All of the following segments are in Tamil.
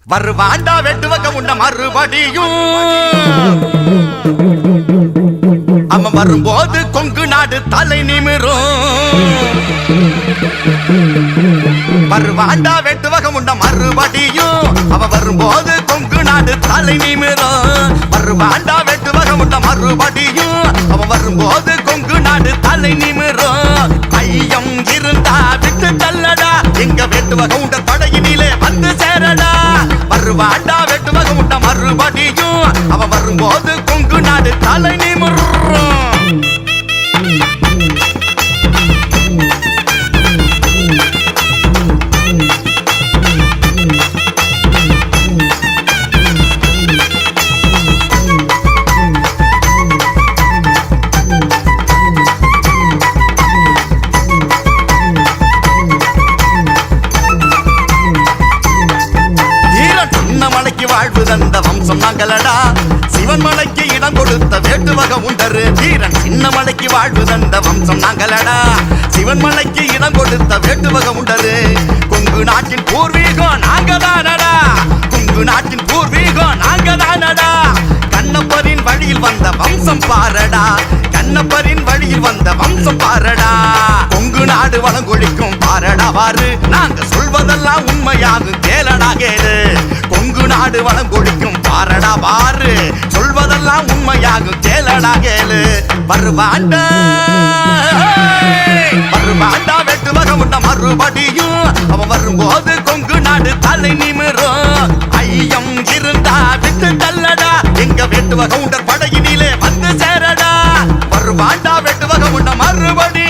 வருவாண்டா வெட்டுவக உண்ட மறுபடியும் அவன் வரும்போது கொங்கு நாடு தலை நிமிரும். வருவாண்டா வெட்டுவக உண்ட மறுபடியும் அவன் வரும்போது கொங்கு நாடு தலை நிமிரும். வருவாண்டா வெட்டுவக உண்ட மறுபடியும் அவன் வரும்போது கொங்கு நாடு தலை நிமிரும். ஐயம் இருந்தா விட்டு தள்ளடா எங்க வெட்டுவக உண்ட படையினிலே வந்து சேரடா. வருவாண்டா வெட்டுவக உண்ட மறுபடியும் அவன் வரும்போது கொங்கு நாடு தலை நிமிரும். வாழ்வு தந்த வம்சம் நாங்களடா சிவன் மலைக்கு இடம் கொடுத்த வேட்டுவக உண்டரு. தீரன் சின்ன மலைக்கு வாழ்வு தந்த வம்சம் நாங்களடா சிவன் மலைக்கு இடம் கொடுத்த வேட்டுவக உண்டரு. கொங்கு நாட்டின் பூர்வீகம் நாங்கதானடா கொங்கு நாட்டின் பூர்வீகம் நாங்கதானடா. கண்ணப்பரின் வழியில் வந்த வம்சம் பாரடா கண்ணப்பரின் வழியில் வந்த வம்சம் பாரடா. கொங்கு நாடு வளங்கொழிக்கும் பாரடா வாரு நாங்க சொல்வதெல்லாம் உண்மையாகும் கேளடா கேளு. கொங்கு நாடு வளங்கொழிக்கும் பாரடா வாரு சொல்வதெல்லாம் உண்மையாகும் கேளடா கேளு. வருவாண்டா வருவாண்டா வெட்டுவக உண்ட மறுபடியும் அவன் வரும்போது கொங்கு நாடு தலை நிமிரும். ஐயம் இருந்தா விட்டு தள்ளடா எங்க வெட்டுவக உண்ட படையினிலே வந்து சேரடா. வருவாண்டா வெட்டுவக உண்ட மறுபடியும்.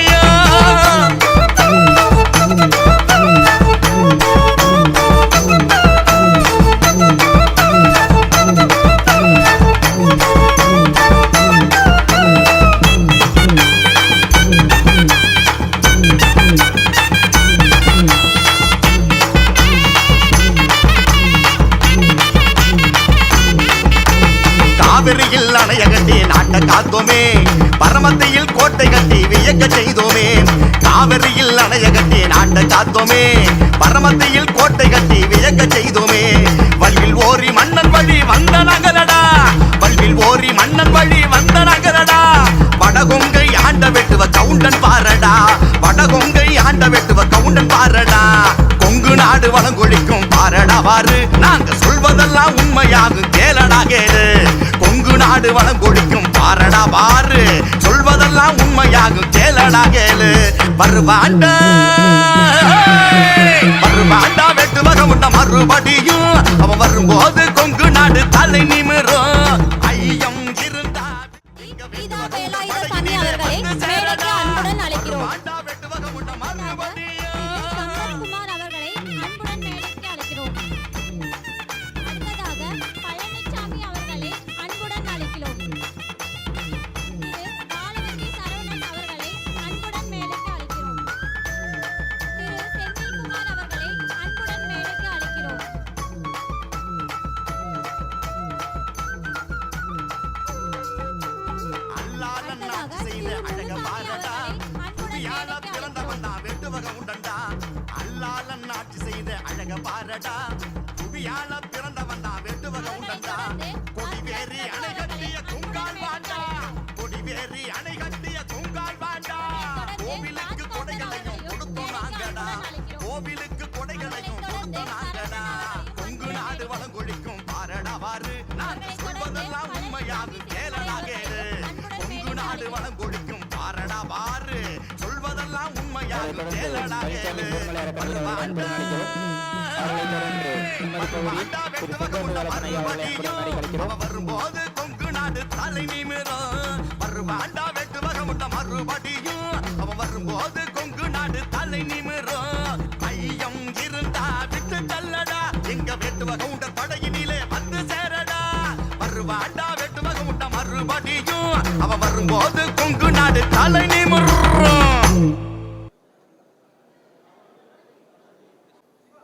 காவிரியில் அணைய கட்டி நாட்ட காத்தோமே பரமத்தையில் கோட்டை கட்டி வியக்க செய்தோமே. காவிரியில் அணைய கட்டி நாட்ட காத்தோமே பரமத்தையில் கோட்டை கட்டி வியக்க செய்தோமே. வல்வில் ஓரி மன்னன் வழி வந்த நகரடா வல்வில் ஓரி மன்னன் வழி வந்த நகரடா. வடகொங்கை ஆண்ட வெட்டுவ கவுண்டன் பாரடா வடகொங்கை ஆண்ட வெட்டுவ கவுண்டன் பாரடா. கொங்கு நாடு வளங்கொழிக்கும் பாரடா வாரு நாங்க சொல்வதெல்லாம் உண்மையாகும் கேளடா கேளு. கொங்கு நாடு வளங்கொழிக்கும் பாரடா வாரு சொல்வதெல்லாம் உண்மையாகும் கேளடா கேளு. வருவாண்டா வருவாண்டா வெட்டுவக உண்ட மறுபடியும் அவன் வரும்போது கொங்கு நாடு தலை நிமிரும். ஐயம் இருந்தா அழக பாரடா புவியால பிறந்தவன் தான் வெட்டுவக உண்டண்டா. அல்லாலன் ஆட்சி செய்த அழக பாரடா புவியால பிறந்தவன் தான் வெட்டுவக உண்டண்டா. கொடிவேறி அணை கட்டிய கொங்கால் வாண்டா கொடிவேறி அணை கட்டிய கொங்கால் வாண்டா. கோவிலுக்கு கொடைகளையும் கொடுத்தோம் நாங்கடா கோவிலுக்கு கொடைகளையும் கொடுத்தோம் நாங்கடா. கொங்கு நாடு வளங்கொழிக்கும் பாரடா வாரு நாங்க சொல்வதெல்லாம் உண்மையாகும் கேளடா கேளு. கொங்கு நாடு வளங்கொழிக்கும் பாரடா வாரு சொல்வதெல்லாம் உண்மையாகும் கேளடா கேளு. வருவாண்டா வெட்டுவக உண்ட மறுபடியும் அவன் வரும்போது கொங்கு நாடு தலை நிமிரும். வருவாண்டா வெட்டுவக உண்ட மறுபடியும் அவன் வரும்போது கொங்கு நாடு தலை நிமிரும். ஐயம் இருந்தா விட்டு தள்ளடா எங்க வெட்டுவக உண்ட படையினிலே வந்து சேரடா. வருவாண்டா வெட்டுவக உண்ட மறுபடியும் அவன் வரும்போது கொங்கு நாடு தலை நிமிரும்.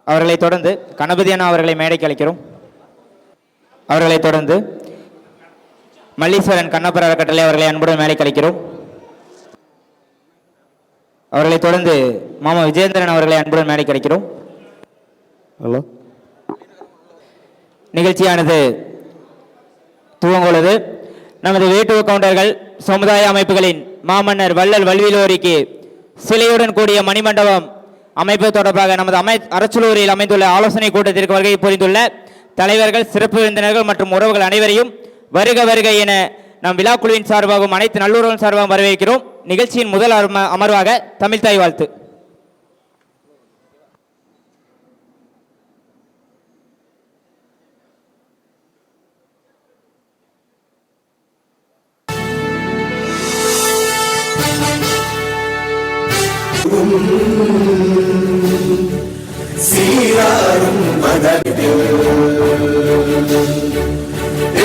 அவர்களை தொடர்ந்து கணபதி அண்ணா அவர்களை மேடைக்கு அழைக்கிறோம். அவர்களை தொடர்ந்து மல்லீஸ்வரன் கண்ணப்பர் அறக்கட்டளை அவர்களை அன்புடன் மேடைக்கு அழைக்கிறோம். அவர்களை தொடர்ந்து மாமா விஜயேந்திரன் அவர்களை அன்புடன் மேடைக்கு அழைக்கிறோம். ஹலோ நிகழ்ச்சியானது துவங்குள்ளது. நமது வேட்டுவ கவுண்டர்கள் சமுதாய அமைப்புகளின் மாமன்னர் வள்ளல் வல்விலோரிக்கு சிலையுடன் கூடிய மணிமண்டபம் அமைப்பு தொடர்பாக நமது அரச்சலூரில் அமைந்துள்ள ஆலோசனை கூட்டத்திற்கு வருகை புரிந்துள்ள தலைவர்கள், சிறப்பு விருந்தினர்கள் மற்றும் உறவுகள் அனைவரையும் வருக வருக என நம் விழாக்குழுவின் சார்பாகவும் அனைத்து நல்லுறவின் சார்பாகவும் வரவேற்கிறோம். நிகழ்ச்சியின் முதல் அமர்வாக தமிழ்தாய் வாழ்த்து. சீராரும்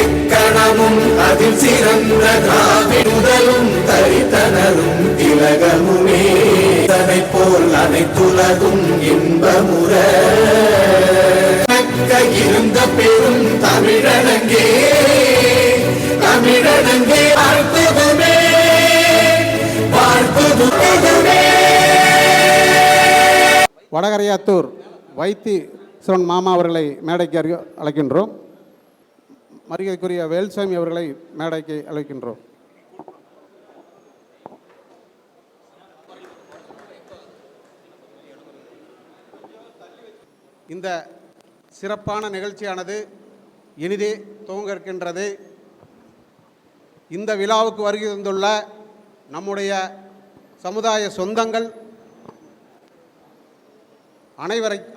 எக்கணமும் அதில் சிறந்த காவிடுதலும் தரித்தனரும் திலகமுமே தனை போல் அனைத்துலகும் இன்பமுற இருந்த பெரும் தமிழனங்கே தமிழனங்கே வாழ்த்துதுமே வாழ்த்துதுமே. வடகரையாத்தூர் வைத்தி சிவன் மாமா அவர்களை மேடைக்கு அழைக்கின்றோம். மரியாதைக்குரிய வேல்சாமி அவர்களை மேடைக்கு அழைக்கின்றோம். இந்த சிறப்பான நிகழ்ச்சியானது இனிதே துவங்க இருக்கின்றது. இந்த விழாவுக்கு வருகை தந்துள்ள நம்முடைய சமுதாய சொந்தங்கள்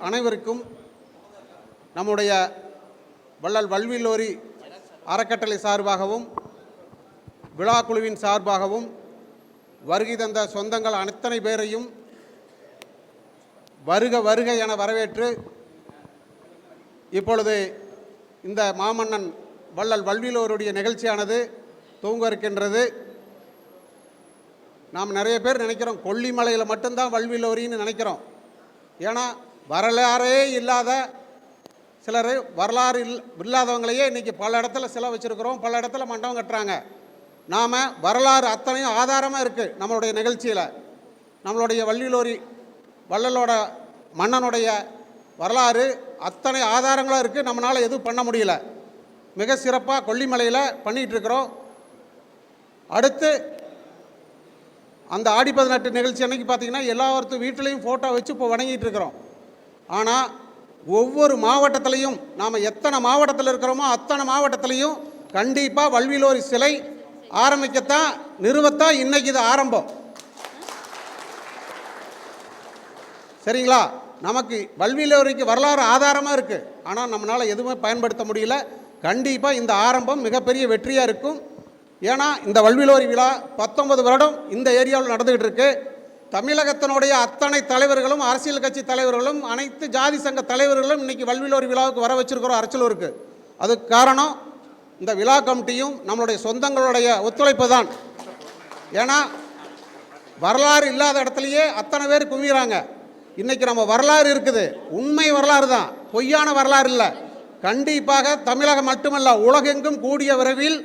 அனைவருக்கும் நம்முடைய வள்ளல் வல்விலோரி அறக்கட்டளை சார்பாகவும் விழாக்குழுவின் சார்பாகவும் வருகை தந்த சொந்தங்கள் அத்தனை பேரையும் வருக வருக என வரவேற்று இப்பொழுது இந்த மாமன்னன் வள்ளல் வல்விலோருடைய நிகழ்ச்சியானது துவங்க இருக்கின்றது. நாம் நிறைய பேர் நினைக்கிறோம் கொல்லிமலையில் மட்டும்தான் வல்விலோரின்னு நினைக்கிறோம். ஏன்னா வரலாறே இல்லாத சிலர் வரலாறு இல்லாதவங்களையே இன்றைக்கி பல இடத்துல சிலை வச்சுருக்கிறோம், பல இடத்துல மண்டபம் கட்டுறாங்க. நாம் வரலாறு அத்தனையும் ஆதாரமாக இருக்குது. நம்மளுடைய நிகழ்ச்சியில் நம்மளுடைய வள்ளலோட மன்னனுடைய வரலாறு அத்தனை ஆதாரங்களாக இருக்குது. நம்மளால் எதுவும் பண்ண முடியல. மிக சிறப்பாக கொல்லிமலையில் பண்ணிகிட்ருக்கிறோம். அடுத்து அந்த ஆடி 18 நிகழ்ச்சி அன்றைக்கி பார்த்திங்கன்னா எல்லாத்து வீட்டிலையும் ஃபோட்டோ வச்சு இப்போ வணங்கிட்டு இருக்கிறோம். ஆனால் ஒவ்வொரு மாவட்டத்திலையும் நாம் எத்தனை மாவட்டத்தில் இருக்கிறோமோ அத்தனை மாவட்டத்திலையும் கண்டிப்பாக வல்விலோரி சிலை ஆரம்பிக்கத்தான் நிறுவத்தான் இன்றைக்கி இது ஆரம்பம். சரிங்களா? நமக்கு வல்விலோரிக்கு வரலாறு ஆதாரமாக இருக்குது. ஆனால் நம்மளால் எதுவுமே பயன்படுத்த முடியல. கண்டிப்பாக இந்த ஆரம்பம் மிகப்பெரிய வெற்றியாக இருக்கும். ஏன்னா இந்த வல்விலோரி விழா 19 வருடம் இந்த ஏரியாவில் நடந்துகிட்டு இருக்கு. தமிழகத்தினுடைய அத்தனை தலைவர்களும், அரசியல் கட்சி தலைவர்களும், அனைத்து ஜாதி சங்க தலைவர்களும் இன்றைக்கி வல்விலோரி விழாவுக்கு வர வச்சுருக்கிறோம் அரச்சலூருக்கு. அதுக்கு காரணம் இந்த விழா கமிட்டியும் நம்மளுடைய சொந்தங்களுடைய ஒத்துழைப்பு தான். ஏன்னா வரலாறு இல்லாத இடத்துலையே அத்தனை பேர் குவிகிறாங்க. இன்றைக்கி நம்ம வரலாறு இருக்குது, உண்மை வரலாறு தான், பொய்யான வரலாறு இல்லை. கண்டிப்பாக தமிழகம் மட்டுமல்ல உலகெங்கும் கூடிய விரைவில்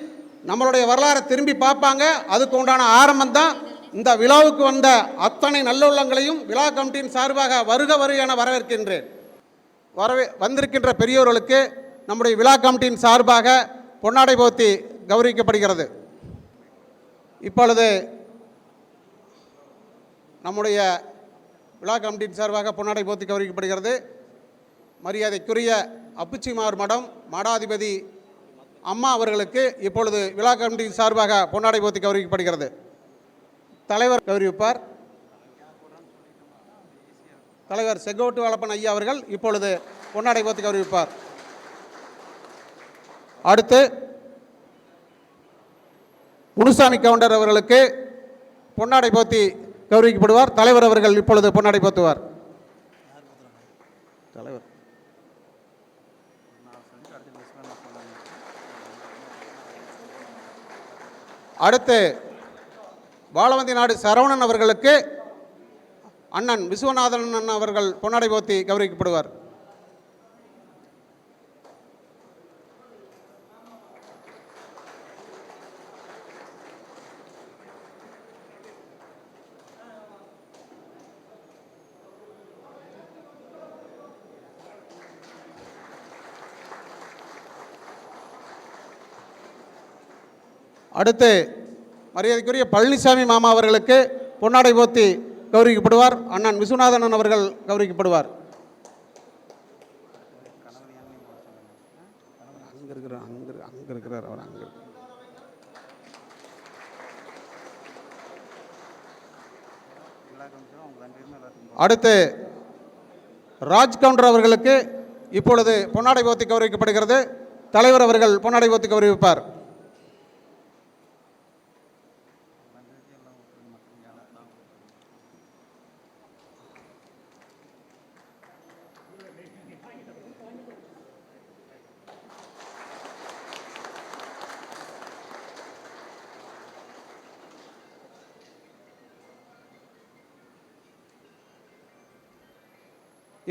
நம்மளுடைய வரலாறை திரும்பி பார்ப்பாங்க. அதுக்கு உண்டான ஆரம்பம் தான் இந்த விழாவுக்கு வந்த அத்தனை நல்லுள்ளங்களையும் விழா கமிட்டியின் சார்பாக வருக வருக என வரவேற்கின்றேன். வந்திருக்கின்ற பெரியோர்களுக்கு நம்முடைய விழா கமிட்டியின் சார்பாக பொன்னாடை போர்த்தி கௌரவிக்கப்படுகிறது. இப்பொழுது நம்முடைய விழா கமிட்டியின் சார்பாக பொன்னாடை போர்த்தி கௌரவிக்கப்படுகிறது. மரியாதைக்குரிய அப்புச்சிமார் மடம் மடாதிபதி அம்மா அவர்களுக்கு இப்பொழுது விழா கமிட்டியின் சார்பாக பொன்னாடை போர்த்தி கௌரவிக்கப்படுகிறது. தலைவர் கௌரவிப்பார். தலைவர் செங்கோட்டு வளப்பன் ஐயா அவர்கள் இப்பொழுது பொன்னாடை போர்த்தி கௌரவிப்பார். அடுத்து முனுசாமி கவுண்டர் அவர்களுக்கு பொன்னாடை போர்த்தி கௌரவிக்கப்படுவார். தலைவர் அவர்கள் இப்பொழுது பொன்னாடை போர்த்துவார். தலைவர் அடுத்து வாழவந்தி நாடு சரவணன் அவர்களுக்கு அண்ணன் விஸ்வநாதன் அண்ணன் அவர்கள் பொன்னாடை போர்த்தி கௌரவிக்கப்படுவார். அடுத்து மரியாதைக்குரிய பழனிசாமி மாமா அவர்களுக்கு பொன்னாடை போத்தி கௌரவிக்கப்படுவார். அண்ணன் விஸ்வநாதன் அவர்கள் கௌரவிக்கப்படுவார். அங்கே இருக்கிறார் அவர் அங்கே. அடுத்து ராஜ் கவுண்டர் அவர்களுக்கு இப்பொழுது பொன்னாடை போத்தி கௌரவிக்கப்படுகிறது. தலைவர் அவர்கள் பொன்னாடை போத்தி கௌரவிப்பார்.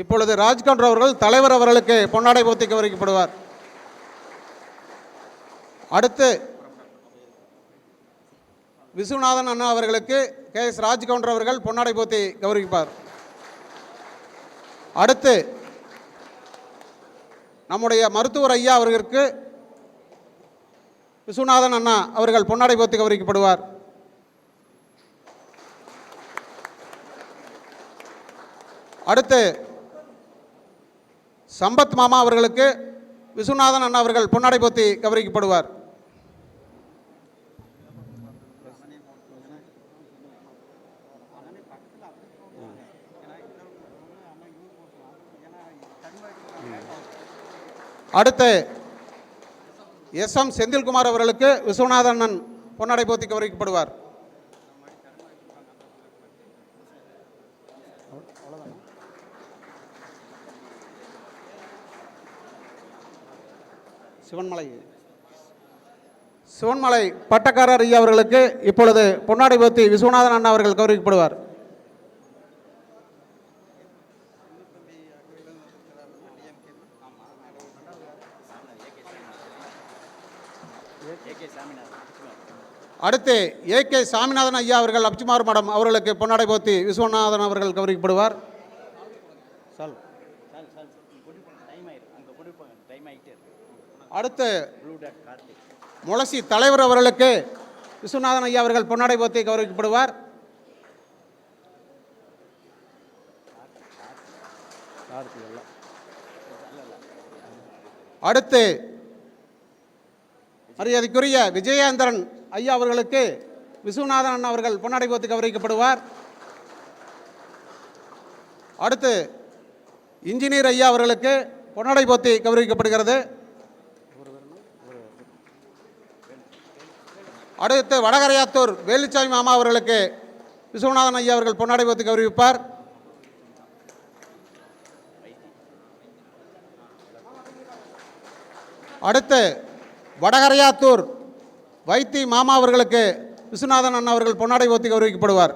இப்பொழுது ராஜ் கவுண்டர் அவர்கள் தலைவர் அவர்களுக்கு பொன்னாடை போத்தி கௌரவிக்கப்படுவார். அடுத்து விஸ்வநாதன் அண்ணா அவர்களுக்கு KS ராஜ் கவுண்டர் அவர்கள் பொன்னாடை போத்தி கௌரவிப்பார். அடுத்து நம்முடைய மருத்துவர் ஐயா அவர்களுக்கு விஸ்வநாதன் அண்ணா அவர்கள் பொன்னாடை போத்தி கௌரவிக்கப்படுவார். அடுத்து சம்பத் மாமா அவர்களுக்கு விஸ்வநாதன் அண்ணா அவர்கள் பொன்னாடை போத்தி கௌரவிக்கப்படுவார். அடுத்து SM செந்தில்குமார் அவர்களுக்கு விஸ்வநாதன் அண்ணன் பொன்னாடை போத்தி கௌரவிக்கப்படுவார். சிவன்மலை பட்டக்காரர் ஐயா அவர்களுக்கு இப்பொழுது பொன்னாடை போத்தி விஸ்வநாதன் அண்ணா அவர்கள் கௌரவிக்கப்படுவார். அடுத்து AK சாமிநாதன் ஐயா அவர்கள் அப்சிமார் மடம் அவர்களுக்கு பொன்னாடை போத்தி விஸ்வநாதன் அவர்கள் கௌரவிக்கப்படுவார். அடுத்து முளசி தலைவர் அவர்களுக்கு விஸ்வநாதன் ஐயா அவர்கள் பொன்னாடை போத்தி கௌரவிக்கப்படுவார். அடுத்து மரியாதைக்குரிய விஜயேந்திரன் ஐயா அவர்களுக்கு விஸ்வநாதன் அண்ணா அவர்கள் பொன்னாடை போத்தி கௌரவிக்கப்படுவார். அடுத்து இன்ஜினியர் ஐயா அவர்களுக்கு பொன்னாடை போத்தி கௌரவிக்கப்படுகிறது. அடுத்து வடகரையாத்தூர் வேலுச்சாமி மாமா அவர்களுக்கு விஸ்வநாதன் ஐயா அவர்கள் பொன்னாடை போத்தி கௌரவிப்பார். அடுத்து வடகரையாத்தூர் வைத்தி மாமா அவர்களுக்கு விஸ்வநாதன் அண்ணா அவர்கள் பொன்னாடை போத்தி கௌரவிக்கப்படுவார்.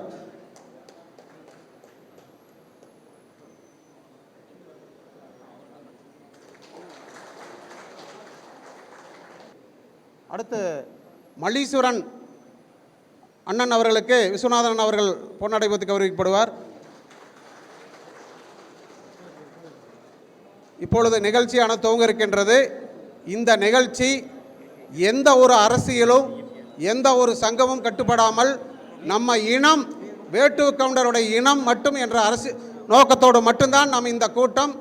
அடுத்து மல்லீஸ்வரன் அண்ணன் அவர்களுக்கு விஸ்வநாதன் அவர்கள் பொன்னாடை போத்தி கௌரவிக்கப்படுவார். இப்பொழுது நிகழ்ச்சியான துவங்க இருக்கின்றது. இந்த நிகழ்ச்சி எந்த ஒரு அரசியலும் எந்த ஒரு சங்கமும் கட்டுப்படாமல் நம்ம இனம் வேட்டு கவுண்டருடைய இனம் மட்டும் என்ற நோக்கத்தோடு மட்டும்தான் நம்ம இந்த கூட்டம்.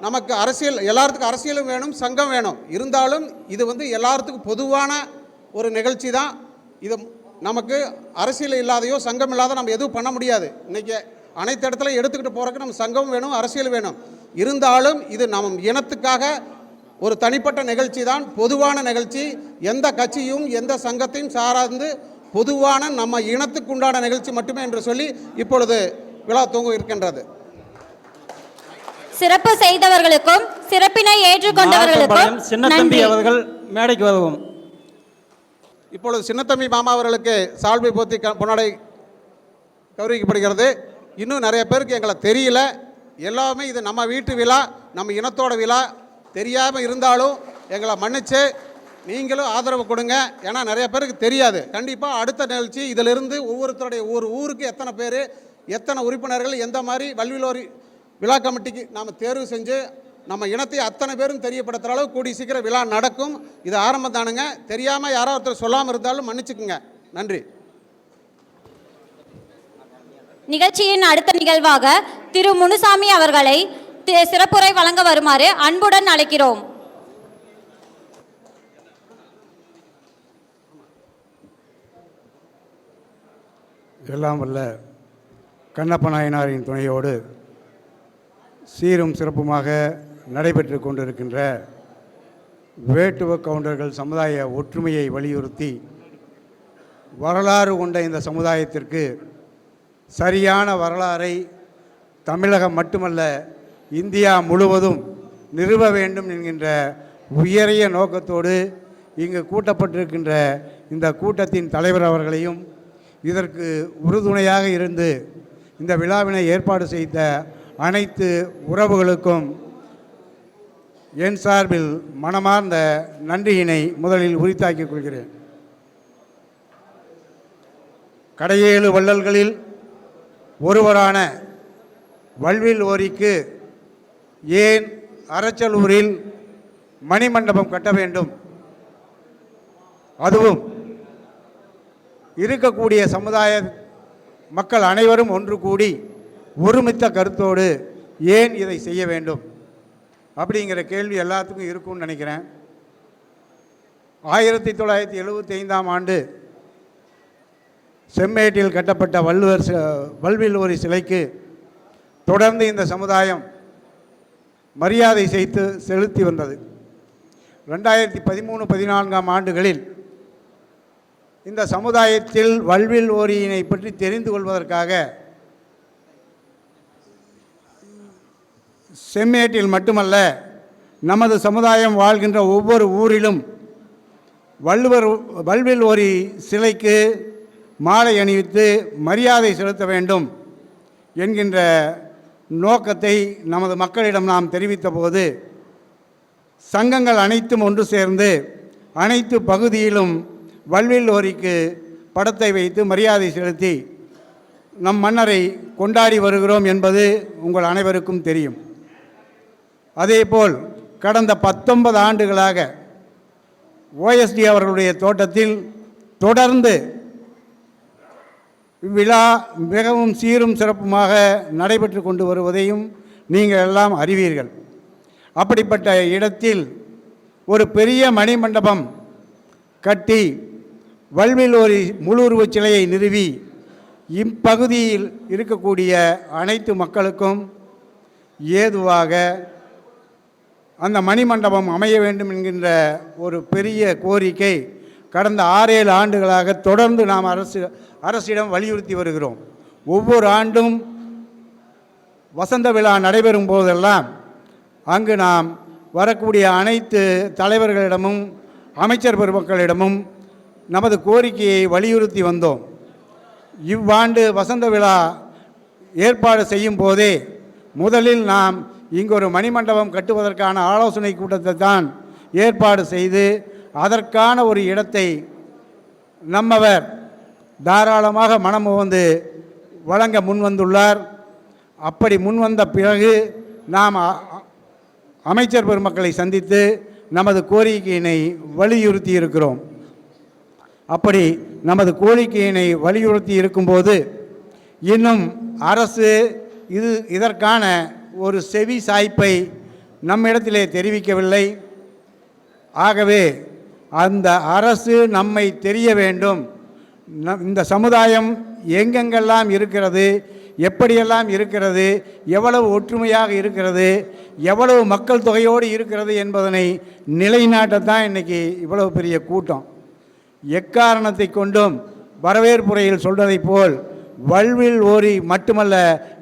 நமக்கு அரசியல் எல்லாத்துக்கும் அரசியலும் வேணும், சங்கம் வேணும். இருந்தாலும் இது எல்லாத்துக்கும் பொதுவான ஒரு நிகழ்ச்சி தான். இது நமக்கு அரசியல் இல்லாதையோ சங்கம் இல்லாத நம்ம எதுவும் பண்ண முடியாது. இன்றைக்கி அனைத்து இடத்துல எடுத்துக்கிட்டு போகிறதுக்கு நம்ம சங்கம் வேணும், அரசியல் வேணும். இருந்தாலும் இது நம் இனத்துக்காக ஒரு தனிப்பட்ட நிகழ்ச்சி தான், பொதுவான நிகழ்ச்சி. எந்த கட்சியும் எந்த சங்கத்தையும் சாராந்து பொதுவான நம்ம இனத்துக்கு உண்டான நிகழ்ச்சி மட்டுமே என்று சொல்லி இப்பொழுது விழா துவங்க இருக்கின்றது. சிறப்பு செய்தவர்களுக்கும் சிறப்பினை ஏற்றுக்கொண்டவர்களுக்கும் சின்னத்தம்பி அவர்கள் மேடைக்கு வருவோம். இப்பொழுது சின்னத்தம்பி மாமா அவர்களுக்கு சால்வை போத்தி பொன்னாடை கௌரவிக்கப்படுகிறது. இன்னும் நிறைய பேருக்கு எங்களை தெரியல. எல்லாமே இது நம்ம வீட்டு விழா, நம்ம இனத்தோட விழா. தெரியாமல் இருந்தாலும் எங்களை மன்னிச்சு நீங்களும் ஆதரவு கொடுங்க. ஏன்னா நிறைய பேருக்கு தெரியாது. கண்டிப்பாக அடுத்த நிகழ்ச்சி இதிலிருந்து ஒவ்வொருத்தருடைய ஒரு ஊருக்கு எத்தனை பேர், எத்தனை உறுப்பினர்கள், எந்த மாதிரி வல்விலோரி விழா கமிட்டிக்கு நாம் தேர்வு செஞ்சு நம்ம இனத்தை அத்தனை பேரும் தெரியப்படுத்துகிற அளவு கூடி சீக்கிரம் விழா நடக்கும். இது ஆரம்பம் தானுங்க. தெரியாமல் யாரோ ஒருத்தர் சொல்லாமல் இருந்தாலும் மன்னிச்சுக்குங்க. நன்றி. நிகழ்ச்சியின் அடுத்த நிகழ்வாக திரு முனுசாமி அவர்களை சிறப்புரை வழங்க வருமாறு அன்புடன் அழைக்கிறோம். எல்லாம் வல்ல கண்ணப்ப நாயனாரின் துணையோடு சீரும் சிறப்புமாக நடைபெற்று கொண்டிருக்கின்ற வேட்டுவ கவுண்டர்கள் சமுதாய ஒற்றுமையை வலியுறுத்தி வரலாறு கொண்ட இந்த சமுதாயத்திற்கு சரியான வரலாறை தமிழகம் மட்டுமல்ல இந்தியா முழுவதும் நிறுவ வேண்டும் என்கின்ற உயரிய நோக்கத்தோடு இங்கு கூட்டப்பட்டிருக்கின்ற இந்த கூட்டத்தின் தலைவர் அவர்களையும் இதற்கு உறுதுணையாக இருந்து இந்த விழாவினை ஏற்பாடு செய்த அனைத்து உறவுகளுக்கும் என் சார்பில் மனமார்ந்த நன்றியினை முதலில் உரித்தாக்கிக் கொள்கிறேன். கடையேழு வள்ளல்களில் ஒருவரான வல்வில் ஓரிக்கு ஏன் அரச்சலூரில் மணிமண்டபம் கட்ட வேண்டும், அதுவும் இருக்கக்கூடிய சமுதாய மக்கள் அனைவரும் ஒன்று கூடி ஒருமித்த கருத்தோடு ஏன் இதை செய்ய வேண்டும் அப்படிங்கிற கேள்வி எல்லாத்துக்கும் இருக்கும்னு நினைக்கிறேன். 1975ஆம் ஆண்டு செம்மேட்டில் கட்டப்பட்ட வல்வில் ஓரி சிலைக்கு தொடர்ந்து இந்த சமுதாயம் மரியாதை செலுத்தி வந்தது. 2013-14ஆம் ஆண்டுகளில் இந்த சமுதாயத்தில் வல்வில் ஓரியினை பற்றி தெரிந்து கொள்வதற்காக செம்மேட்டில் மட்டுமல்ல நமது சமுதாயம் வாழ்கின்ற ஒவ்வொரு ஊரிலும் வல்வில் ஓரி சிலைக்கு மாலை அணிவித்து மரியாதை செலுத்த வேண்டும் என்கின்ற நோக்கத்தை நமது மக்களிடம் நாம் தெரிவித்த போது சங்கங்கள் அனைத்தும் ஒன்று சேர்ந்து அனைத்து பகுதியிலும் வல்வில் ஓரிக்கு படத்தை வைத்து மரியாதை செலுத்தி நம் மன்னரை கொண்டாடி வருகிறோம் என்பது உங்கள் அனைவருக்கும் தெரியும். அதேபோல் கடந்த 19 ஆண்டுகளாக ஓஎஸ்டி அவர்களுடைய தோட்டத்தில் தொடர்ந்து இவ்விழா மிகவும் சீரும் சிறப்புமாக நடைபெற்று கொண்டு வருவதையும் நீங்கள் எல்லாம் அறிவீர்கள். அப்படிப்பட்ட இடத்தில் ஒரு பெரிய மணிமண்டபம் கட்டி வல்வில் ஓரி முழு உருவச் சிலையை நிறுவி இப்பகுதியில் இருக்கக்கூடிய அனைத்து மக்களுக்கும் ஏதுவாக அந்த மணிமண்டபம் அமைய வேண்டும் என்கின்ற ஒரு பெரிய கோரிக்கை கடந்த 6-7 ஆண்டுகளாக தொடர்ந்து நாம் அரசிடம் வலியுறுத்தி வருகிறோம். ஒவ்வொரு ஆண்டும் வசந்த விழா நடைபெறும் போதெல்லாம் அங்கு நாம் வரக்கூடிய அனைத்து தலைவர்களிடமும் அமைச்சர் பெருமக்களிடமும் நமது கோரிக்கையை வலியுறுத்தி வந்தோம். இவ்வாண்டு வசந்த விழா ஏற்பாடு செய்யும் போதே முதலில் நாம் இங்கு ஒரு மணிமண்டபம் கட்டுவதற்கான ஆலோசனை கூட்டத்தை தான் ஏற்பாடு செய்து அதற்கான ஒரு இடத்தை நம்மவர் தாராளமாக மனமுவந்து வழங்க முன்வந்துள்ளார். அப்படி முன்வந்த பிறகு நாம் அமைச்சர் பெருமக்களை சந்தித்து நமது கோரிக்கையினை வலியுறுத்தி இருக்கிறோம். அப்படி நமது கோரிக்கையினை வலியுறுத்தி இருக்கும்போது இன்னும் அரசு இதற்கான ஒரு செவி சாய்ப்பை நம்மிடத்திலே தெரிவிக்கவில்லை. ஆகவே அந்த அரசு நம்மை தெரிய வேண்டும், இந்த சமுதாயம் எங்கெங்கெல்லாம் இருக்கிறது, எப்படியெல்லாம் இருக்கிறது, எவ்வளவு ஒற்றுமையாக இருக்கிறது, எவ்வளவு மக்கள் தொகையோடு இருக்கிறது என்பதனை நிலைநாட்டத்தான் இன்றைக்கி இவ்வளவு பெரிய கூட்டம். எக்காரணத்தை கொண்டும் வரவேற்புரையில் சொல்வதை போல் வல்வில் ஓரி மட்டுமல்ல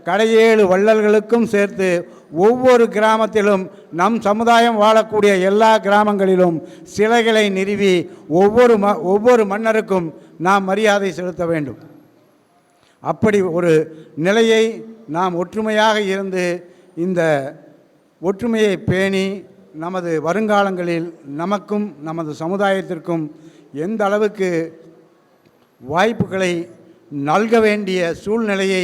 கடையேழு வள்ளல்களுக்கும் சேர்த்து ஒவ்வொரு கிராமத்திலும் நம் சமுதாயம் வாழக்கூடிய எல்லா கிராமங்களிலும் சிலைகளை நிறுவி ஒவ்வொரு மன்னருக்கும் நாம் மரியாதை செலுத்த வேண்டும். அப்படி ஒரு நிலையை நாம் ஒற்றுமையாக இருந்து இந்த ஒற்றுமையை பேணி நமது வருங்காலங்களில் நமக்கும் நமது சமுதாயத்திற்கும் எந்த அளவுக்கு வாய்ப்புகளை நல்க வேண்டிய சூழ்நிலையை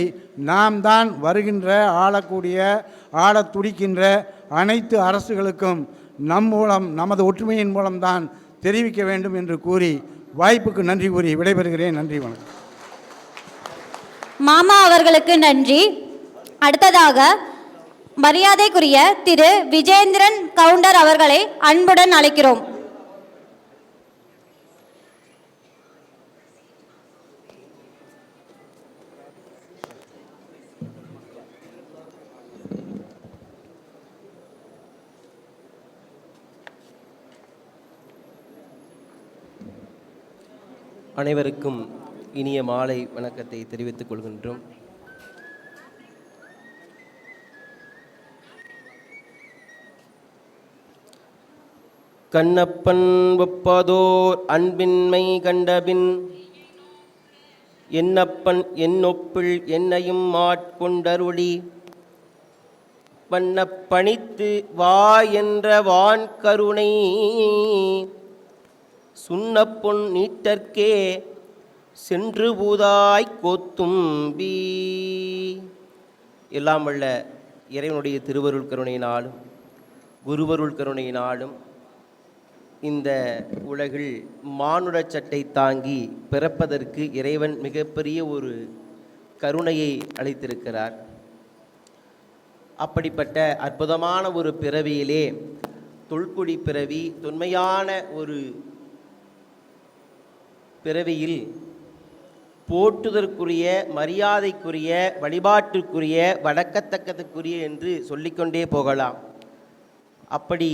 நாம் தான் வருகின்ற ஆளத் துடிக்கின்ற அனைத்து அரசுகளுக்கும் நம் மூலம் நமது ஒற்றுமையின் மூலம்தான் தெரிவிக்க வேண்டும் என்று கூறி வாய்ப்புக்கு நன்றி கூறி விடைபெறுகிறேன். நன்றி, வணக்கம். மாமா அவர்களுக்கு நன்றி. அடுத்ததாக மரியாதைக்குரிய திரு விஜேந்திரன் கவுண்டர் அவர்களை அன்புடன் அழைக்கிறோம். அனைவருக்கும் இனிய மாலை வணக்கத்தை தெரிவித்துக் கொள்கின்றோம். கண்ணப்பன் ஒப்பதோர் அன்பின்மை கண்டபின் என்னப்பன் என்னொப்பில் என்னையும் ஆட்கொண்டருளி வண்ணப்பணித்து வா என்ற வான் கருணை சுண்ணப்பொன் நீட்டற்கே சென்று பூதாய் கோத்தும்பி. எல்லாம் வல்ல இறைவனுடைய திருவருள் கருணையினாலும் குருவருள் கருணையினாலும் இந்த உலகில் மானுட சட்டை தாங்கி பிறப்பதற்கு இறைவன் மிகப்பெரிய ஒரு கருணையை அளித்திருக்கிறார். அப்படிப்பட்ட அற்புதமான ஒரு பிறவியிலே தொல்குடி பிறவி, தொன்மையான ஒரு பிறவியில் போற்றுதற்குரிய, மரியாதைக்குரிய, வழிபாட்டுக்குரிய, வணக்கத்தக்கத்துக்குரிய என்று சொல்லிக்கொண்டே போகலாம். அப்படி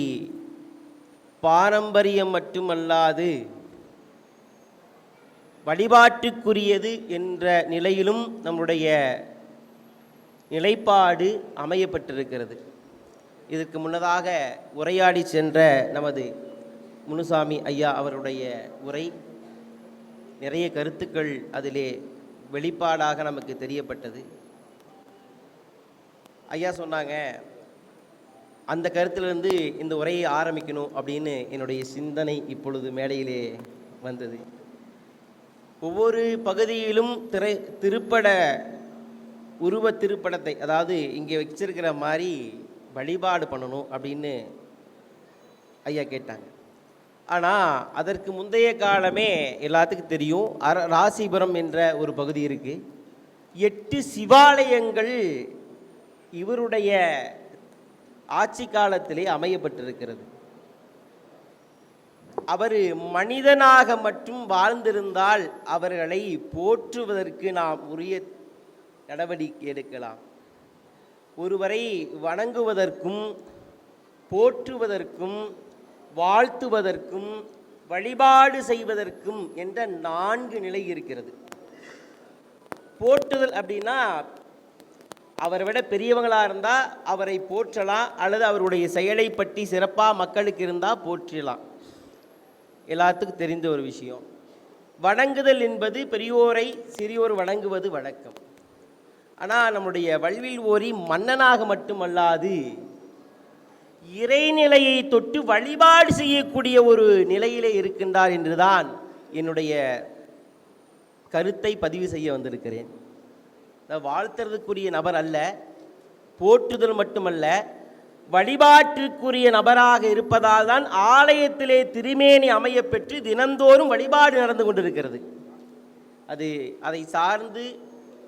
பாரம்பரியம் மட்டுமல்லாது வழிபாட்டுக்குரியது என்ற நிலையிலும் நம்முடைய நிலைப்பாடு அமையப்பட்டிருக்கிறது. இதற்கு முன்னதாக உரையாடி சென்ற நமது முனுசாமி ஐயா அவருடைய உரை நிறைய கருத்துக்கள் அதிலே வெளிப்பாடாக நமக்கு தெரியப்பட்டது. ஐயா சொன்னாங்க, அந்த கருத்திலிருந்து இந்த உரையை ஆரம்பிக்கணும் அப்படின்னு என்னுடைய சிந்தனை இப்பொழுது மேடையிலே வந்தது. ஒவ்வொரு பகுதியிலும் திருப்பட உருவ திருப்படத்தை, அதாவது இங்கே வச்சிருக்கிற மாதிரி வழிபாடு பண்ணணும் அப்படின்னு ஐயா கேட்டாங்க. ஆனால் அதற்கு முந்தைய காலமே எல்லாத்துக்கும் தெரியும், ராசிபுரம் என்ற ஒரு பகுதி இருக்குது. 8 சிவாலயங்கள் இவருடைய ஆட்சி காலத்திலே அமையப்பட்டிருக்கிறது. அவர் மனிதனாக மட்டும் வாழ்ந்திருந்தால் அவர்களை போற்றுவதற்கு நாம் உரிய நடவடிக்கை எடுக்கலாம். ஒருவரை வணங்குவதற்கும் போற்றுவதற்கும் வாழ்த்துவதற்கும் வழிபாடு செய்வதற்கும் என்ற 4 நிலை இருக்கிறது. போற்றுதல் அப்படின்னா அவரை விட பெரியவங்களாக இருந்தால் அவரை போற்றலாம், அல்லது அவருடைய செயலை பற்றி சிறப்பாக மக்களுக்கு இருந்தால் போற்றலாம். எல்லாத்துக்கும் தெரிந்த ஒரு விஷயம். வணங்குதல் என்பது பெரியோரை சிறியோர் வணங்குவது வழக்கம். ஆனால் நம்முடைய வல்வில் ஓரி மன்னனாக மட்டுமல்லாது இறைநிலையை தொட்டு வழிபாடு செய்யக்கூடிய ஒரு நிலையிலே இருக்கின்றார் என்றுதான் என்னுடைய கருத்தை பதிவு செய்ய வந்திருக்கிறேன். வாழ்த்துறதுக்குரிய நபர் அல்ல, போற்றுதல் மட்டுமல்ல, வழிபாட்டிற்குரிய நபராக இருப்பதால் தான் ஆலயத்திலே திருமேனி அமைய பெற்று தினந்தோறும் வழிபாடு நடந்து கொண்டிருக்கிறது. அதை சார்ந்து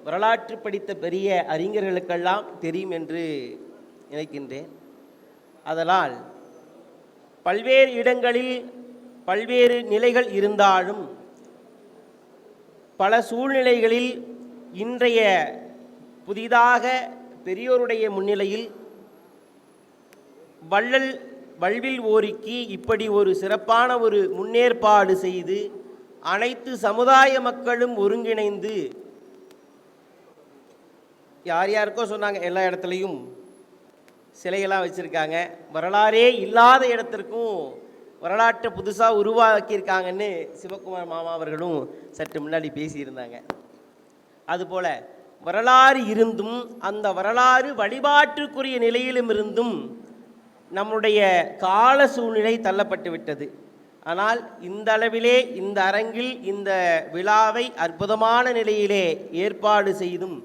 வரலாற்று படித்த பெரிய அறிஞர்களுக்கெல்லாம் தெரியும் என்று நினைக்கின்றேன். அதனால் பல்வேறு இடங்களில் பல்வேறு நிலைகள் இருந்தாலும் பல சூழ்நிலைகளில் இன்றைய புதிதாக பெரியோருடைய முன்னிலையில் வல்வில் ஓரிக்கு இப்படி ஒரு சிறப்பான ஒரு முன்னேற்பாடு செய்து அனைத்து சமுதாய மக்களும் ஒருங்கிணைந்து, யார் யாருக்கோ சொன்னாங்க, எல்லா இடத்துலையும் சிலையெல்லாம் வச்சுருக்காங்க, வரலாறே இல்லாத இடத்திற்கும் வரலாற்றை புதுசாக உருவாக்கியிருக்காங்கன்னு சிவகுமார் மாமா அவர்களும் சற்று முன்னாடி பேசியிருந்தாங்க. அதுபோல் வரலாறு இருந்தும் அந்த வரலாறு வழிபாட்டுக்குரிய நிலையிலும் இருந்தும் நம்முடைய கால சூழ்நிலை தள்ளப்பட்டு விட்டது. ஆனால் இந்த அளவிலே இந்த அரங்கில் இந்த விழாவை அற்புதமான நிலையிலே ஏற்பாடு செய்தும்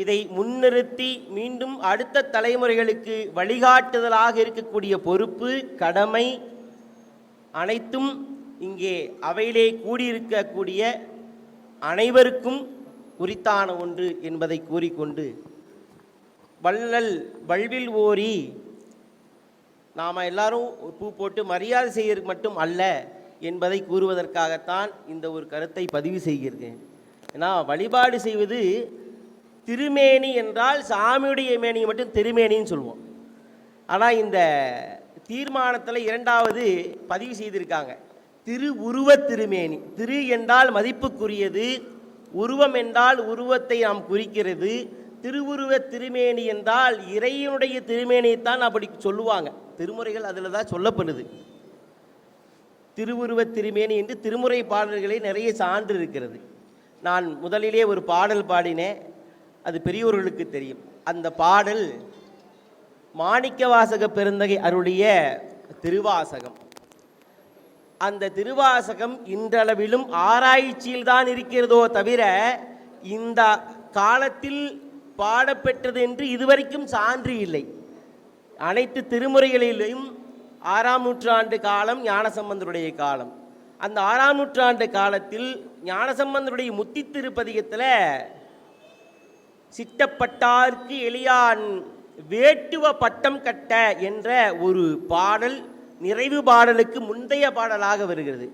இதை முன்னிறுத்தி மீண்டும் அடுத்த தலைமுறைகளுக்கு வழிகாட்டுதலாக இருக்கக்கூடிய பொறுப்பு, கடமை அனைத்தும் இங்கே அவையிலே கூடியிருக்கக்கூடிய அனைவருக்கும் உரித்தான ஒன்று என்பதை கூறிக்கொண்டு, வள்ளல் வல்வில் ஓரி நாம் எல்லாரும் பூ போட்டு மரியாதை செய்யறது மட்டும் அல்ல என்பதை கூறுவதற்காகத்தான் இந்த ஒரு கருத்தை பதிவு செய்கிறேன். ஏன்னா வழிபாடு செய்வது திருமேனி என்றால் சாமியுடைய மேனியை மட்டும் திருமேனின்னு சொல்லுவோம். ஆனால் இந்த தீர்மானத்தில் இரண்டாவது பதிவு செய்திருக்காங்க, திரு உருவ திருமேனி. திரு என்றால் மதிப்புக்குரியது, உருவம் என்றால் உருவத்தை நாம் குறிக்கிறது. திருவுருவ திருமேனி என்றால் இறைவனுடைய திருமேனியைத்தான் அப்படி சொல்லுவாங்க. திருமுறைகள் அதில் தான் சொல்லப்படுது. திருவுருவ திருமேனி என்று திருமுறை பாடல்களே நிறைய சான்று இருக்கிறது. நான் முதலிலே ஒரு பாடல் பாடினேன், அது பெரியோர்களுக்கு தெரியும். அந்த பாடல் மாணிக்கவாசக பெருந்தகை அருளிய திருவாசகம். அந்த திருவாசகம் இன்றளவிலும் ஆராய்ச்சியில் தான் இருக்கிறதோ தவிர இந்த காலத்தில் பாடப்பெற்றது என்று இதுவரைக்கும் சான்று இல்லை. அனைத்து திருமுறைகளிலும் 6ஆம் நூற்றாண்டு காலம் ஞானசம்பந்தருடைய காலம். அந்த 6ஆம் நூற்றாண்டு காலத்தில் ஞானசம்பந்தருடைய முத்தி திருப்பதிகத்தில் சிட்டப்பட்டார்க்கு எளியான் வேட்டுவ பட்டம் கட்ட என்ற ஒரு பாடல் நிறைவு பாடலுக்கு முந்தைய பாடலாக வருகிறது.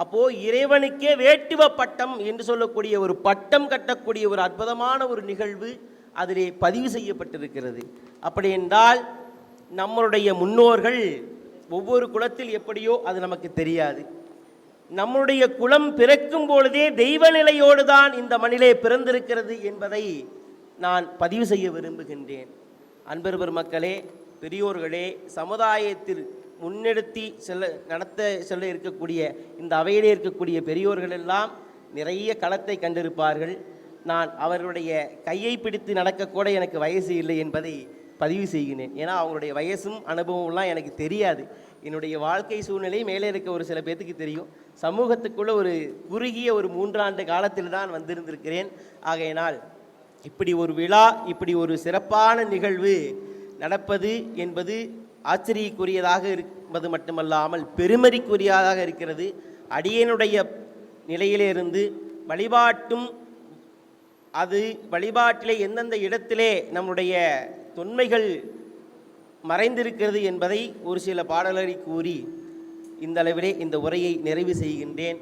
அப்போது இறைவனுக்கே வேட்டுவ பட்டம் என்று சொல்லக்கூடிய ஒரு பட்டம் கட்டக்கூடிய ஒரு அற்புதமான ஒரு நிகழ்வு அதிலே பதிவு செய்யப்பட்டிருக்கிறது. அப்படி என்றால் நம்மளுடைய முன்னோர்கள் ஒவ்வொரு குலத்தில் எப்படியோ அது நமக்கு தெரியாது. நம்முடைய குலம் பிறக்கும் பொழுதே தெய்வ நிலையோடு தான் இந்த மண்ணிலே பிறந்திருக்கிறது என்பதை நான் பதிவு செய்ய விரும்புகின்றேன். அன்பர் மக்களே, பெரியோர்களே, சமுதாயத்தில் முன்னெடுத்தி நடத்த இருக்கக்கூடிய இந்த அவையிலே இருக்கக்கூடிய பெரியோர்கள் எல்லாம் நிறைய களத்தை கண்டிருப்பார்கள். நான் அவர்களுடைய கையை பிடித்து நடக்கக்கூட எனக்கு வயசு இல்லை என்பதை பதிவு செய்கிறேன். ஏன்னா அவங்களுடைய வயசும் அனுபவம்லாம் எனக்கு தெரியாது. என்னுடைய வாழ்க்கை சூழ்நிலை மேலே இருக்க ஒரு சில பேர்த்துக்கு தெரியும். சமூகத்துக்குள்ளே ஒரு குறுகிய ஒரு 3 ஆண்டு காலத்தில் தான் வந்திருந்திருக்கிறேன். ஆகையினால் இப்படி ஒரு விழா, இப்படி ஒரு சிறப்பான நிகழ்வு நடப்பது என்பது ஆச்சரியக்குரியதாக இருப்பது மட்டுமல்லாமல் பெருமதிக்குரியதாக இருக்கிறது. அடியனுடைய நிலையிலிருந்து வழிபாட்டும் அது வழிபாட்டிலே எந்தெந்த இடத்திலே நம்முடைய தொன்மைகள் மறைந்திருக்கிறது என்பதை ஒரு சில பாடல்களை கூறி இந்த அளவிலே இந்த உரையை நிறைவு செய்கின்றேன்.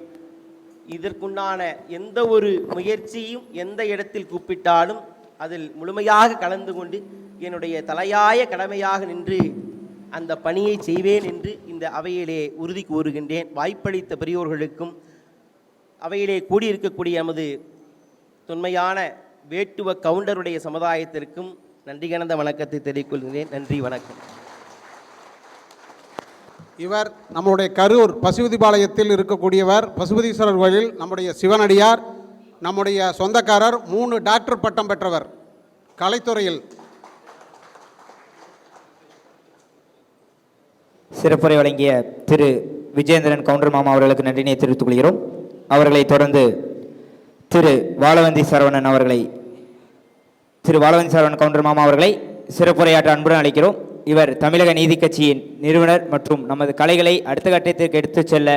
இதற்குண்டான எந்த ஒரு முயற்சியும் எந்த இடத்தில் கூப்பிட்டாலும் அதில் முழுமையாக கலந்து கொண்டு என்னுடைய தலையாய கடமையாக நின்று அந்த பணியை செய்வேன் என்று இந்த அவையிலே உறுதி கூறுகின்றேன். வாய்ப்பளித்த பெரியோர்களுக்கும் அவையிலே கூடியிருக்கக்கூடிய நமது தொன்மையான வேட்டுவ கவுண்டருடைய சமுதாயத்திற்கும் நன்றி கலந்த வணக்கத்தை தெரிவித்துக்கொள்கிறேன். நன்றி, வணக்கம். இவர் நம்முடைய கரூர் பசுபதிபாளையத்தில் இருக்கக்கூடியவர். பசுபதீஸ்வரர் கோயில் நம்முடைய சிவனடியார், நம்முடைய சொந்தக்காரர், 3 டாக்டர் பட்டம் பெற்றவர் கலைத்துறையில். சிறப்புரை வழங்கிய திரு விஜேந்திரன் கவுண்டர் மாமா அவர்களுக்கு நன்றினை தெரிவித்துக் கொள்கிறோம். அவர்களை தொடர்ந்து திரு வாழவந்தி சரவணன் கவுண்டர் மாமா அவர்களை சிறப்புரையாற்ற அன்புடன் அழைக்கிறோம். இவர் தமிழக நீதி கட்சியின் நிறுவனர் மற்றும் நமது கலைகளை அடுத்த கட்டத்திற்கு எடுத்துச் செல்ல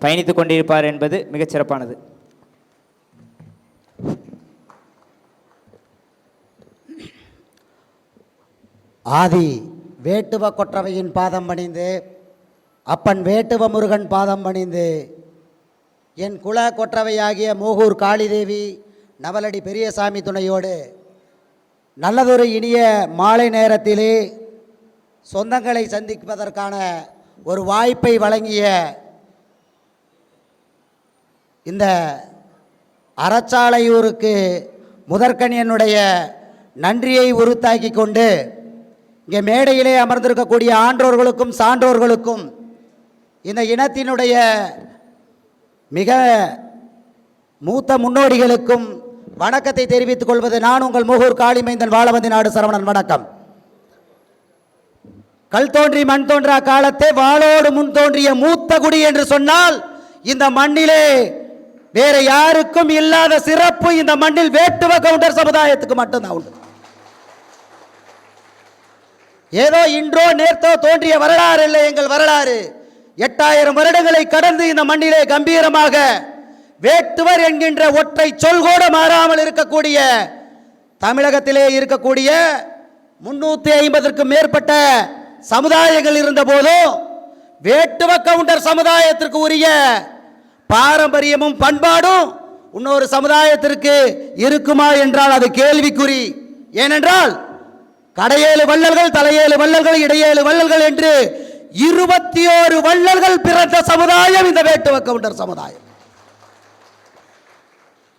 பயணித்துக் கொண்டிருப்பார் என்பது மிகச் சிறப்பானது. ஆதி வேட்டுவ கொற்றவையின் பாதம் பணிந்து, அப்பன் வேட்டுவ முருகன் பாதம் பணிந்து, என் குல கொற்றவையாகிய மூகூர் காளிதேவி நவலடி பெரியசாமி துணையோடு நல்லதொரு இனிய மாலை நேரத்திலே சொந்தங்களை சந்திப்பதற்கான ஒரு வாய்ப்பை வழங்கிய இந்த அறச்சாலையூருக்கு முதற்கண் என்னுடைய நன்றியை உறுத்தாக்கி கொண்டு, இங்கே மேடையிலே அமர்ந்திருக்கக்கூடிய ஆன்றோர்களுக்கும் சான்றோர்களுக்கும் இந்த இனத்தினுடைய மிக மூத்த முன்னோடிகளுக்கும் வணக்கத்தை தெரிவித்துக் கொள்வது நான் உங்கள் மூகூர் காளிமைந்தன் வாழவந்தி நாடு சரவணன். வணக்கம். கல் தோன்றி மண் தோன்றா காலத்தே வாளோடு முன் தோன்றிய மூத்த குடி என்று சொன்னால் இந்த மண்ணிலே வேற யாருக்கும் இல்லாத சிறப்பு இந்த மண்ணில் வேட்டுவ கவுண்டர் சமுதாயத்துக்கு மட்டும்தான் உண்டு. ஏதோ இன்றோ நேர்த்தோ தோன்றிய வரலாறு இல்லை எங்கள் வரலாறு. 8000 வருடங்களை கடந்து இந்த மண்ணிலே கம்பீரமாக வேட்டுவர் என்கின்ற ஒற்றை சொல் கூட மாறாமல் இருக்கக்கூடிய தமிழகத்திலே இருக்கக்கூடிய 350க்கும் மேற்பட்ட சமுதாயங்கள் இருந்த போதும் வேட்டுவ கவுண்டர் சமுதாயத்திற்கு உரிய பாரம்பரியமும் பண்பாடும் இன்னொரு சமுதாயத்திற்கு இருக்குமா என்றால் அது கேள்விக்குறி. ஏனென்றால் கடையேழு வள்ளல்கள், தலையேழு வள்ளல்கள், இடையேழு வள்ளல்கள் என்று 21 வள்ளல்கள் பிறந்த சமுதாயம் இந்த வேட்டுவ கவுண்டர் சமுதாயம்.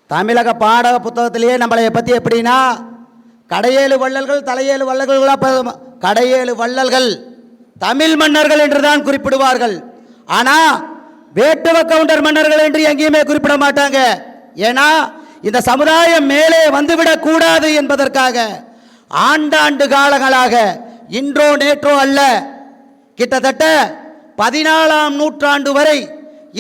தமிழக பாடக புத்தகத்திலேயே நம்மளை பற்றி எப்படின்னா கடையேழு வள்ளல்கள், தலையேழு வள்ளல்கள், கடையேழு வள்ளல்கள் தமிழ் மன்னர்கள் என்றுதான் குறிப்பிடுவார்கள். ஆனா வேட்டுவ கவுண்டர் மன்னர்கள் என்று எங்கேயுமே குறிப்பிட மாட்டாங்க. ஏன்னா இந்த சமுதாயம் மேலே வந்துவிடக் கூடாது என்பதற்காக ஆண்டாண்டு காலங்களாக இன்றோ நேற்றோ அல்ல, கிட்டத்தட்ட 14ஆம் நூற்றாண்டு வரை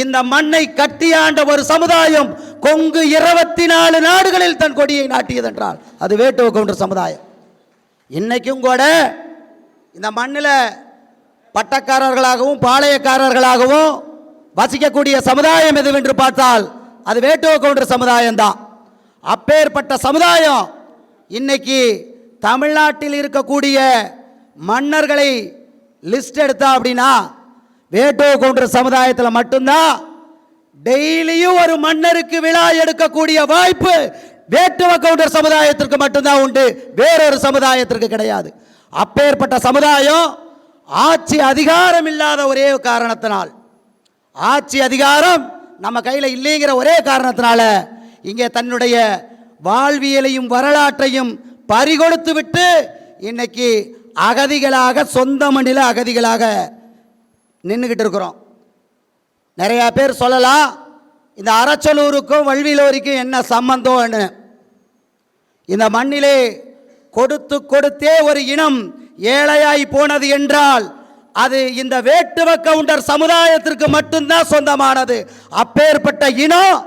இந்த மண்ணை கட்டியாண்ட ஒரு சமுதாயம் கொங்கு 24 நாடுகளில் தன் கொடியை நாட்டியது என்றால் அது வேட்டுவ கவுண்டர் சமுதாயம். இன்னைக்கும் கூட இந்த மண்ணில் பட்டக்காரர்களாகவும் பாளையக்காரர்களாகவும் வசிக்கக்கூடிய சமுதாயம் எதுவென்று பார்த்தால் அது வேட்டுவ கவுண்டர் சமுதாயம் தான். அப்பேற்பட்ட சமுதாயம் இன்னைக்கு தமிழ்நாட்டில் இருக்கக்கூடிய மன்னர்களை லிஸ்ட் எடுத்தா அப்படின்னா வேட்டுவ கவுண்டர் சமுதாயத்தில் மட்டும்தான் டெய்லியும் ஒரு மன்னருக்கு விழா எடுக்கக்கூடிய வாய்ப்பு வேட்டுவ கவுண்டர் சமுதாயத்திற்கு மட்டும்தான் உண்டு, வேறொரு சமுதாயத்திற்கு கிடையாது. அப்பேற்பட்ட சமுதாயம் ஆட்சி அதிகாரம் இல்லாத ஒரே காரணத்தினால், ஆட்சி அதிகாரம் நம்ம கையில் இல்லைங்கிற ஒரே காரணத்தினால இங்கே தன்னுடைய வாழ்வியலையும் வரலாற்றையும் பறிகொடுத்து விட்டு இன்னைக்கு அகதிகளாக சொந்த மண்ணில் அகதிகளாக நின்றுக்கிட்டு இருக்கிறோம். நிறையா பேர் சொல்லலாம் இந்த அரச்சலூருக்கும் வல்விலோரிக்கும் என்ன சம்பந்தம்னு. இந்த மண்ணிலே கொடுத்து கொடுத்தே ஒரு இனம் ஏழையாய் போனது என்றால் அது இந்த வேட்டுவ கவுண்டர் சமுதாயத்திற்கு மட்டும்தான் சொந்தமானது. அப்பேற்பட்ட இனம்,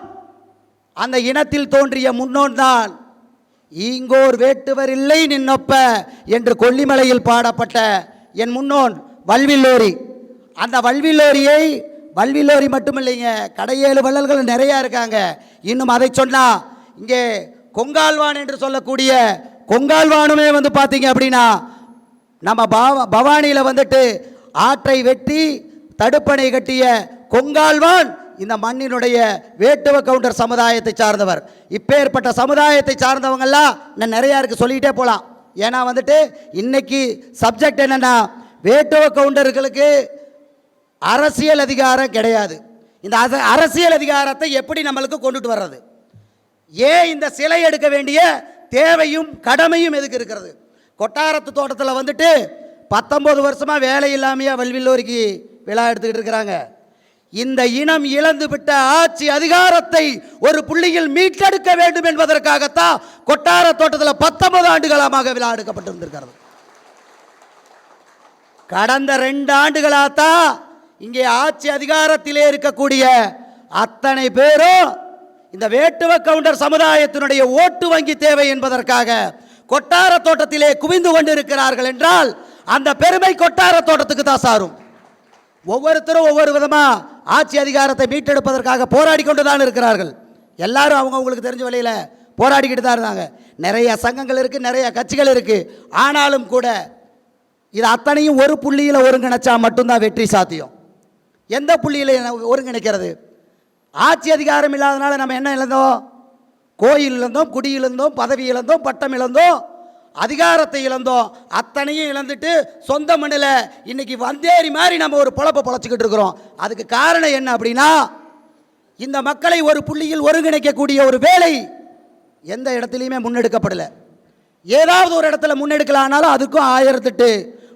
அந்த இனத்தில் தோன்றிய முன்னோன் தான் ஈங்கோர் வேட்டுவர் இல்லை நின்னொப்ப என்று கொல்லிமலையில் பாடப்பட்ட என் முன்னோன் வல்வில்லோரி. அந்த வல்வில்லோரி மட்டுமில்லைங்க, கடையேழு வள்ளல்கள் நிறையா இருக்காங்க. இன்னும் அதை சொன்னால் இங்கே கொங்கால்வான் என்று சொல்லக்கூடிய கொங்கால்வானுமே வந்து பார்த்தீங்க அப்படின்னா நம்ம பவானியில் வந்துட்டு ஆற்றை வெட்டி தடுப்பணை கட்டிய கொங்கால்வான் இந்த மண்ணினுடைய வேட்டுவ கவுண்டர் சமுதாயத்தை சார்ந்தவர். இப்பேற்பட்ட சமுதாயத்தை சார்ந்தவங்கெல்லாம் நான் நிறையா இருக்குது, சொல்லிகிட்டே போகலாம். ஏன்னா வந்துட்டு இன்னைக்கு சப்ஜெக்ட் என்னென்னா வேட்டுவ கவுண்டர்களுக்கு அரசியல் அதிகாரம் கிடையாது. இந்த அரசியல் அதிகாரத்தை எப்படி நம்மளுக்கு கொண்டுட்டு வர்றது? ஏன் இந்த சிலை எடுக்க வேண்டிய தேவையும் கடமையும் எதுக்கு இருக்கிறது? கொட்டாரத்து தோட்டத்தில் வந்துட்டு 19 வருஷமாக வேலை இல்லாமையா வல்வில்லோரிக்கு விழா எடுத்துக்கிட்டு இருக்கிறாங்க. இந்த இனம் இழந்து விட்ட ஆட்சி அதிகாரத்தை ஒரு புள்ளியில் மீட்டெடுக்க வேண்டும் என்பதற்காகத்தான் கொட்டார தோட்டத்தில் 19 ஆண்டுகாலமாக விழா எடுக்கப்பட்டிருந்திருக்கிறது. கடந்த 2 ஆண்டுகளாகத்தான் இங்கே ஆட்சி அதிகாரத்திலே இருக்கக்கூடிய அத்தனை பேரும் இந்த வேட்டுவ கவுண்டர் சமுதாயத்தினுடைய ஓட்டு வங்கி தேவை என்பதற்காக கொட்டார தோட்டத்திலே குவிந்து கொண்டிருக்கிறார்கள் என்றால் அந்த பெருமை கொட்டார தோட்டத்துக்கு தான் சாரும். ஒவ்வொருத்தரும் ஒவ்வொரு விதமாக ஆட்சி அதிகாரத்தை மீட்டெடுப்பதற்காக போராடி கொண்டு தான் இருக்கிறார்கள். எல்லாரும் அவங்களுக்கு தெரிஞ்ச வழியில் போராடிக்கிட்டு தான் இருந்தாங்க. நிறைய சங்கங்கள் இருக்குது, நிறைய கட்சிகள் இருக்குது. ஆனாலும் கூட இது அத்தனையும் ஒரு புள்ளியில் ஒருங்கிணைச்சா மட்டும்தான் வெற்றி சாத்தியம். எந்த புள்ளியில் ஒருங்கிணைக்கிறது? ஆட்சி அதிகாரம் இல்லாதனால நம்ம என்ன இழந்தோம்? கோயில் இழந்தோம், குடி இழந்தோம், பதவி இழந்தோம், பட்டம் இழந்தோம், அதிகாரத்தை இழந்தோம். அத்தனையும் இழந்துட்டு சொந்த மண்ணில் இன்னைக்கு வந்தேறி மாதிரி நம்ம ஒரு பொழப்பை பொழைச்சிக்கிட்டு இருக்கிறோம். அதுக்கு காரணம் என்ன அப்படின்னா இந்த மக்களை ஒரு புள்ளியில் ஒருங்கிணைக்கக்கூடிய ஒரு வேலை எந்த இடத்துலையுமே முன்னெடுக்கப்படலை. ஏதாவது ஒரு இடத்துல முன்னெடுக்கலானாலும் அதுக்கும் 1008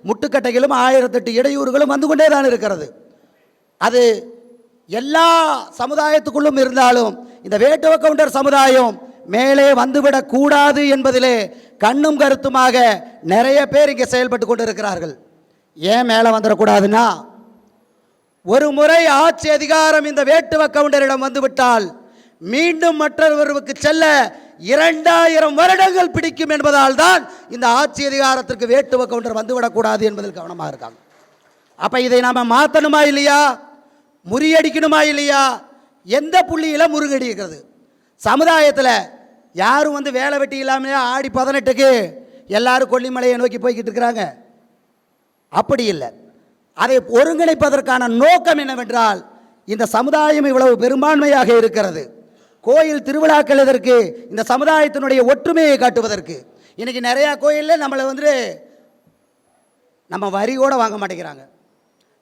முட்டுக்கட்டைகளும் 1008 இடையூறுகளும் வந்து கொண்டே தான் இருக்கிறது. அது எல்லா சமுதாயத்துக்குள்ளும் இருந்தாலும் இந்த வேட்டுவ கவுண்டர் சமுதாயம் மேலே வந்துவிடக் கூடாது என்பதிலே கண்ணும் கருத்துமாக நிறைய பேர் இங்கே செயல்பட்டு கொண்டு இருக்கிறார்கள். ஏன் மேலே வந்துடக்கூடாதுன்னா, ஒரு முறை ஆட்சி அதிகாரம் இந்த வேட்டுவ கவுண்டரிடம் வந்துவிட்டால் மீண்டும் மற்றவருக்கு செல்ல 2000 வருடங்கள் பிடிக்கும் என்பதால் தான் இந்த ஆட்சி அதிகாரத்திற்கு வேட்டுவ கவுண்டர் வந்துவிடக்கூடாது என்பதில் கவனமாக இருக்காங்க. அப்போ இதை நாம் மாற்றணுமா இல்லையா, முறியடிக்கணுமா இல்லையா? எந்த புள்ளியில் முருகடிக்கிறது? சமுதாயத்தில் யாரும் வேலை வெட்டி இல்லாமலே ஆடி 18க்கு எல்லாரும் கொல்லிமலையை நோக்கி போய்கிட்டு இருக்கிறாங்க. அப்படி இல்லை. அதை ஒருங்கிணைப்பதற்கான நோக்கம் என்னவென்றால், இந்த சமுதாயம் இவ்வளவு பெரும்பான்மையாக இருக்கிறது, கோயில் திருவிழாக்கள் இதற்கு இந்த சமுதாயத்தினுடைய ஒற்றுமையை காட்டுவதற்கு. இன்றைக்கி நிறையா கோயிலில் நம்மளை நம்ம வரி கூட வாங்க மாட்டேங்கிறாங்க,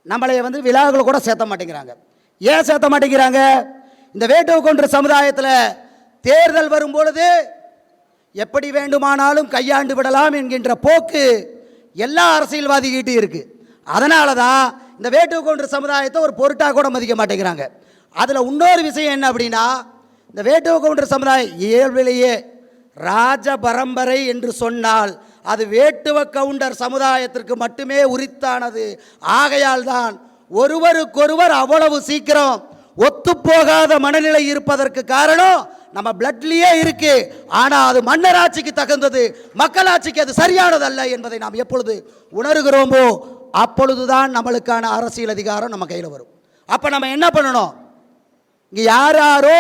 நம்மளை விழாக்களை கூட சேர்த்த மாட்டேங்கிறாங்க. ஏன் சேர்த்த மாட்டேங்கிறாங்க? இந்த வேட்டுவ கவுண்டர் சமுதாயத்தில் தேர்தல் வரும்பொழுது எப்படி வேண்டுமானாலும் கையாண்டு விடலாம் என்கின்ற போக்கு எல்லா அரசியல்வாதிகிட்ட இருக்குது. அதனால தான் இந்த வேட்டுவ கவுண்டர் சமுதாயத்தை ஒரு பொருட்டாக கூட மதிக்க மாட்டேங்கிறாங்க. அதில் இன்னொரு விஷயம் என்ன அப்படின்னா, இந்த வேட்டுவ கவுண்டர் சமுதாயம் இயல்பிலேயே ராஜ பரம்பரை என்று சொன்னால் அது வேட்டுவ கவுண்டர் சமுதாயத்திற்கு மட்டுமே உரித்தானது. ஆகையால் தான் ஒருவருக்கொருவர் அவ்வளவு சீக்கிரம் ஒத்துப்போகாத மனநிலை இருப்பதற்கு காரணம் நம்ம பிளட்லேயே இருக்கு. ஆனால் அது மன்னராட்சிக்கு தகுந்தது, மக்களாட்சிக்கு அது சரியானதல்ல என்பதை நாம் எப்பொழுது உணர்கிறோமோ அப்பொழுதுதான் நம்மளுக்கான அரசியல் அதிகாரம் நம்ம கையில் வரும். அப்போ நம்ம என்ன பண்ணணும்? இங்கே யாரோ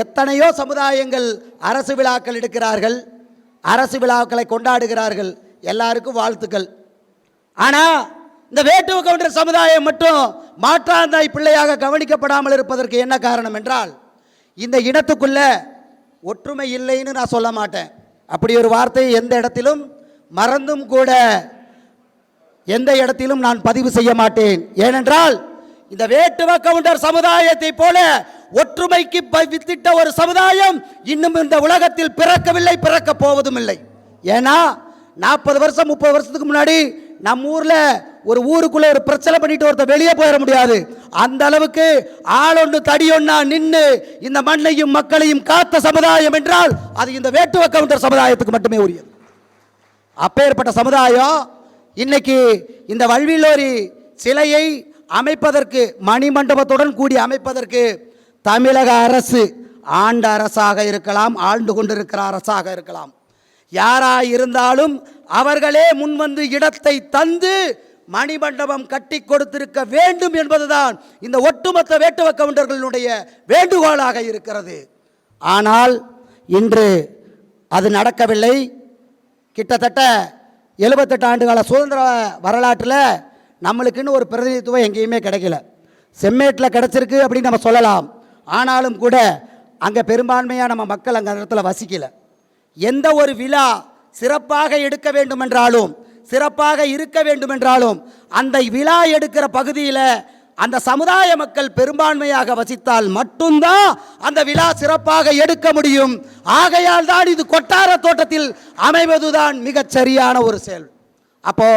எத்தனையோ சமுதாயங்கள் அரசு விழாக்கள் எடுக்கிறார்கள், அரசு விழாக்களை கொண்டாடுகிறார்கள், எல்லாருக்கும் வாழ்த்துக்கள். ஆனால் இந்த வேட்டுவ கவுண்டர் சமுதாயம் மட்டும் மாற்றாந்தாய் பிள்ளையாக கவனிக்கப்படாமல் இருப்பதற்கு என்ன காரணம் என்றால், இந்த இனத்துக்குள்ள ஒற்றுமை இல்லைன்னு நான் சொல்ல மாட்டேன். அப்படி ஒரு வார்த்தையை எந்த இடத்திலும் மறந்தும் கூட எந்த இடத்திலும் நான் பதிவு செய்ய மாட்டேன். ஏனென்றால் இந்த வேட்டுவ கவுண்டர் சமுதாயத்தை போல ஒற்றுமைக்கு வித்திட்ட ஒரு சமுதாயம் இன்னும் இந்த உலகத்தில் பிறக்கவில்லை, பிறக்க போவதும் இல்லை. ஏன்னா 40 வருஷம் 30 வருஷத்துக்கு முன்னாடி நம்ம ஊரில் ஒரு ஊருக்குள்ள ஒரு பிரச்சனை பண்ணிட்டு ஒருத்தர் வெளியே போயிட முடியாது. அந்த அளவுக்கு ஆளொன்று தடியொன்னா நின்று இந்த மண்ணையும் மக்களையும் காத்த சமுதாயம் என்றால் அது இந்த வேட்டுவ கவுண்டர் சமுதாயத்துக்கு மட்டுமே உரியது. அப்பேற்பட்ட சமுதாயம் இன்னைக்கு இந்த வல்விலோரி சிலையை அமைப்பதற்கு, மணிமண்டபத்துடன் கூடி அமைப்பதற்கு தமிழக அரசு ஆண்ட அரசாக இருக்கலாம், ஆண்டு கொண்டிருக்கிற அரசாக இருக்கலாம், யாராய் இருந்தாலும் அவர்களே முன்வந்து இடத்தை தந்து மணிமண்டபம் கட்டி கொடுத்திருக்க வேண்டும் என்பதுதான் இந்த ஒட்டுமொத்த வேட்டுவ கவுண்டர்களுடைய வேண்டுகோளாக இருக்கிறது. ஆனால் இன்று அது நடக்கவில்லை. கிட்டத்தட்ட 78 ஆண்டுகால சுதந்திர வரலாற்றில் நம்மளுக்குன்னு ஒரு பிரதிநிதித்துவம் எங்கேயுமே கிடைக்கல. செம்மேட்டில் கிடச்சிருக்கு அப்படின்னு நம்ம சொல்லலாம். ஆனாலும் கூட அங்கே பெரும்பான்மையாக நம்ம மக்கள் அங்கே இடத்துல வசிக்கலை. எந்த ஒரு விழா சிறப்பாக எடுக்க வேண்டுமென்றாலும், சிறப்பாக இருக்க வேண்டுமென்றாலும் அந்த விழா எடுக்கிற பகுதியில் அந்த சமுதாய மக்கள் பெரும்பான்மையாக வசித்தால் மட்டும்தான் அந்த விழா சிறப்பாக எடுக்க முடியும். ஆகையால் தான் இது கொட்டார தோட்டத்தில் அமைவதுதான் மிகச் சரியான ஒரு செயல். அப்போ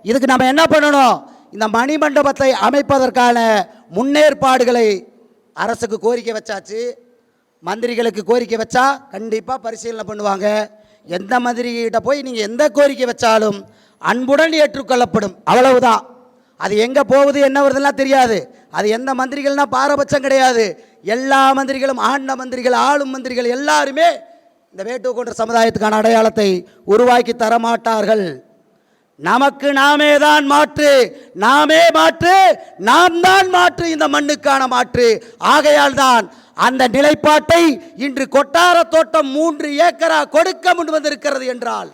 இதுக்கு நம்ம என்ன பண்ணணும்? இந்த மணிமண்டபத்தை அமைப்பதற்கான முன்னேற்பாடுகளை அரசுக்கு கோரிக்கை வச்சாச்சு. மந்திரிகளுக்கு கோரிக்கை வச்சா கண்டிப்பாக பரிசீலனை பண்ணுவாங்க. எந்த மந்திரிகிட்ட போய் நீங்கள் எந்த கோரிக்கை வச்சாலும் அன்புடன் ஏற்றுக்கொள்ளப்படும், அவ்வளவுதான். அது எங்கே போகுது என்ன வருதுலாம் தெரியாது. அது எந்த மந்திரிகள்னா பாரபட்சம் கிடையாது. எல்லா மந்திரிகளும், ஆண்ட மந்திரிகள், ஆளும் மந்திரிகள் எல்லாருமே இந்த வேட்டுவ கவுண்டர் சமுதாயத்துக்கான அடையாளத்தை உருவாக்கி தரமாட்டார்கள். நமக்கு நாமே தான் மாற்று, நாமே மாற்று, நாம் தான் மாற்று, இந்த மண்ணுக்கான மாற்று. ஆகையால் தான் அந்த நிலைப்பாட்டை இன்று கொட்டார தோட்டம் 3 ஏக்கரா கொடுக்க முன் வந்திருக்கிறது என்றால்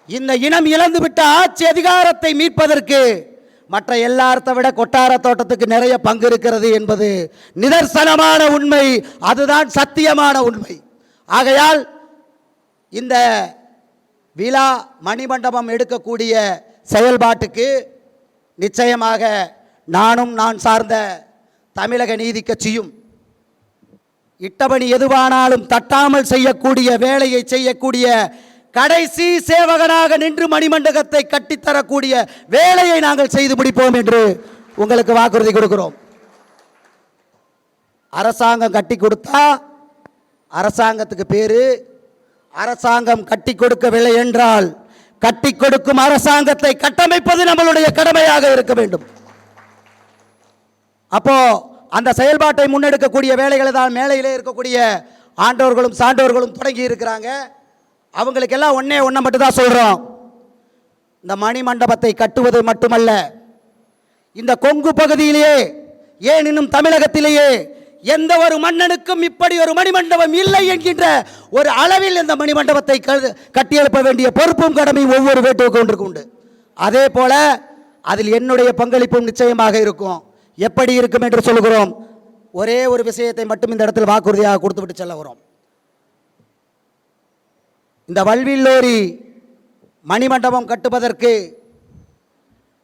இந்த இனம் இழந்துவிட்ட ஆட்சி அதிகாரத்தை மீட்பதற்கு மற்ற எல்லாரத்தை விட கொட்டார தோட்டத்துக்கு நிறைய பங்கு இருக்கிறது என்பது நிதர்சனமான உண்மை. அதுதான் சத்தியமான உண்மை. ஆகையால் இந்த விழா மணிமண்டபம் எடுக்கக்கூடிய செயல்பாட்டுக்கு நிச்சயமாக நானும் நான் சார்ந்த தமிழக நீதி கட்சியும் இட்டபடி எதுவானாலும் தட்டாமல் செய்யக்கூடிய வேலையை செய்யக்கூடிய கடைசி சேவகனாக நின்று மணிமண்டபத்தை கட்டித்தரக்கூடிய வேலையை நாங்கள் செய்து முடிப்போம் என்று உங்களுக்கு வாக்குறுதி கொடுக்கிறோம். அரசாங்கம் கட்டி கொடுத்தா அரசாங்கத்துக்கு பேரு, அரசாங்கம் கட்டி கொடுக்கவில்லை என்றால் கட்டி கொடுக்கும் அரசாங்கத்தை கட்டமைப்பது நம்மளுடைய கடமையாக இருக்க வேண்டும். அப்போது அந்த செயல்பாட்டை முன்னெடுக்கக்கூடிய வேலைகளை தான் மேலையிலே இருக்கக்கூடிய ஆண்டோர்களும் சான்றோர்களும் தொடங்கி இருக்கிறாங்க. அவங்களுக்கெல்லாம் ஒன்றை மட்டும்தான் சொல்கிறோம். இந்த மணி மண்டபத்தை கட்டுவது மட்டுமல்ல, இந்த கொங்கு பகுதியிலேயே ஏன் இன்னும் தமிழகத்திலேயே எந்த ஒரு மன்னனுக்கும் இப்படி ஒரு மணிமண்டபம் இல்லை என்கின்ற ஒரு அளவில் இந்த மணிமண்டபத்தை கட்டியெழுப்ப வேண்டிய பொறுப்பும் கடமையும் ஒவ்வொரு வேட்டுவக்கவுண்டருக்கும் உண்டு. அதே போல அதில் என்னுடைய பங்களிப்பும் நிச்சயமாக இருக்கும். எப்படி இருக்கும் என்று சொல்கிறோம். ஒரே ஒரு விஷயத்தை மட்டும் இந்த இடத்தில் வாக்குறுதியாக கொடுத்துவிட்டு செல்ல வரோம். இந்த வல்வில்லோரி மணிமண்டபம் கட்டுவதற்கு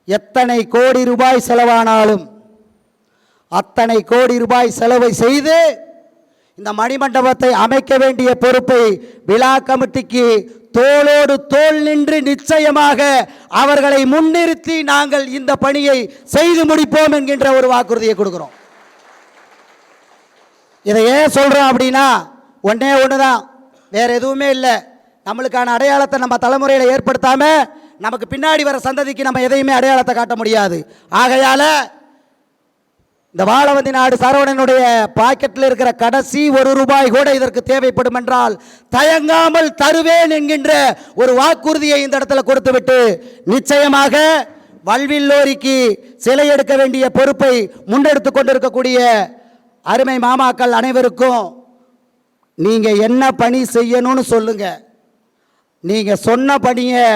எத்தனை கோடி ரூபாய் செலவானாலும் அத்தனை கோடி ரூபாய் செலவை செய்து இந்த மணிமண்டபத்தை அமைக்க வேண்டிய பொறுப்பை விழா கமிட்டிக்கு தோளோடு தோள் நின்று நிச்சயமாக அவர்களை முன்னிறுத்தி நாங்கள் இந்த பணியை செய்து முடிப்போம் என்கின்ற ஒரு வாக்குறுதியை கொடுக்கிறோம். இதை ஏன் சொல்கிறோம் அப்படின்னா, ஒன்றே ஒன்று தான், வேறு எதுவுமே இல்லை. நம்மளுக்கான அடையாளத்தை நம்ம தலைமுறையில் ஏற்படுத்தாமல் நமக்கு பின்னாடி வர சந்ததிக்கு நம்ம எதையுமே அடையாளத்தை காட்ட முடியாது. ஆகையால் இந்த வாழவந்தி நாடு சரவணனுடைய பாக்கெட்டில் இருக்கிற கடைசி ₹1 கூட இதற்கு தேவைப்படும் என்றால் தயங்காமல் தருவேன் என்கின்ற ஒரு வாக்குறுதியை இந்த இடத்துல கொடுத்துவிட்டு நிச்சயமாக வல்வில்லோரிக்கு சிலை எடுக்க வேண்டிய பொறுப்பை முன்னெடுத்து கொண்டிருக்கக்கூடிய அருமை மாமாக்கள் அனைவருக்கும் நீங்க என்ன பணி செய்யணும்னு சொல்லுங்க. நீங்க சொன்ன பணியை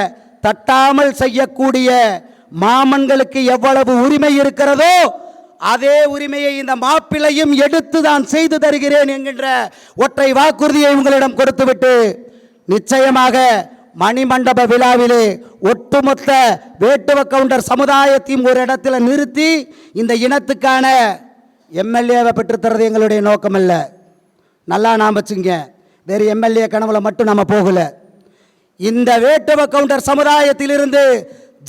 தட்டாமல் செய்யக்கூடிய மாமன்களுக்கு எவ்வளவு உரிமை இருக்கிறதோ அதே உரிமையை இந்த மாப்பிள்ளையும் எடுத்து தான் செய்து தருகிறேன் என்கின்ற ஒற்றை வாக்குறுதியை உங்களிடம் கொடுத்துவிட்டு நிச்சயமாக மணிமண்டப விழாவிலே ஒட்டுமொத்த வேட்டுவ கவுண்டர் சமுதாயத்தையும் ஒரு இடத்துல நிறுத்தி இந்த இனத்துக்கான எம்எல்ஏவை பெற்றுத்தரது எங்களுடைய நோக்கம் அல்ல. நல்லா நாம் வச்சுங்க, வேறு எம்எல்ஏ கனவுல மட்டும் நம்ம போகல. இந்த வேட்டுவ கவுண்டர் சமுதாயத்திலிருந்து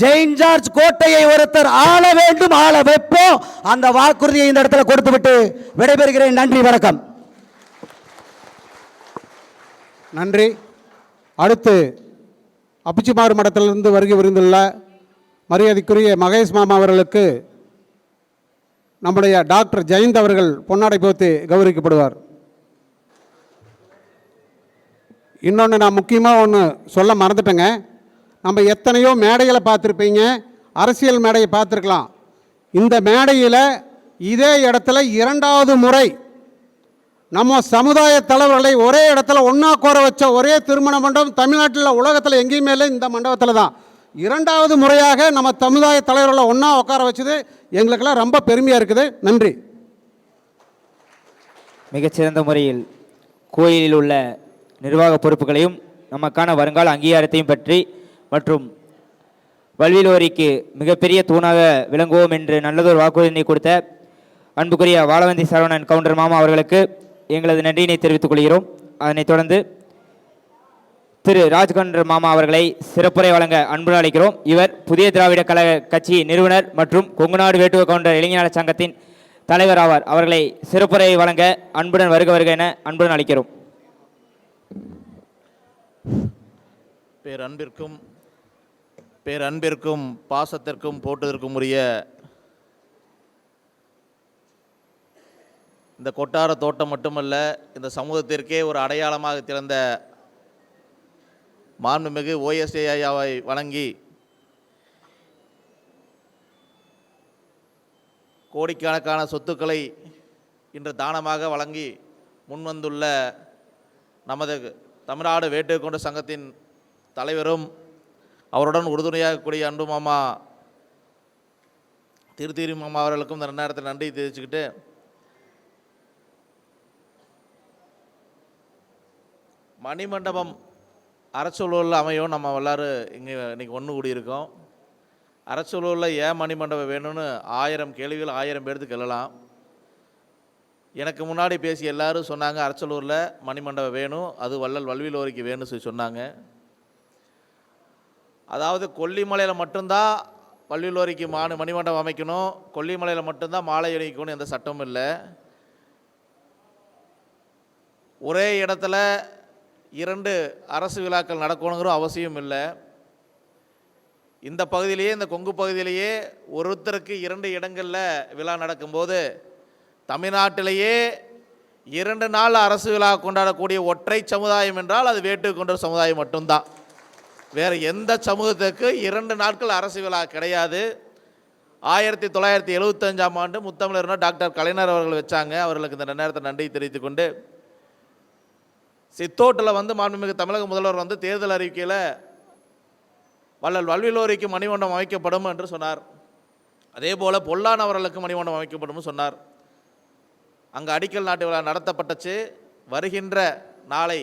ஜெயின் ஜார்ஜ் கோட்டையை ஒருத்தர் ஆள வேண்டும், ஆள வைப்போம். அந்த வாக்குறுதியை இந்த இடத்துல கொடுத்துவிட்டு விடைபெறுகிறேன். நன்றி, வணக்கம். நன்றி. அடுத்து அப்பிச்சிமாறு மடத்திலிருந்து வருகை புரிந்துள்ள மரியாதைக்குரிய மகேஷ் மாமா அவர்களுக்கு நம்முடைய டாக்டர் ஜெயந்த் அவர்கள் பொன்னாடை போர்த்தி கௌரவிக்கப்படுவார். இன்னொன்று நான் முக்கியமாக ஒன்று சொல்ல மறந்துட்டேங்க. நம்ம எத்தனையோ மேடைகளை பார்த்துருப்பீங்க, அரசியல் மேடையை பார்த்துருக்கலாம். இந்த மேடையில் இதே இடத்துல 2வது முறை நம்ம சமுதாய தலைவர்களை ஒரே இடத்துல ஒன்றா கோர வச்ச ஒரே திருமண மண்டபம் தமிழ்நாட்டில் உலகத்தில் எங்கேயுமே இல்லை, இந்த மண்டபத்தில் தான். 2வது முறையாக நம்ம சமுதாய தலைவர்களை ஒன்றா உட்கார வச்சது எங்களுக்கெல்லாம் ரொம்ப பெருமையாக இருக்குது. நன்றி. மிகச்சிறந்த முறையில் கோயிலில் உள்ள நிர்வாக பொறுப்புகளையும் நமக்கான வருங்கால அங்கீகாரத்தையும் பற்றி மற்றும் வல்விலோரிக்கு மிகப்பெரிய தூணாக விளங்குவோம் என்று நல்லதொரு வாக்குறுதியை கொடுத்த அன்புக்குரிய வாழவந்தி சரவணன் கவுண்டர் மாமா அவர்களுக்கு எங்களது நன்றியினை தெரிவித்துக் கொள்கிறோம். அதனைத் தொடர்ந்து திரு ராஜ்கவுண்டர் மாமா அவர்களை சிறப்புரை வழங்க அன்புடன் அழைக்கிறோம். இவர் புதிய திராவிட கழக கட்சி நிறுவனர் மற்றும் கொங்குநாடு வேட்டுவ கவுண்டர் இளைஞர் சங்கத்தின் தலைவர் ஆவார். அவர்களை சிறப்புரை வழங்க அன்புடன் வருக வருக என அன்புடன் அழைக்கிறோம். பேரன்பிற்கும் பாசத்திற்கும் போட்டதற்கும் உரிய இந்த கொட்டார தோட்டம் மட்டுமல்ல, இந்த சமூகத்திற்கே ஒரு அடையாளமாக திறந்த மாண்புமிகு OSAஐயாவை வணங்கி கோடிக்கணக்கான சொத்துக்களை இன்று தானமாக வழங்கி முன்வந்துள்ள நமது தமிழ்நாடு வேட்டுவ கவுண்டர் சங்கத்தின் தலைவரும் அவருடன் உறுதுணையாக கூடிய அன்பு மாமா திருத்தீரி மாமா அவர்களுக்கும் இந்த நேரத்தில் நன்றி தெரிவிச்சுக்கிட்டு, மணிமண்டபம் அரசலூரில் அமையும் நம்ம எல்லோரும் இன்னைக்கு ஒன்று கூடியிருக்கோம். அரசலூரில் ஏன் மணிமண்டபம் வேணும்னு 1000 கேள்விகள் 1000 பேர்த்துக்கு எழலாம். எனக்கு முன்னாடி பேசி எல்லாரும் சொன்னாங்க அரசலூரில் மணிமண்டபம் வேணும், அது வல்விலோரிக்கு வேணும்னு சொல்லி சொன்னாங்க. அதாவது கொல்லிமலையில் மட்டும்தான் வல்விலோரிக்கு மணிமண்டபம் அமைக்கணும், கொல்லிமலையில் மட்டும்தான் மாலை அணிக்கணும், எந்த சட்டமும் இல்லை. ஒரே இடத்துல 2 அரசு விழாக்கள் நடக்கணுங்கிற அவசியம் இல்லை. இந்த பகுதியிலேயே, இந்த கொங்கு பகுதியிலேயே ஒருத்தருக்கு 2 இடங்களில் விழா நடக்கும்போது, தமிழ்நாட்டிலேயே 2 நாள் அரசு விழா கொண்டாடக்கூடிய ஒற்றை சமுதாயம் என்றால் அது வேட்டுக்கொண்டர் சமுதாயம் மட்டும்தான். வேறு எந்த சமூகத்துக்கு 2 நாட்கள் அரசு விழா கிடையாது. 1975ஆம் ஆண்டு முத்தமிழர் டாக்டர் கலைஞர் அவர்கள் வச்சாங்க. அவர்களுக்கு இந்த நேரத்தை நன்றி தெரிவித்துக் கொண்டு, சித்தோட்டில் மாண்புமிகு தமிழக முதல்வர் தேர்தல் அறிவிக்கையில் வள்ளல் வல்விலோரிக்கு மணிமண்டபம் அமைக்கப்படும் என்று சொன்னார். அதே போல் பொல்லான் அவர்களுக்கு மணிமண்டபம் அமைக்கப்படும் சொன்னார். அங்கே அடிக்கல் நாட்டு விழா நடத்தப்பட்டுச்சு. வருகின்ற நாளை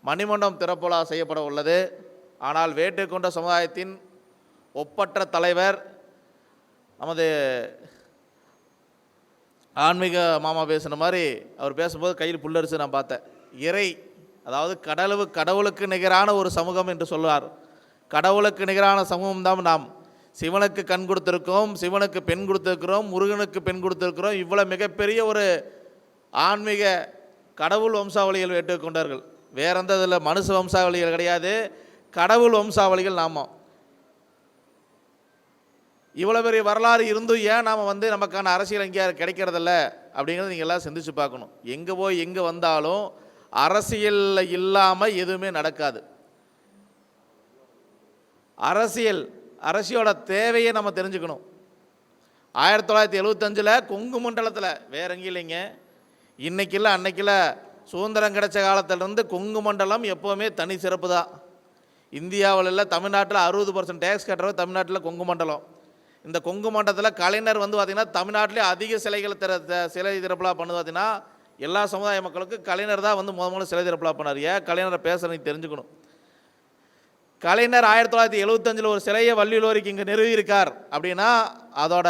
மணிமண்டபம் திறப்புலா செய்யப்பட உள்ளது. ஆனால் வேட்டுக்கொண்ட சமுதாயத்தின் ஒப்பற்ற தலைவர் நமது ஆன்மீக மாமா பேசுன மாதிரி அவர் பேசும்போது கையில் புல்லரிச்சு நான் பார்த்தேன். இறை, அதாவது கடவுளுக்கு நிகரான ஒரு சமூகம் என்று சொல்வார். கடவுளுக்கு நிகரான சமூகம் தான் நாம். சிவனுக்கு கண் கொடுத்துருக்கோம், சிவனுக்கு பெண் கொடுத்துருக்கிறோம், முருகனுக்கு பெண் கொடுத்துருக்கிறோம். இவ்வளோ மிகப்பெரிய ஒரு ஆன்மீக கடவுள் வம்சாவளிகள் வேட்டுக்கொண்டார்கள். வேற எந்த இதில் மனுஷ வம்சாவளிகள் கிடையாது, கடவுள் வம்சாவளிகள் நாம. இவ்வளோ பெரிய வரலாறு இருந்தும் ஏன் நாம் நமக்கான அரசியல் எங்கேயா கிடைக்கிறதில்ல அப்படிங்கிறத நீங்கள் எல்லாம் சிந்திச்சு பார்க்கணும். எங்கே போய் எங்கே வந்தாலும் அரசியலில் இல்லாமல் எதுவுமே நடக்காது. அரசியலோட தேவையை நம்ம தெரிஞ்சுக்கணும். 1975 கொங்கு மண்டலத்தில் வேற எங்கேயும் இல்லைங்க, இன்னைக்கு இல்லை அன்னைக்கில் சுதந்திரம் கிடைச்ச காலத்திலிருந்து கொங்கு மண்டலம் எப்போவுமே தனி சிறப்பு தான். இந்தியாவில் இல்லை, தமிழ்நாட்டில் 60% டேக்ஸ் கட்டுறது தமிழ்நாட்டில் கொங்கு மண்டலம். இந்த கொங்கு மண்டலத்தில் கலைஞர் பார்த்திங்கன்னா தமிழ்நாட்டிலே அதிக சிலை திறப்புலா பண்ணது பார்த்திங்கன்னா எல்லா சமுதாய மக்களுக்கும் கலைஞர் தான் முதல்ல சிலை திறப்புலா பண்ணார். ஏன் கலைஞரை பேசுகிறீங்க தெரிஞ்சுக்கணும். கலைஞர் 1975 ஒரு சிலையை வள்ளியூருக்கு இங்கே நிறுவியிருக்கார் அப்படின்னா அதோட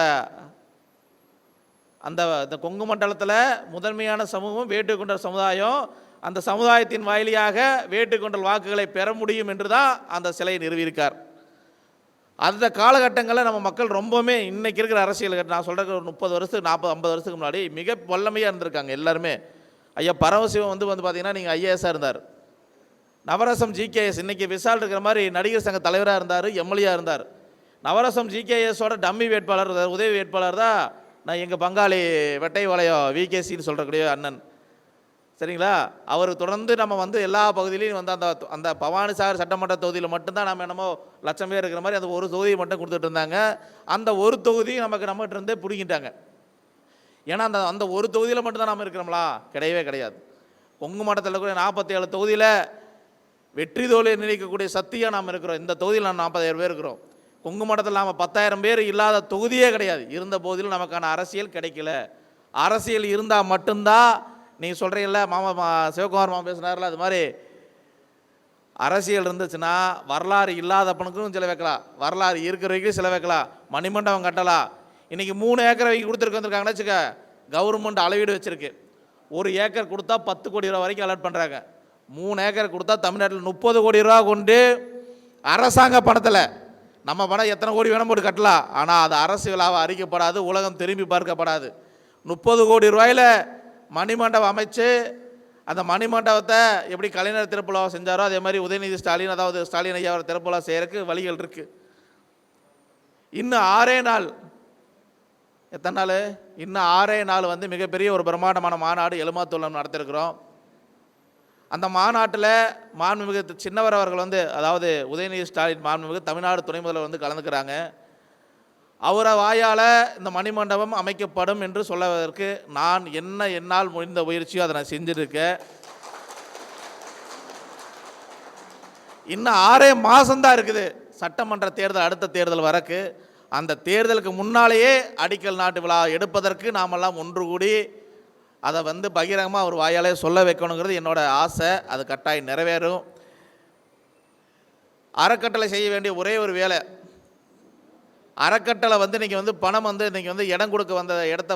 அந்த கொங்கு மண்டலத்தில் முதன்மையான சமூகம் வேட்டுக்கொண்டர் சமுதாயம். அந்த சமுதாயத்தின் வாயிலாக வேட்டுக்கொண்டல் வாக்குகளை பெற முடியும் என்று தான் அந்த சிலையை நிறுவியிருக்கார். அந்த காலகட்டங்களில் நம்ம மக்கள் ரொம்பவுமே இன்றைக்கி இருக்கிற அரசியல் நான் சொல்கிறேன் ஒரு 30 வருஷத்துக்கு 40-50 வருஷத்துக்கு முன்னாடி மிக வல்லமையாக இருந்திருக்காங்க எல்லாருமே. ஐயா பரமசிவம் பார்த்திங்கன்னா நீங்கள் ஐஏஎஸ்ஸாக இருந்தார். நவரசம் ஜிகேஎஸ் இன்றைக்கி விசால் இருக்கிற மாதிரி நடிகர் சங்க தலைவராக இருந்தார், எம்எல்ஏயாக இருந்தார். நவரசம் ஜிகேஎஸோட டம்மி வேட்பாளர் உதவி வேட்பாளர் தான் நான் எங்கள் பங்காளி வெட்டை வளையம் விகேசின்னு சொல்கிறக்கூடிய அண்ணன். சரிங்களா? அவர் தொடர்ந்து நம்ம எல்லா பகுதியிலையும் அந்த பவானிசாகர் சட்டமன்ற தொகுதியில் மட்டும்தான் நம்ம என்னமோ லட்சம் பேர் இருக்கிற மாதிரி அந்த ஒரு தொகுதியை மட்டும் கொடுத்துட்டு இருந்தாங்க. அந்த ஒரு தொகுதி நம்மகிட்ட இருந்தே பிடிங்கிட்டாங்க. ஏன்னா அந்த ஒரு தொகுதியில் மட்டும்தான் நம்ம இருக்கிறோம்களா? கிடையவே கிடையாது. கொங்கு மண்டலத்தில் கூட 47 தொகுதியில் வெற்றி தோல்வியை நினைக்கக்கூடிய சக்தியாக நாம் இருக்கிறோம். இந்த தொகுதியில் நம்ம 40,000 பேர் இருக்கிறோம். கொங்கு மண்டலத்தில் நாம் 10,000 பேர் இல்லாத தொகுதியே கிடையாது. இருந்த போதிலும் நமக்கான அரசியல் கிடைக்கல. அரசியல் இருந்தால் மட்டும்தான் நீங்கள் சொல்கிறீங்கள மாமா சிவகுமார் மாமா பேசுனார்ல, அது மாதிரி அரசியல் இருந்துச்சுன்னா வரலாறு இல்லாதப்பனுக்கும் சில வைக்கலாம், வரலாறு இருக்கிறவரைக்கும் சில வைக்கலாம், மணிமண்டபம் கட்டலாம். இன்றைக்கி 3 ஏக்கர் வைக்க கொடுத்துருக்கு வந்திருக்காங்கன்னு வச்சுக்க, கவர்மெண்ட் அளவீடு வச்சுருக்கு. 1 ஏக்கர் கொடுத்தா 10 கோடி ரூபா வரைக்கும் அலர்ட் பண்ணுறாங்க. 3 ஏக்கர் கொடுத்தா தமிழ்நாட்டில் 30 கோடி ரூபா கொண்டு அரசாங்க பணத்தில் நம்ம பணம் எத்தனை கோடி வேணும் போட்டு கட்டலாம். ஆனால் அது அரசு விழாவை அறிக்கப்படாது, உலகம் திரும்பி பார்க்கப்படாது. 30 கோடி ரூபாயில் மணிமண்டபம் அமைச்சு அந்த மணிமண்டபத்தை எப்படி கலைஞர் திறப்புலா செஞ்சாரோ அதே மாதிரி உதயநிதி ஸ்டாலின், அதாவது ஸ்டாலின் ஐயா அவர் திறப்புலா செய்யறதுக்கு வழிகள் இருக்குது. இன்னும் 6 நாள், எத்தனை நாள்? இன்னும் 6 நாள் மிகப்பெரிய ஒரு பிரம்மாண்டமான மாநாடு எலுமாத்தூரில் நடத்திருக்கிறோம். அந்த மாநாட்டில் மாண்புமிகு சின்னவர் அவர்கள் அதாவது உதயநிதி ஸ்டாலின் மாண்புமிகு தமிழ்நாடு துணை முதல்வர் கலந்துக்கிறாங்க. அவரை வாயால் இந்த மணிமண்டபம் அமைக்கப்படும் என்று சொல்வதற்கு நான் என்னால் முடிந்த முயற்சியோ அதை நான் செஞ்சுருக்கேன். இன்னும் 6 மாதம்தான் இருக்குது சட்டமன்ற தேர்தல், அடுத்த தேர்தல் வரக்கு. அந்த தேர்தலுக்கு முன்னாலேயே அடிக்கல் நாட்டு விழா எடுப்பதற்கு நாமெல்லாம் ஒன்று கூடி அதை பகிரங்கமாக அவர் வாயாலே சொல்ல வைக்கணுங்கிறது என்னோட ஆசை. அது கட்டாயம் நிறைவேறும். அறக்கட்டளை செய்ய வேண்டிய ஒரே ஒரு வேலை, அறக்கட்டளை இன்றைக்கி பணம் இன்றைக்கி இடம் கொடுக்க வந்த இடத்த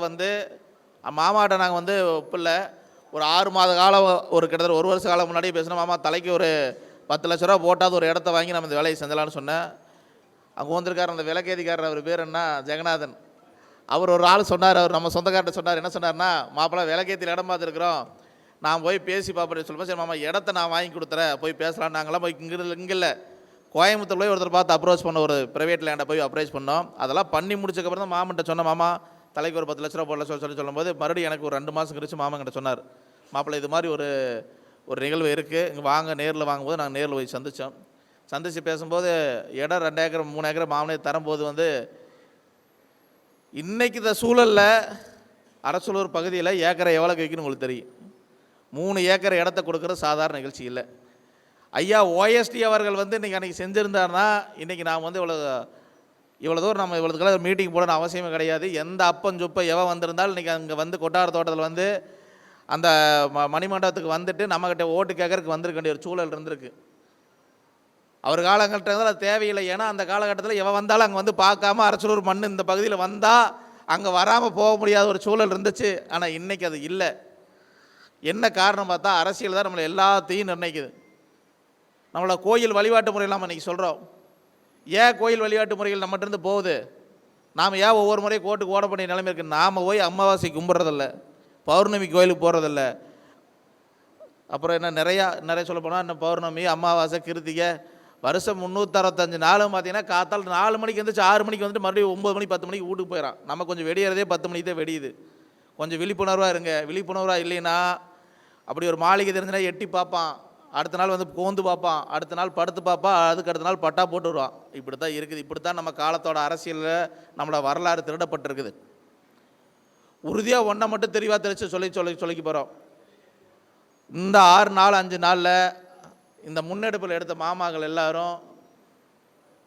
மாமாட்ட நாங்கள் ஒப்பில்லை. ஒரு 6 மாத காலம், ஒரு கிட்டத்தட்ட 1 வருஷ காலம் முன்னாடியே பேசினோம். மாமா தலைக்கு ஒரு 10 லட்ச ரூபா போட்டாது ஒரு இடத்த வாங்கி நம்ம இந்த வேலையை செஞ்சலான்னு சொன்னேன். அங்கே வந்திருக்கார் அந்த விலக்கேதிக்காரர், அவர் பேர் என்ன, ஜெகநாதன். அவர் ஒரு ஆள் சொன்னார், அவர் நம்ம சொந்தக்கார்ட்ட சொன்னார். என்ன சொன்னார்னா, மாப்பிள்ளை விலக்கேத்தியில் இடம் பார்த்துருக்குறோம், நான் போய் பேசி பார்ப்பேன் சொல்லுவேன். சரி மாமா இடத்த நான் வாங்கி கொடுத்துறேன், போய் பேசலாம். நாங்களாம் போய் இங்கே இல்லை கோயம்புத்தூர் போய் ஒருத்தர் பார்த்து அப்ரோச் பண்ண, ஒரு ப்ரைவேட் லேண்டை போய் அப்ரோச் பண்ணோம். அதெல்லாம் பண்ணி முடிச்சக்கப்புறம் தான் மாமன்ட்ட சொன்ன, மாமா தலைக்கு ஒரு 10 லட்ச ரூபா போடல சொல்லும்போது மறுபடியும் எனக்கு ஒரு 2 மாதம் கழிச்சு மாமன்கிட்ட சொன்னார், மாப்பிள்ளை இது மாதிரி ஒரு நிகழ்வு இருக்குது, இங்கே வாங்க நேரில் வாங்கும்போது நாங்கள் நேரில் போய் சந்தித்து பேசும்போது இடம் 2 ஏக்கர் 3 ஏக்கர் மாமனே தரும்போது இன்றைக்கி இந்த சூழலில் அரசலூர் பகுதியில் ஏக்கரை எவ்வளோ விற்கணும் உங்களுக்கு தெரியும். 3 ஏக்கர் இடத்த கொடுக்குறது சாதாரண நிகழ்ச்சி இல்லை. ஐயா ஓஎஸ்டி அவர்கள் இன்றைக்கி அன்றைக்கி செஞ்சுருந்தாருன்னா இன்றைக்கி நாம் இவ்வளோ தூரம் நம்ம இவ்வளோதுக்கெல்லாம் மீட்டிங் போடணும் அவசியமே கிடையாது. எந்த அப்பஞ்சொப்பை எவன் வந்திருந்தாலும் இன்றைக்கி அங்கே கொட்டார தோட்டத்தில் அந்த மணிமண்டபத்துக்கு வந்துட்டு நம்மக்கிட்ட ஓட்டு கேட்கறதுக்கு வந்திருக்க வேண்டிய ஒரு சூழல் இருந்திருக்கு. அவர் காலகட்டத்தில் அது தேவையில்லை. ஏன்னா அந்த காலகட்டத்தில் எவன் வந்தாலும் அங்கே பார்க்காம அரசலூர் மண் இந்த பகுதியில் வந்தால் அங்கே வராமல் போக முடியாத ஒரு சூழல் இருந்துச்சு. ஆனால் இன்றைக்கி அது இல்லை. என்ன காரணம் பார்த்தா அரசியல் தான் நம்மளை எல்லாத்தையும் நிர்ணயிக்குது. நம்மளை கோயில் வழிபாட்டு முறையில் நம்ம இன்றைக்கி சொல்கிறோம். ஏன் கோயில் வழிபாட்டு முறைகள் நம்மகிட்ட போகுது? நாம் ஏன் ஒவ்வொரு முறையும் கோட்டுக்கு ஓட வேண்டிய நிலைமை இருக்குது? நாம் போய் அமாவாசை கும்பிட்றதில்ல, பௌர்ணமி கோயிலுக்கு போகிறதில்ல. அப்புறம் என்ன நிறையா சொல்ல போனால் இன்னும் பௌர்ணமி, அமாவாசை, கிருத்திகை, வருஷம் 365 நாளும் பார்த்தீங்கன்னா காத்தால் 4 மணிக்கு வந்துச்சு 6 மணிக்கு வந்துட்டு மறுபடியும் 9 மணி 10 மணிக்கு வீட்டுக்கு போயிடறான். நம்ம கொஞ்சம் வெடியறதே 10 மணிக்கு தான் வெடியுது. கொஞ்சம் விழிப்புணர்வாக இருங்க. விழிப்புணர்வாக இல்லைன்னா அப்படி ஒரு மாளிகை தெரிஞ்சுன்னா எட்டி பார்ப்பான், அடுத்த நாள் கோந்து பார்ப்பான், அடுத்த நாள் படுத்து பார்ப்பான், அதுக்கு அடுத்த நாள் பட்டா போட்டு வருவான். இப்படி தான் இருக்குது. இப்படி தான் நம்ம காலத்தோட அரசியலில் நம்மளோட வரலாறு திருடப்பட்டிருக்குது. உறுதியாக ஒன்றை மட்டும் தெளிவாக தெரிச்சு சொல்லிக்க போகிறோம். இந்த 6 நாள் 5 நாளில் இந்த முன்னெடுப்பில் எடுத்த மாமாக்கள் எல்லாரும்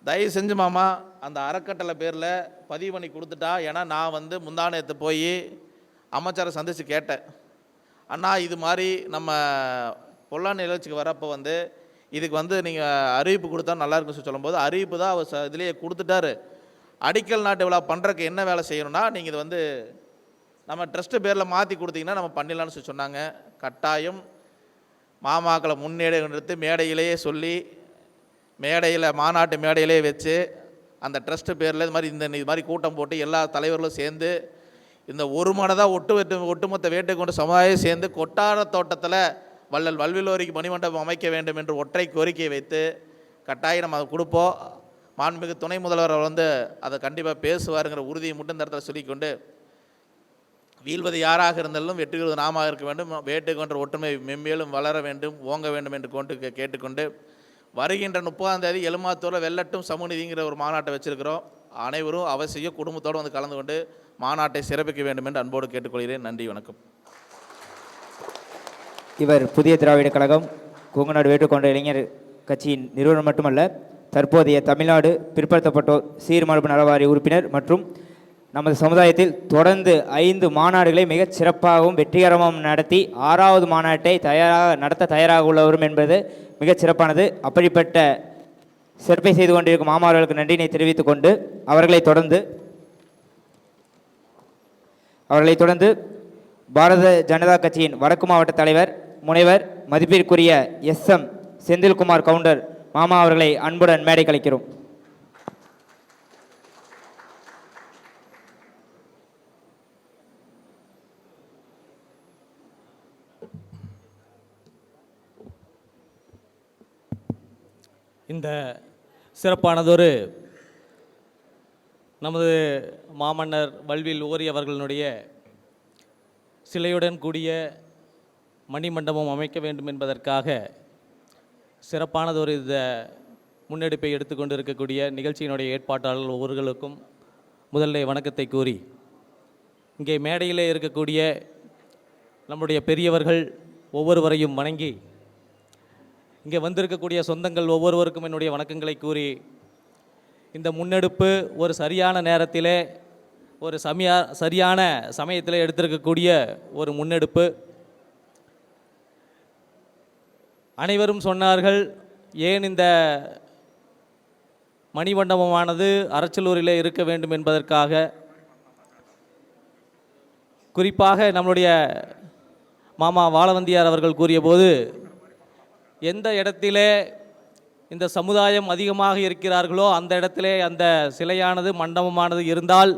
தயவு செஞ்சு மாமா அந்த அறக்கட்டளை பேரில் பதிவு பண்ணி கொடுத்துட்டா. ஏன்னா நான் முந்தானயத்தை போய் அமைச்சரை சந்தித்து கேட்டேன், அண்ணா இது மாதிரி நம்ம பொல்லான் நிகழ்ச்சிக்கு வரப்போ இதுக்கு நீங்கள் அறிவிப்பு கொடுத்தா நல்லாயிருக்குன்னு சொல்லும்போது அறிவிப்பு தான் அவர் இதிலேயே கொடுத்துட்டாரு. அடிக்கல் நாட்டு விழா பண்ணுறதுக்கு என்ன வேலை செய்யணும்னா நீங்கள் இது நம்ம ட்ரஸ்ட்டு பேரில் மாற்றி கொடுத்தீங்கன்னா நம்ம பண்ணிடலான்னு சொன்னாங்க. கட்டாயம் மாமாக்களை முன்னேறி எடுத்து மேடையிலேயே சொல்லி மாநாட்டு மேடையிலே வச்சு அந்த ட்ரஸ்ட்டு பேரில் இது மாதிரி கூட்டம் போட்டு எல்லா தலைவர்களும் சேர்ந்து இந்த ஒரு மனதாக ஒட்டுமொத்த வேட்டை கொண்ட சமுதாயம் சேர்ந்து கொட்டார தோட்டத்தில் வள்ளல் வல்விலோரிக்கு மணிமண்டபம் அமைக்க வேண்டும் என்று ஒற்றை கோரிக்கையை வைத்து கட்டாயம் நம்ம அதை கொடுப்போம். மாண்புமிகு துணை முதல்வர் அதை கண்டிப்பாக பேசுவாருங்கிற உறுதியை மட்டும் இந்த இடத்துல சொல்லிக்கொண்டு, வீழ்வது யாராக இருந்தாலும் வெற்றிகிறது நாம இருக்க வேண்டும், வேட்டை கொன்ற ஒற்றுமை மென்மேலும் வளர வேண்டும், ஓங்க வேண்டும் என்று கேட்டுக்கொண்டு வருகின்ற 30ஆம் தேதி எலுமாத்தூரில் வெள்ளட்டும் சமூகநீதிங்கிற ஒரு மாநாட்டை வச்சிருக்கிறோம். அனைவரும் அவசியம் குடும்பத்தோடு கலந்து கொண்டு மாநாட்டை சிறப்பிக்க வேண்டும் என்று அன்போடு கேட்டுக்கொள்கிறேன். நன்றி, வணக்கம். இவர் புதிய திராவிட கழகம் கொங்குநாடு வேற்றுக்கொண்ட இளைஞர் கட்சியின் நிறுவனர் மட்டுமல்ல, தற்போதைய தமிழ்நாடு பிற்படுத்தப்பட்டோர் சீர்மரபு நலவாரிய உறுப்பினர் மற்றும் நமது சமுதாயத்தில் தொடர்ந்து 5 மாநாடுகளை மிகச் சிறப்பாகவும் வெற்றிகரமாகவும் நடத்தி 6வது மாநாட்டை நடத்த தயாராக உள்ளவரும் என்பது மிகச் சிறப்பானது. அப்படிப்பட்ட சிறப்பை செய்து கொண்டிருக்கும் மாமாவர்களுக்கு நன்றினை தெரிவித்துக் கொண்டு அவர்களைத் தொடர்ந்து பாரத ஜனதா கட்சியின் வடக்கு மாவட்ட தலைவர் முனைவர் மதிப்பிற்குரிய SM செந்தில்குமார் கவுண்டர் மாமா அவர்களை அன்புடன் மேடை கலைக்கிறோம். இந்த சிறப்பானதொரு நமது மாமன்னர் வல்வில் ஓரி அவர்களுடைய சிலையுடன் கூடிய மணிமண்டபம் அமைக்க வேண்டும் என்பதற்காக சிறப்பானதொரு இந்த முன்னெடுப்பை எடுத்துக்கொண்டு இருக்கக்கூடிய நிகழ்ச்சியினுடைய ஏற்பாட்டாளர்கள் ஒவ்வொருவர்களுக்கும் முதல்ல வணக்கத்தை கூறி, இங்கே மேடையிலே இருக்கக்கூடிய நம்முடைய பெரியவர்கள் ஒவ்வொருவரையும் வணங்கி, இங்கே வந்திருக்கக்கூடிய சொந்தங்கள் ஒவ்வொருவருக்கும் என்னுடைய வணக்கங்களை கூறி, இந்த முன்னெடுப்பு ஒரு சரியான நேரத்திலே ஒரு சரியான சமயத்தில் எடுத்திருக்கக்கூடிய ஒரு முன்னெடுப்பு. அனைவரும் சொன்னார்கள், ஏன் இந்த மணிமண்டபமானது அரச்சலூரிலே இருக்க வேண்டும் என்பதற்காக. குறிப்பாக நம்முடைய மாமா வாழவந்தியார் அவர்கள் கூறிய போது, எந்த இடத்திலே இந்த சமுதாயம் அதிகமாக இருக்கிறார்களோ அந்த இடத்திலே அந்த சிலையானது மண்டபமானது இருந்தால்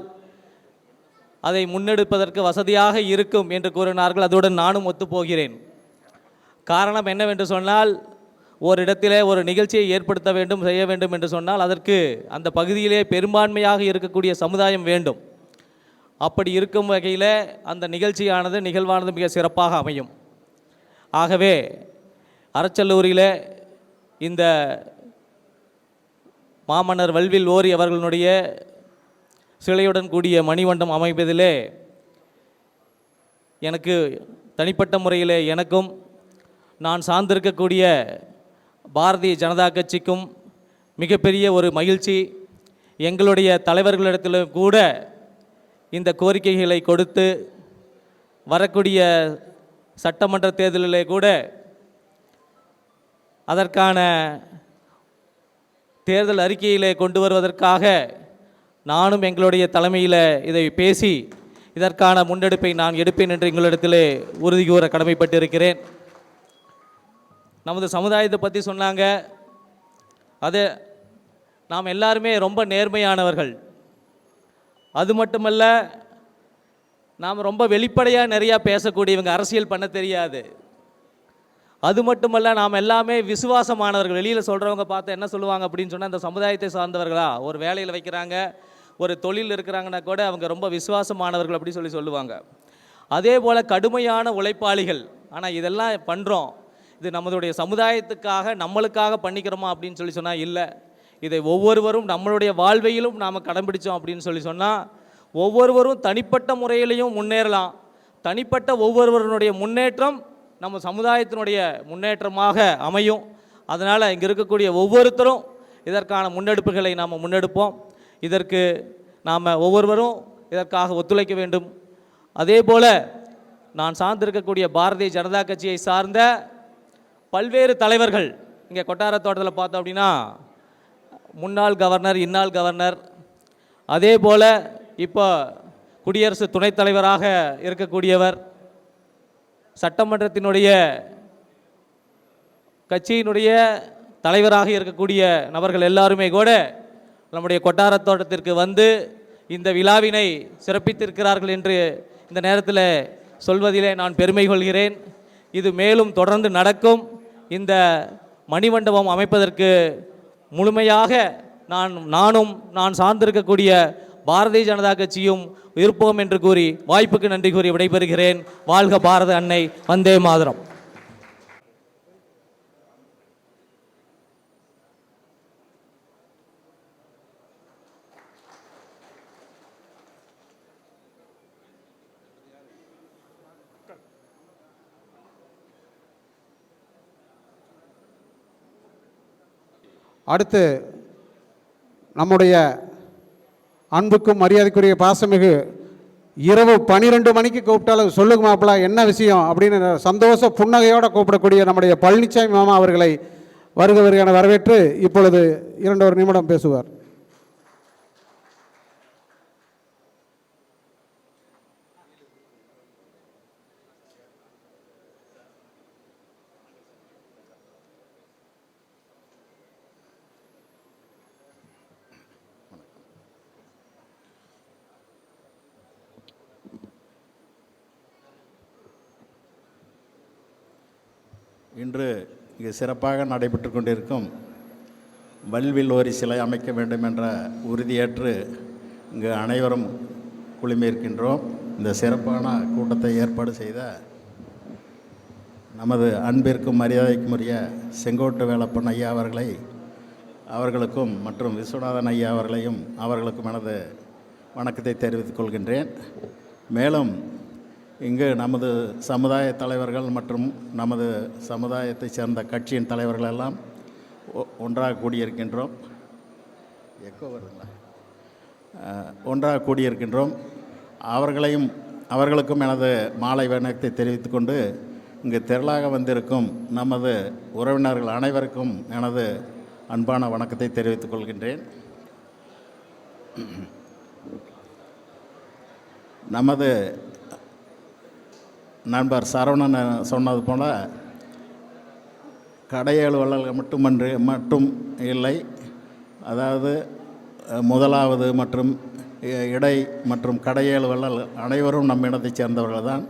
அதை முன்னெடுப்பதற்கு வசதியாக இருக்கும் என்று கூறினார்கள். அதுடன் நானும் ஒத்துப்போகிறேன். காரணம் என்னவென்று சொன்னால், ஓரிடத்திலே ஒரு நிகழ்ச்சியை ஏற்படுத்த வேண்டும், செய்ய வேண்டும் என்று சொன்னால் அதற்கு அந்த பகுதியிலே பெரும்பான்மையாக இருக்கக்கூடிய சமுதாயம் வேண்டும். அப்படி இருக்கும் வகையில் அந்த நிகழ்வானது மிக சிறப்பாக அமையும். ஆகவே அரச்சல்லூரில் இந்த மாமன்னர் வல்வில் ஓரி அவர்களுடைய சிலையுடன் கூடிய மணிமண்டபம் அமைப்பதிலே எனக்கு தனிப்பட்ட முறையில் எனக்கும் நான் சார்ந்திருக்கக்கூடிய பாரதிய ஜனதா கட்சிக்கும் மிகப்பெரிய ஒரு மகிழ்ச்சி. எங்களுடைய தலைவர்களிடத்திலும் கூட இந்த கோரிக்கைகளை கொடுத்து வரக்கூடிய சட்டமன்ற தேர்தலிலே கூட அதற்கான தேர்தல் அறிக்கையிலே கொண்டு வருவதற்காக நானும் எங்களுடைய தலைமையில் இதை பேசி இதற்கான முன்னெடுப்பை நான் எடுப்பேன் என்று எங்களிடத்திலே உறுதி கூற கடமைப்பட்டிருக்கிறேன். நமது சமுதாயத்தை பற்றி சொன்னாங்க. அது நாம் எல்லாருமே ரொம்ப நேர்மையானவர்கள். அது மட்டுமல்ல, நாம் ரொம்ப வெளிப்படையாக நிறையா பேசக்கூடியவங்க, அரசியல் பண்ண தெரியாது. அது மட்டுமல்ல, நாம் எல்லாமே விசுவாசமானவர்கள். வெளியில் சொல்கிறவங்க பார்த்து என்ன சொல்லுவாங்க அப்படின்னு சொன்னால், இந்த சமுதாயத்தை சார்ந்தவர்களா, ஒரு வேலையில் வைக்கிறாங்க, ஒரு தொழில் இருக்கிறாங்கன்னா கூட அவங்க ரொம்ப விசுவாசமானவர்கள் அப்படி சொல்லுவாங்க. அதே போல் கடுமையான உழைப்பாளிகள். ஆனால் இதெல்லாம் பண்ணுறோம், இது நம்மளுடைய சமுதாயத்துக்காக நம்மளுக்காக பண்ணிக்கிறோமா அப்படின்னு சொன்னால் இல்லை. இதை ஒவ்வொருவரும் நம்மளுடைய வாழ்வையிலும் நாம் கடைபிடிச்சோம் அப்படின்னு சொன்னால் ஒவ்வொருவரும் தனிப்பட்ட முறையிலையும் முன்னேறலாம். தனிப்பட்ட ஒவ்வொருவருடைய முன்னேற்றம் நம்ம சமுதாயத்தினுடைய முன்னேற்றமாக அமையும். அதனால் இங்கே இருக்கக்கூடிய ஒவ்வொருத்தரும் இதற்கான முன்னெடுப்புகளை நாம் முன்னெடுப்போம். இதற்கு நாம் ஒவ்வொருவரும் இதற்காக ஒத்துழைக்க வேண்டும். அதே போல் நான் சார்ந்திருக்கக்கூடிய பாரதிய ஜனதா கட்சியை சார்ந்த பல்வேறு தலைவர்கள் இங்கே கொட்டார தோட்டத்தில் பார்த்தோம் அப்படின்னா முன்னாள் கவர்னர், இன்னாள் கவர்னர், அதே போல் இப்போ குடியரசு துணைத் தலைவராக இருக்கக்கூடியவர், சட்டமன்றத்தினுடைய கட்சியினுடைய தலைவராக இருக்கக்கூடிய நபர்கள் எல்லாருமே கூட நம்முடைய கொட்டார தோட்டத்திற்கு வந்து இந்த விழாவினை சிறப்பித்திருக்கிறார்கள் என்று இந்த நேரத்தில் சொல்வதிலே நான் பெருமை கொள்கிறேன். இது மேலும் தொடர்ந்து நடக்கும். இந்த மணிமண்டபம் அமைப்பதற்கு முழுமையாக நானும் நான் சார்ந்திருக்கக்கூடிய பாரதிய ஜனதா கட்சியும் இருப்போம் என்று கூறி வாய்ப்புக்கு நன்றி கூறி விடைபெறுகிறேன். வாழ்க பாரத அன்னை, வந்தே மாதரம். அடுத்து நம்முடைய அன்புக்கும் மரியாதைக்குரிய பாசமிகு இரவு 12 மணிக்கு கூப்பிட்டாலும் சொல்லுங்க மாப்பிள என்ன விஷயம் அப்படின்னு சந்தோஷ புன்னகையோடு கூப்பிடக்கூடிய நம்முடைய பழனிசாமி மாமா அவர்களை வருகவருக்கான வரவேற்று இப்பொழுது 2 நிமிடம் பேசுவார். இன்று இங்கு சிறப்பாக நடைபெற்று கொண்டிருக்கும் வல்வில் ஓரி சிலை அமைக்க வேண்டும் என்ற உறுதியேற்று இங்கு அனைவரும் குழுமியிருக்கின்றோம். இந்த சிறப்பான கூட்டத்தை ஏற்பாடு செய்த நமது அன்பிற்கும் மரியாதைக்கும் உரிய செங்கோட்டு வேலப்பன் ஐயா அவர்களுக்கும் மற்றும் விஸ்வநாதன் ஐயா அவர்களுக்கும் எனது வணக்கத்தை தெரிவித்துக் கொள்கின்றேன். மேலும் இங்கு நமது சமுதாய தலைவர்கள் மற்றும் நமது சமுதாயத்தைச் சேர்ந்த கட்சியின் தலைவர்கள் எல்லாம் ஒன்றாக கூடியிருக்கின்றோம். ஒன்றாக கூடியிருக்கின்றோம். அவர்களுக்கும் எனது மாலை வணக்கத்தை தெரிவித்துக் கொண்டு இங்கு திரளாக வந்திருக்கும் நமது உறவினர்கள் அனைவருக்கும் எனது அன்பான வணக்கத்தை தெரிவித்துக் கொள்கின்றேன். நமது நண்பர் சரவணன் சொன்னது போல கடையேழு வள்ளல்கள் மட்டும் இல்லை, அதாவது முதலாவது மற்றும் இடை மற்றும் கடையேழு வள்ளல் அனைவரும் நம்ம இனத்தைச் சேர்ந்தவர்கள் தான்.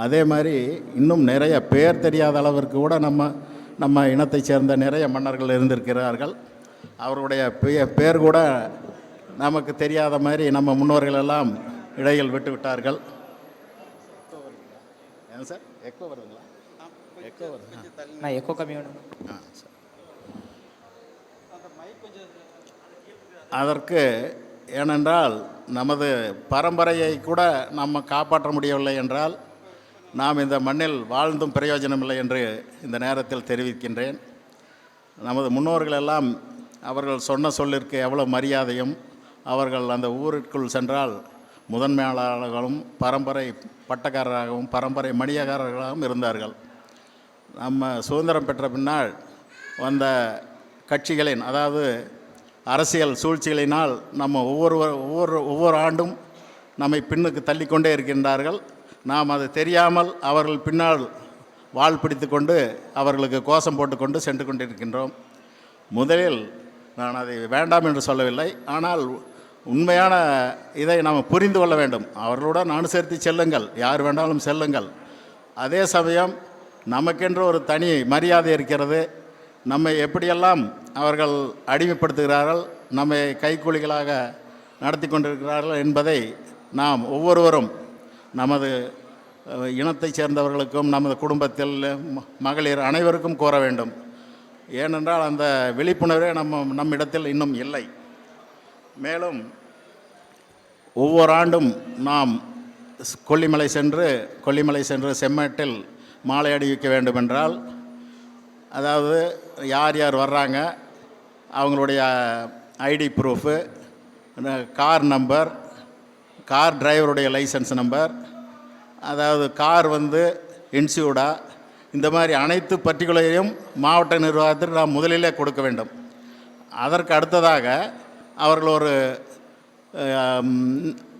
அதே மாதிரி இன்னும் நிறைய பேர் தெரியாத அளவிற்கு கூட நம்ம இனத்தைச் சேர்ந்த நிறைய மன்னர்கள் இருந்திருக்கிறார்கள். அவருடைய பேர் கூட நமக்கு தெரியாத மாதிரி நம்ம முன்னோர்கள் எல்லாம் இடையில் விட்டு விட்டார்கள். ஏன் சார் எக்கோ வருதுங்களா? எக்கோ வருது. நான் எக்கோ கம்மி வேணும். சார் அதற்கு ஏனென்றால் நமது பரம்பரையை கூட நம்ம காப்பாற்ற முடியவில்லை என்றால் நாம் இந்த மண்ணில் வாழ்ந்தும் பிரயோஜனமில்லை என்று இந்த நேரத்தில் தெரிவிக்கின்றேன். நமது முன்னோர்கள் எல்லாம் அவர்கள் சொன்ன சொல்லிற்கு எவ்வளோ மரியாதையும், அவர்கள் அந்த ஊருக்குள் சென்றால் முதன்மையாளர்களும் பரம்பரை பட்டக்காரராகவும் பரம்பரை மணியக்காரர்களாகவும் இருந்தார்கள். நம்ம சுதந்திரம் பெற்ற பின்னால் வந்த கட்சிகளின், அதாவது அரசியல் சூழ்ச்சிகளினால் நம்ம ஒவ்வொரு ஆண்டும் நம்மை பின்னுக்கு தள்ளிக்கொண்டே இருக்கின்றார்கள். நாம் அது தெரியாமல் அவர்கள் பின்னால் வாள் பிடித்து கொண்டு அவர்களுக்கு கோஷம் போட்டுக்கொண்டு சென்று கொண்டிருக்கின்றோம். முதலில் நான் அதை வேண்டாம் என்று சொல்லவில்லை, ஆனால் உண்மையான இதை நாம் புரிந்து கொள்ள வேண்டும். அவர்களுடன் அனுசரித்து செல்லுங்கள், யார் வேண்டாலும் செல்லுங்கள். அதே சமயம் நமக்கென்று ஒரு தனி மரியாதை இருக்கிறது. நம்மை எப்படியெல்லாம் அவர்கள் அடிமைப்படுத்துகிறார்கள், நம்மை கைக்கூலிகளாக நடத்தி கொண்டிருக்கிறார்கள் என்பதை நாம் ஒவ்வொருவரும் நமது இனத்தைச் சேர்ந்தவர்களுக்கும் நமது குடும்பத்தில் மகளிர் அனைவருக்கும் கூற வேண்டும். ஏனென்றால் அந்த விழிப்புணர்வே நம்மிடத்தில் இன்னும் இல்லை. மேலும் ஒவ்வொரு ஆண்டும் நாம் கொல்லிமலை சென்று செம்மேட்டில் மாலை அணிவிக்க வேண்டுமென்றால், அதாவது யார் யார் வர்றாங்க, அவங்களுடைய ID proof, car number, car டிரைவருடைய லைசன்ஸ் நம்பர், அதாவது கார் இன்சூர்டா, இந்த மாதிரி அனைத்து பர்டிகுலரையும் மாவட்ட நிர்வாகத்திற்கு நாம் முதலிலே கொடுக்க வேண்டும். அதற்கு அடுத்ததாக அவர்கள்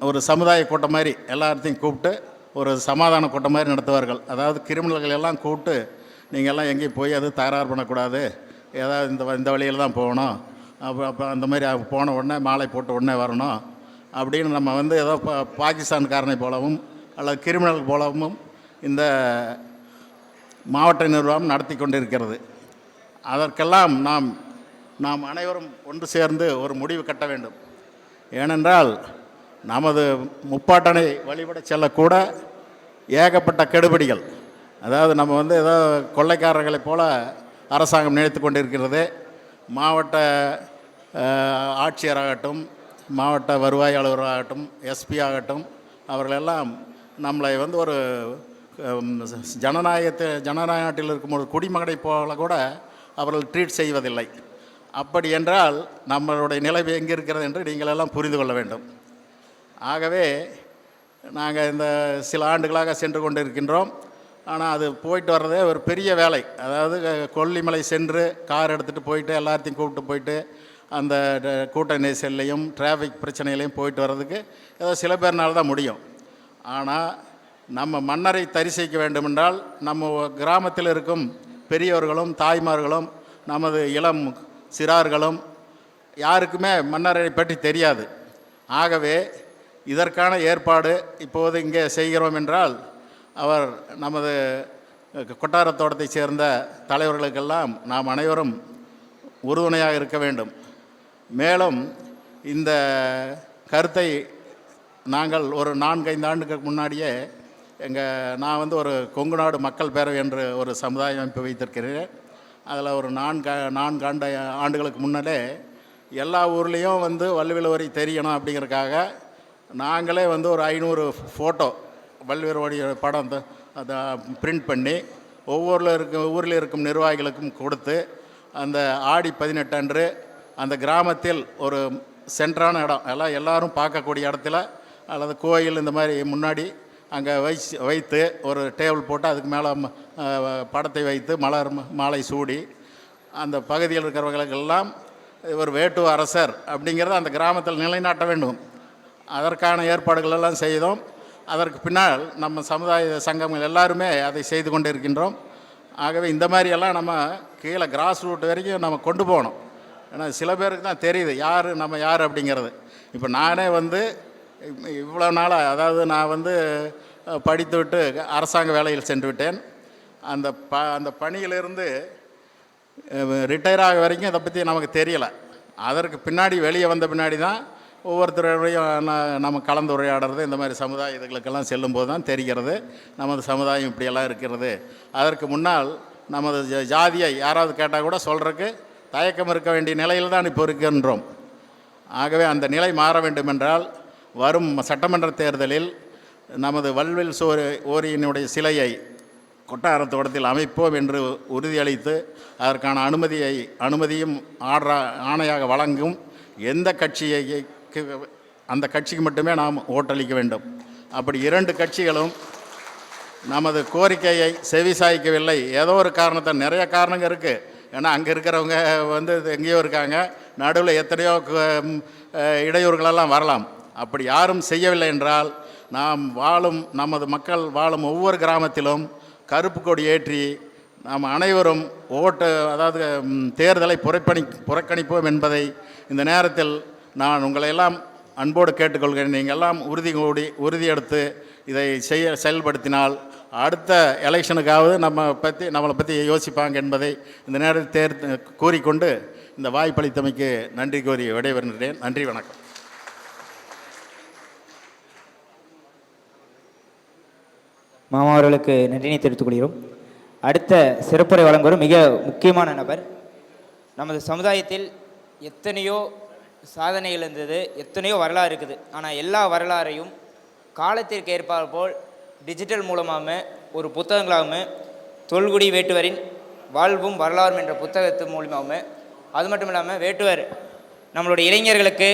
ஒரு சமுதாய கூட்டம் மாதிரி எல்லாத்தையும் கூப்பிட்டு ஒரு சமாதான கூட்டம் மாதிரி நடத்துவார்கள். அதாவது கிரிமினல்கள் எல்லாம் கூப்பிட்டு நீங்கள்லாம் எங்கேயும் போய் அது தகராறு பண்ணக்கூடாது, ஏதாவது இந்த வழியில் தான் போகணும், அப்போ அந்த மாதிரி போன உடனே மாலை போட்ட உடனே வரணும் அப்படின்னு நம்ம ஏதோ பாகிஸ்தான்காரனை போலவும் அல்லது கிரிமினல் போலவும் இந்த மாவட்ட நிர்வாகம் நடத்தி கொண்டிருக்கிறது. அதற்கெல்லாம் நாம் அனைவரும் ஒன்று சேர்ந்து ஒரு முடிவு கட்ட வேண்டும். ஏனென்றால் நமது முப்பாட்டனை வழிபட செல்லக்கூட ஏகப்பட்ட கெடுபிடிகள், அதாவது நம்ம ஏதோ கொள்ளைக்காரர்களைப் போல அரசாங்கம் நினைத்து கொண்டிருக்கிறது. மாவட்ட ஆட்சியராகட்டும், மாவட்ட வருவாய் அலுவலராகட்டும், எஸ்பி ஆகட்டும், அவர்களெல்லாம் நம்மளை ஒரு ஜனநாயகத்தில் இருக்கும் ஒரு குடிமகனை போல கூட அவர்கள் ட்ரீட் செய்வதில்லை. அப்படி என்றால் நம்மளுடைய நிலை எங்கே இருக்கிறது என்று நீங்கள் எல்லாம் புரிந்து கொள்ள வேண்டும். ஆகவே நாங்கள் இந்த சில ஆண்டுகளாக சென்று கொண்டிருக்கின்றோம். ஆனால் அது போயிட்டு வர்றதே ஒரு பெரிய வேலை. அதாவது கொல்லிமலை சென்று கார் எடுத்துகிட்டு போயிட்டு எல்லாத்தையும் கூப்பிட்டு போயிட்டு அந்த கூட்ட நெரிசல்லையும் டிராஃபிக் பிரச்சனைகளையும் போயிட்டு வர்றதுக்கு ஏதோ சில பேர்னால தான் முடியும். ஆனால் நம்ம மன்னரை தரிசிக்க வேண்டுமென்றால் நம்ம கிராமத்தில் இருக்கும் பெரியவர்களும் தாய்மார்களும் நமது இளம் சிறார்களும் யாருக்குமே மன்னரை பற்றி தெரியாது. ஆகவே இதற்கான ஏற்பாடு இப்போது இங்கே செய்கிறோம் என்றால் அவர் நமது கொட்டாரத்தோட்டத்தைச் சேர்ந்த தலைவர்களுக்கெல்லாம் நாம் அனைவரும் உறுதுணையாக இருக்க வேண்டும். மேலும் இந்த கருத்தை நாங்கள் ஒரு 4-5 ஆண்டுகளுக்கு முன்னாடியே நான் ஒரு கொங்கு நாடு மக்கள் பேரவை என்று ஒரு சமுதாய அமைப்பு வைத்திருக்கிறேன். அதில் ஒரு 4 ஆண்டுகளுக்கு முன்னாலே எல்லா ஊர்லேயும் வள்ளுவர் வரி தெரியணும் அப்படிங்கிறதுக்காக நாங்களே ஒரு 500 ஃபோட்டோ வள்ளுவர் வரி படம் அதை பிரிண்ட் பண்ணி ஊரில் இருக்கும் நிர்வாகிகளுக்கும் கொடுத்து அந்த ஆடி 18 அன்று அந்த கிராமத்தில் ஒரு சென்டரான இடம் எல்லாரும் பார்க்கக்கூடிய இடத்துல அல்லது கோயில் இந்த மாதிரி முன்னாடி அங்கே வைத்து ஒரு டேபிள் போட்டு அதுக்கு மேலே படத்தை வைத்து மாலை சூடி அந்த பகுதியில் இருக்கிறவர்களுக்கெல்லாம் ஒரு வேட்டு அரசர் அப்படிங்கிறத அந்த கிராமத்தில் நிலைநாட்ட வேண்டும். அதற்கான ஏற்பாடுகள் எல்லாம் செய்தோம். அதற்கு பின்னால் நம்ம சமுதாய சங்கங்கள் எல்லாருமே அதை செய்து கொண்டு இருக்கின்றோம். ஆகவே இந்த மாதிரியெல்லாம் நம்ம கீழே கிராஸ் ரூட் வரைக்கும் நம்ம கொண்டு போகணும். ஏன்னா சில பேருக்கு தான் தெரியுது நம்ம யார் அப்படிங்கிறது. இப்போ நானே இவ்வளோ நாளாக, அதாவது நான் படித்து விட்டு அரசாங்க வேலையில் சென்று விட்டேன். அந்த பணியிலிருந்து ரிட்டையர் ஆக வரைக்கும் இதை பற்றி நமக்கு தெரியலை. அதற்கு பின்னாடி வெளியே வந்த பின்னாடி தான் ஒவ்வொருத்தரையும் நம்ம கலந்துரையாடுறது, இந்த மாதிரி சமுதாய இதுகளுக்கெல்லாம் செல்லும்போது தான் தெரிகிறது நமது சமுதாயம் இப்படியெல்லாம் இருக்கிறது. அதற்கு முன்னால் நமது ஜாதியை யாராவது கேட்டால் கூட சொல்கிறதுக்கு தயக்கம் இருக்க வேண்டிய நிலையில் தான் இப்போ இருக்கின்றோம். ஆகவே அந்த நிலை மாற வேண்டுமென்றால் வரும் சட்டமன்ற தேர்தலில் நமது வல்வில் ஓரியினுடைய சிலையை கொட்டாரத்தோட்டத்தில் அமைப்போம் என்று உறுதியளித்து அதற்கான அனுமதியும் ஆணையாக வழங்கும் எந்த கட்சிக்கு அந்த கட்சிக்கு மட்டுமே நாம் ஓட்டளிக்க வேண்டும். அப்படி 2 கட்சிகளும் நமது கோரிக்கையை செவிசாய்க்கவில்லை. ஏதோ ஒரு காரணத்தை, நிறைய காரணங்கள் இருக்குது. ஏன்னா அங்கே இருக்கிறவங்க எங்கேயோ இருக்காங்க, நடுவில் எத்தனையோ இடையூறுகளெல்லாம் வரலாம். அப்படி யாரும் செய்யவில்லை என்றால் நமது மக்கள் வாழும் ஒவ்வொரு கிராமத்திலும் கருப்பு கொடி ஏற்றி நாம் அனைவரும் தேர்தலை புறக்கணிப்போம் என்பதை இந்த நேரத்தில் நான் உங்களையெல்லாம் அன்போடு கேட்டுக்கொள்கிறேன். நீங்கள் எல்லாம் உறுதியெடுத்து இதை செயல்படுத்தினால் அடுத்த எலெக்ஷனுக்காவது நம்மளை பற்றி யோசிப்பாங்க என்பதை இந்த நேரத்தில் கூறிக்கொண்டு இந்த வாய்ப்பளித்தமைக்கு நன்றி கூறி விடைபெறுகிறேன். நன்றி, வணக்கம். மாமா அவர்களுக்கு நன்றினை தெரிவித்துக் கொள்கிறோம். அடுத்த சிறப்புரை வழங்குவோர் மிக முக்கியமான நபர். நமது சமுதாயத்தில் எத்தனையோ சாதனைகள் இருந்தது, எத்தனையோ வரலாறு இருக்குது. ஆனால் எல்லா வரலாறையும் காலத்திற்கு ஏற்பார் போல் டிஜிட்டல் மூலமாகவும் ஒரு புத்தகங்களாகவும் தொல்குடி வேட்டுவரின் வாழ்வும் வரலாறும் என்ற புத்தகத்தின் மூலமாகவும், அது மட்டும் இல்லாமல் வேட்டுவர் நம்மளுடைய இளைஞர்களுக்கு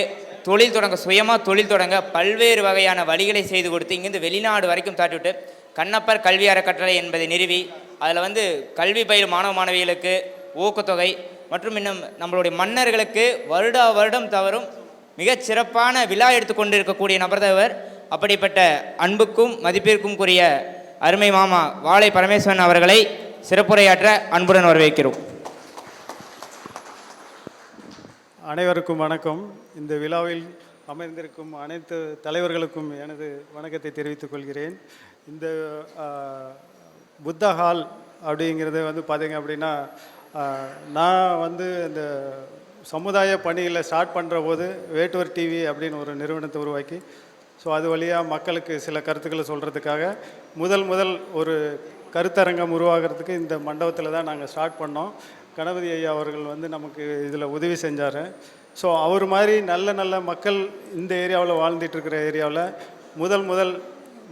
சுயமாக தொழில் தொடங்க பல்வேறு வகையான வழிகளை செய்து கொடுத்து இங்கேருந்து வெளிநாடு வரைக்கும் தாட்டிவிட்டு கண்ணப்பர் கல்வி அறக்கட்டளை என்பதை நிறுவி அதில் கல்வி பயிலும் மாணவ மாணவிகளுக்கு ஊக்கத்தொகை மற்றும் இன்னும் நம்மளுடைய மன்னர்களுக்கு வருடம் தவறும் மிகச் சிறப்பான விழா எடுத்துக்கொண்டு இருக்கக்கூடிய நபர் தவர். அப்படிப்பட்ட அன்புக்கும் மதிப்பிற்கும் கூறிய அருமை மாமா வாழை பரமேஸ்வரன் அவர்களை சிறப்புரையாற்ற அன்புடன் வரவேற்கிறோம். அனைவருக்கும் வணக்கம். இந்த விழாவில் அமர்ந்திருக்கும் அனைத்து தலைவர்களுக்கும் எனது வணக்கத்தை தெரிவித்துக் கொள்கிறேன். இந்த புத்தா ஹால் அப்படிங்கிறது பார்த்திங்க அப்படின்னா, நான் இந்த சமுதாய பணிகளை ஸ்டார்ட் பண்ணுற போது வேட்டுவர் டிவி அப்படின்னு ஒரு நிறுவனத்தை உருவாக்கி, ஸோ அது வழியாக மக்களுக்கு சில கருத்துக்களை சொல்கிறதுக்காக முதல் ஒரு கருத்தரங்கம் உருவாகிறதுக்கு இந்த மண்டபத்தில் தான் நாங்கள் ஸ்டார்ட் பண்ணோம். கணபதி ஐயா அவர்கள் நமக்கு இதில் உதவி செஞ்சார். ஸோ அவர் மாதிரி நல்ல மக்கள் இந்த ஏரியாவில் வாழ்ந்துட்டுருக்கிற ஏரியாவில் முதல்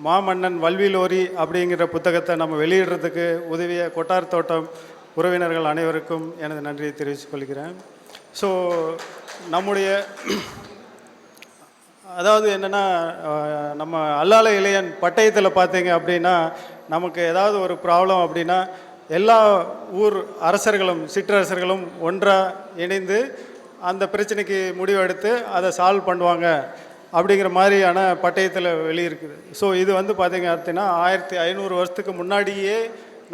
மாமன்னன் வல்விலோரி அப்படிங்கிற புத்தகத்தை நம்ம வெளியிடுறதுக்கு உதவிய கொட்டார் தோட்டம் உறவினர்கள் அனைவருக்கும் எனது நன்றியை தெரிவித்துக் கொள்கிறேன். ஸோ நம்முடைய அதாவது என்னென்னா, நம்ம அல்லால இளையன் பட்டயத்தில் பார்த்தீங்க அப்படின்னா, நமக்கு ஏதாவது ஒரு ப்ராப்ளம் அப்படின்னா எல்லா ஊர் அரசர்களும் சிற்றரசர்களும் ஒன்றாக இணைந்து அந்த பிரச்சனைக்கு முடிவெடுத்து அதை சால்வ் பண்ணுவாங்க அப்படிங்கிற மாதிரியான பட்டயத்தில் வெளியிருக்குது. ஸோ இது பார்த்திங்க அப்படின்னா 1500 வருஷத்துக்கு முன்னாடியே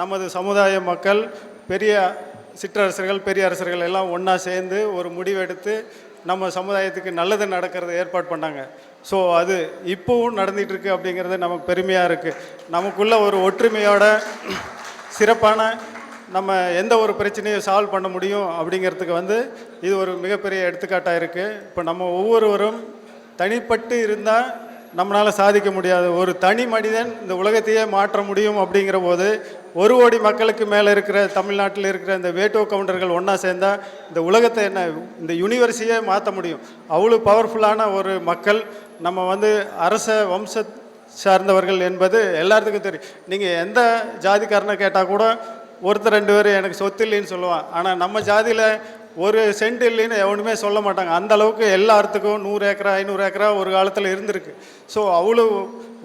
நமது சமுதாய மக்கள் பெரிய சிற்றரசர்கள் பெரிய அரசர்கள் எல்லாம் ஒன்றா சேர்ந்து ஒரு முடிவெடுத்து நம்ம சமுதாயத்துக்கு நல்லது நடக்கிறத ஏற்பாடு பண்ணாங்க. ஸோ அது இப்போவும் நடந்துகிட்ருக்கு அப்படிங்கிறது நமக்கு பெருமையாக இருக்குது. நமக்குள்ள ஒரு ஒற்றுமையோட சிறப்பான நம்ம எந்த ஒரு பிரச்சனையும் சால்வ் பண்ண முடியும் அப்படிங்கிறதுக்கு இது ஒரு மிகப்பெரிய எடுத்துக்காட்டாக இருக்குது. இப்போ நம்ம ஒவ்வொருவரும் தனிப்பட்டு இருந்தால் நம்மளால் சாதிக்க முடியாது. ஒரு தனி மனிதன் இந்த உலகத்தையே மாற்ற முடியும் அப்படிங்கிற போது 1 கோடி மக்களுக்கு மேலே இருக்கிற தமிழ்நாட்டில் இருக்கிற இந்த வேட்டுவ கவுண்டர்கள் ஒன்றா சேர்ந்தால் இந்த உலகத்தை இந்த யூனிவர்ஸையே மாற்ற முடியும். அவ்வளோ பவர்ஃபுல்லான ஒரு மக்கள். நம்ம அரச வம்ச சார்ந்தவர்கள் என்பது எல்லாத்துக்கும் தெரியும். நீங்கள் எந்த ஜாதிக்காரனை கேட்டால் கூட ஒருத்தர் 2 பேர் எனக்கு சொத்து இல்லைன்னு சொல்லுவான். ஆனால் நம்ம ஜாதியில் ஒரு சென்ட் இல்லைன்னு எவனுமே சொல்ல மாட்டாங்க. அந்த அளவுக்கு எல்லாத்துக்கும் 100 ஏக்கரா 500 ஏக்கரா ஒரு காலத்தில் இருந்திருக்கு. ஸோ அவ்வளோ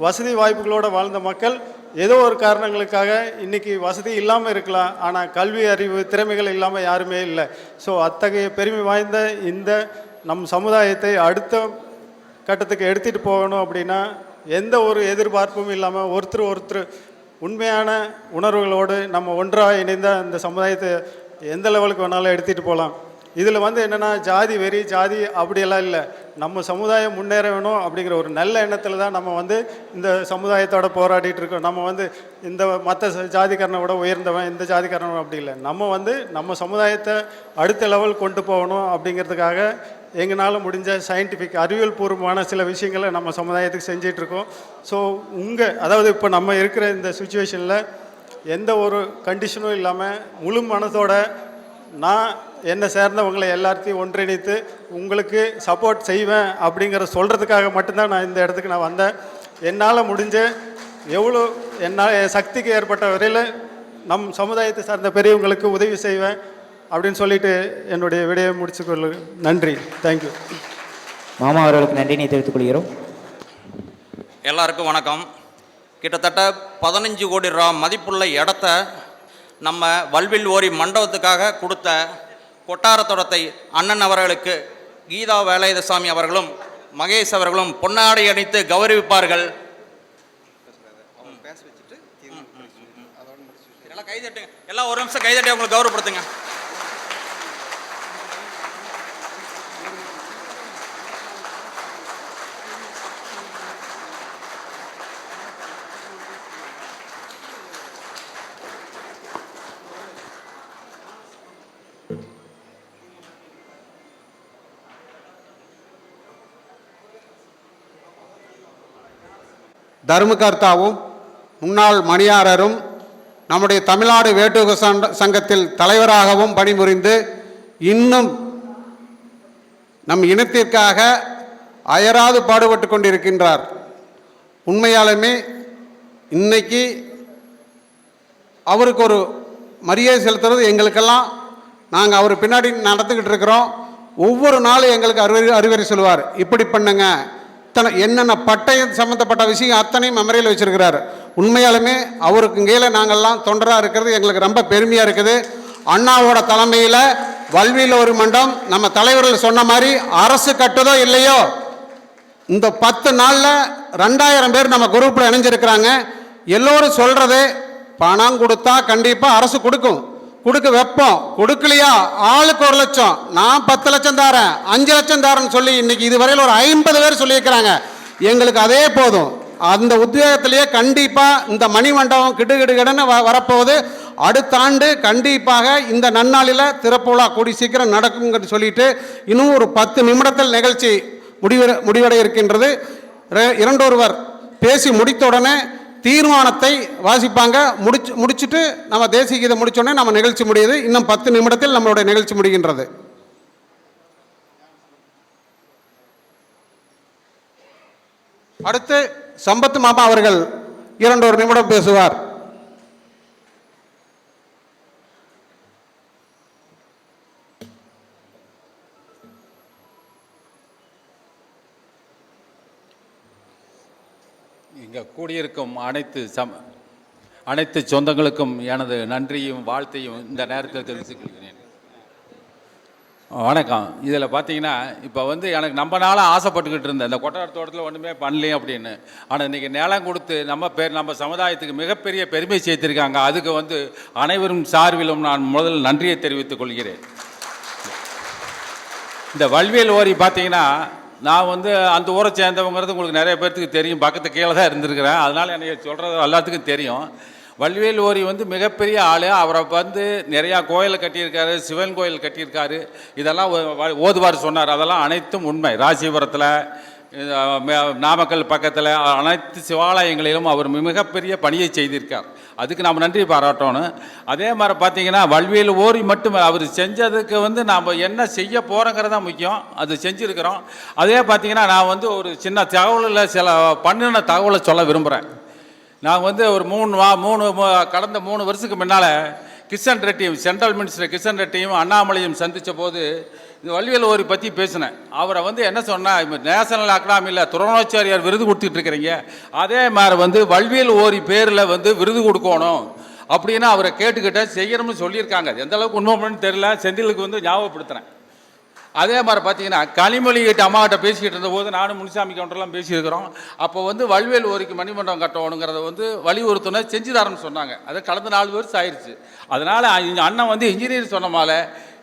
வசதி வாய்ப்புகளோடு வாழ்ந்த மக்கள் ஏதோ ஒரு காரணங்களுக்காக இன்றைக்கி வசதி இல்லாமல் இருக்கலாம், ஆனால் கல்வி அறிவு திறமைகள் இல்லாமல் யாருமே இல்லை. ஸோ அத்தகைய பெருமை வாய்ந்த இந்த நம் சமுதாயத்தை அடுத்த கட்டத்துக்கு எடுத்துகிட்டு போகணும் அப்படின்னா எந்த ஒரு எதிர்பார்ப்பும் இல்லாமல் ஒருத்தர் உண்மையான உணர்வுகளோடு நம்ம ஒன்றாக இணைந்த இந்த சமுதாயத்தை எந்த லெவலுக்கு வேணாலும் எடுத்துகிட்டு போகலாம். இதில் வந்து என்னென்னா ஜாதி வெறி ஜாதி அப்படியெல்லாம் இல்லை. நம்ம சமுதாயம் முன்னேற வேணும் அப்படிங்கிற ஒரு நல்ல எண்ணத்தில் தான் நம்ம வந்து இந்த சமுதாயத்தோட போராடிட்டு இருக்கோம். நம்ம வந்து இந்த மற்ற ஜாதிக்காரனை விட உயர்ந்தவன், இந்த ஜாதிக்காரனை அப்படி இல்லை. நம்ம வந்து நம்ம சமுதாயத்தை அடுத்த லெவல் கொண்டு போகணும் அப்படிங்கிறதுக்காக எங்களால் முடிஞ்ச சயின்டிஃபிக் அறிவியல் பூர்வமான சில விஷயங்களை நம்ம சமுதாயத்துக்கு செஞ்சிட்ருக்கோம். ஸோ அதாவது இப்போ நம்ம இருக்கிற இந்த சுச்சுவேஷனில் எந்த ஒரு கண்டிஷனும் இல்லாமல் முழு மனதோட நான் என்னை சேர்ந்தவங்களை எல்லாத்தையும் ஒன்றிணைத்து உங்களுக்கு சப்போர்ட் செய்வேன் அப்படிங்கிற சொல்கிறதுக்காக மட்டும்தான் நான் இந்த இடத்துக்கு நான் வந்தேன். என்னால் முடிஞ்ச எவ்வளோ என் சக்திக்கு ஏற்பட்ட வரையில் நம் சமுதாயத்தை சார்ந்த பெரியவங்களுக்கு உதவி செய்வேன் அப்படின்னு சொல்லிட்டு என்னுடைய விடையை முடிச்சுக்கொள்ள. நன்றி. தேங்க்யூ. மாமா அவர்களுக்கு நன்றினை தெரிவித்துக் கொள்கிறோம். எல்லாருக்கும் வணக்கம். கிட்டத்தட்ட 15 கோடி ரூபா மதிப்புள்ள இடத்த நம்ம வல்வில் ஓரி மண்டபத்துக்காக கொடுத்த கொட்டாரத்தோடத்தை அண்ணன் அவர்களுக்கு கீதா வேலாயுதசாமி அவர்களும் மகேஷ் அவர்களும் பொன்னாடை அணித்து கௌரவிப்பார்கள். எல்லாம் கைதட்டுங்க, எல்லாம் ஒரு நிமிஷம் கைதட்டி அவங்களை கௌரவப்படுத்துங்க. தர்மகர்த்தாவும் முன்னாள் மணியாரரும் நம்முடைய தமிழ்நாடு வேட்டுவ சங்கத்தில் தலைவராகவும் பணிபுரிந்து இன்னும் நம் இனத்திற்காக அயராது பாடுபட்டு கொண்டிருக்கின்றார். உண்மையாலுமே இன்னைக்கு அவருக்கு ஒரு மரியாதை செலுத்துறது எங்களுக்கெல்லாம், நாங்கள் அவர் பின்னாடி நடந்துக்கிட்டு இருக்கிறோம். ஒவ்வொரு நாளும் எங்களுக்கு அறிவுரை சொல்லுவார், இப்படி பண்ணுங்க, என்னென்ன பட்டயம் சம்மந்தப்பட்ட விஷயம் அத்தனையும் மெமரியில் வச்சிருக்கிறார். உண்மையாலுமே அவருக்கு கீழே நாங்கள்லாம் தொண்டராக இருக்கிறது எங்களுக்கு ரொம்ப பெருமையாக இருக்குது. அண்ணாவோட தலைமையில் வல்வில் ஒரு மண்டபம் நம்ம தலைவர்கள் சொன்ன மாதிரி அரசு கட்டுதோ இல்லையோ இந்த 10 நாளில் 2000 பேர் நம்ம குரூப்பில் இணைஞ்சிருக்கிறாங்க. எல்லோரும் சொல்கிறது பணம் கொடுத்தா கண்டிப்பாக அரசு கொடுக்க வைப்போம், கொடுக்கலையா ஆளுக்கு 1 லட்சம், நான் 10 லட்சம் தாரேன், 5 லட்சம் தாரேன்னு சொல்லி இன்னைக்கு இதுவரையில் ஒரு 50 பேர் சொல்லியிருக்கிறாங்க. எங்களுக்கு அதே போதும். அந்த உத்வேகத்திலேயே கண்டிப்பாக இந்த மணிமண்டபம் கிடுகிடுகிடன்னு வரப்போகுது. அடுத்த ஆண்டு கண்டிப்பாக இந்த நன்னாளில் திறப்பு விழா கூடி சீக்கிரம் நடக்குங்கிறது சொல்லிட்டு இன்னும் ஒரு 10 நிமிடத்தில் நிகழ்ச்சி முடிவடைய இருக்கின்றது. இரண்டொருவர் பேசி முடித்த உடனே தீர்மானத்தை வாசிப்பாங்க. முடிச்சுட்டு நம்ம தேசிய கீதம் முடிச்சோடனே நம்ம நிகழ்ச்சி முடியுது. இன்னும் 10 நிமிடத்தில் நம்மளுடைய நிகழ்ச்சி முடிகின்றது. அடுத்து சம்பத் மாமா அவர்கள் 2 நிமிடம் பேசுவார். இங்கே கூடியிருக்கும் அனைத்து சொந்தங்களுக்கும் எனது நன்றியும் வாழ்த்தையும் இந்த நேரத்தில் தெரிவித்துக்கொள்கிறேன். வணக்கம். இதில் பார்த்தீங்கன்னா இப்போ எனக்கு நம்ம நாளாக ஆசைப்பட்டுக்கிட்டு இருந்தேன் இந்த கொட்டார தோட்டத்தில் ஒன்றுமே பண்ணலையும் அப்படின்னு. ஆனால் இன்றைக்கி நிலம் கொடுத்து நம்ம சமுதாயத்துக்கு மிகப்பெரிய பெருமை சேர்த்திருக்காங்க. அதுக்கு அனைவரும் சார்பிலும் நான் முதல் நன்றியை தெரிவித்துக் கொள்கிறேன். இந்த வல்வியல் ஓரி பார்த்தீங்கன்னா நான் அந்த ஊரை சேர்ந்தவங்கிறது உங்களுக்கு நிறைய பேர்த்துக்கு தெரியும். பக்கத்து கீழே தான் இருந்திருக்கிறேன். அதனால் எனக்கு சொல்கிறது எல்லாத்துக்கும் தெரியும். வல்வியல் ஓரி மிகப்பெரிய ஆள். அவரை நிறையா கோயில் கட்டியிருக்காரு, சிவன் கோயில் கட்டியிருக்காரு. இதெல்லாம் ஓதுவார் சொன்னார். அதெல்லாம் அனைத்தும் உண்மை. ராசிபுரத்தில், நாமக்கல் பக்கத்தில் அனைத்து சிவாலயங்களிலும் அவர் மிகப்பெரிய பணியை செய்திருக்கார். அதுக்கு நாம் நன்றி பாராட்டணும். அதே மாதிரி பார்த்தீங்கன்னா வல்வியல் ஓரி மட்டும் அவர் செஞ்சதுக்கு நாம் என்ன செய்ய போகிறோங்கிறது தான் முக்கியம். அது செஞ்சுருக்கிறோம். அதே பார்த்தீங்கன்னா நான் ஒரு சின்ன தகவலில் சில பண்ணின தகவலை சொல்ல விரும்புகிறேன். நான் ஒரு கடந்த 3 வருஷத்துக்கு முன்னால் கிஷன் ரெட்டியும், சென்ட்ரல் மினிஸ்டர் கிஷன் ரெட்டியும் அண்ணாமலையும் சந்தித்த போது இந்த வல்வியல் ஓரி பற்றி பேசினேன். அவரை என்ன சொன்னால், இப்போ நேஷனல் அகாடமியில் துரோணாச்சாரியார் விருது கொடுத்துட்டு இருக்கிறீங்க, அதே மாதிரி வல்வியல் ஓரி பேரில் விருது கொடுக்கணும் அப்படின்னு அவரை கேட்டுக்கிட்ட செய்யணும்னு சொல்லியிருக்காங்க. எந்த அளவுக்கு உண்மைன்னு தெரியல. செந்திலுக்கு ஞாபகப்படுத்துகிறேன். அதே மாதிரி பார்த்தீங்கன்னா கனிமொழிகிட்ட அம்மாகிட்ட பேசிக்கிட்டு இருந்தபோது நானும் முனிசாமி கவுண்டர்லாம் பேசியிருக்கிறோம். அப்போ வல்வியல் ஓரிக்கு மணிமண்டபம் கட்டணுங்கிறத வலியுறுத்தின செஞ்சுதாரன்னு சொன்னாங்க. அது கடந்த 4 வருஷம் ஆயிடுச்சு. அதனால் அண்ணன் இன்ஜினியர் சொன்னமால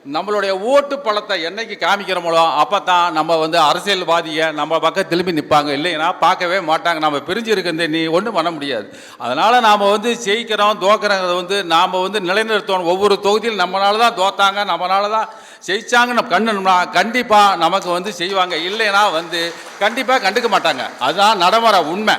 நம்மளுடைய ஓட்டு பலத்தை என்னைக்கு காமிக்கிறோமோ அப்போ தான் நம்ம வந்து அரசியல்வாதியை நம்ம பக்கம் திரும்பி நிற்பாங்க. இல்லைன்னா பார்க்கவே மாட்டாங்க. நம்ம பிரிஞ்சு இருக்கிறது நீ ஒன்றும் பண்ண முடியாது. அதனால் நாம் வந்து ஜெயிக்கிறோம் தோக்கிறோங்கிறத வந்து நாம் வந்து நிலைநிறுத்தணும். ஒவ்வொரு தொகுதியில் நம்மளால தான் தோத்தாங்க, நம்மளால தான் ஜெயிச்சாங்கன்னு கண்டுனோம்னா கண்டிப்பாக நமக்கு வந்து செய்வாங்க. இல்லைன்னா வந்து கண்டிப்பாக கண்டுக்க மாட்டாங்க. அதுதான் நடைமுறை உண்மை.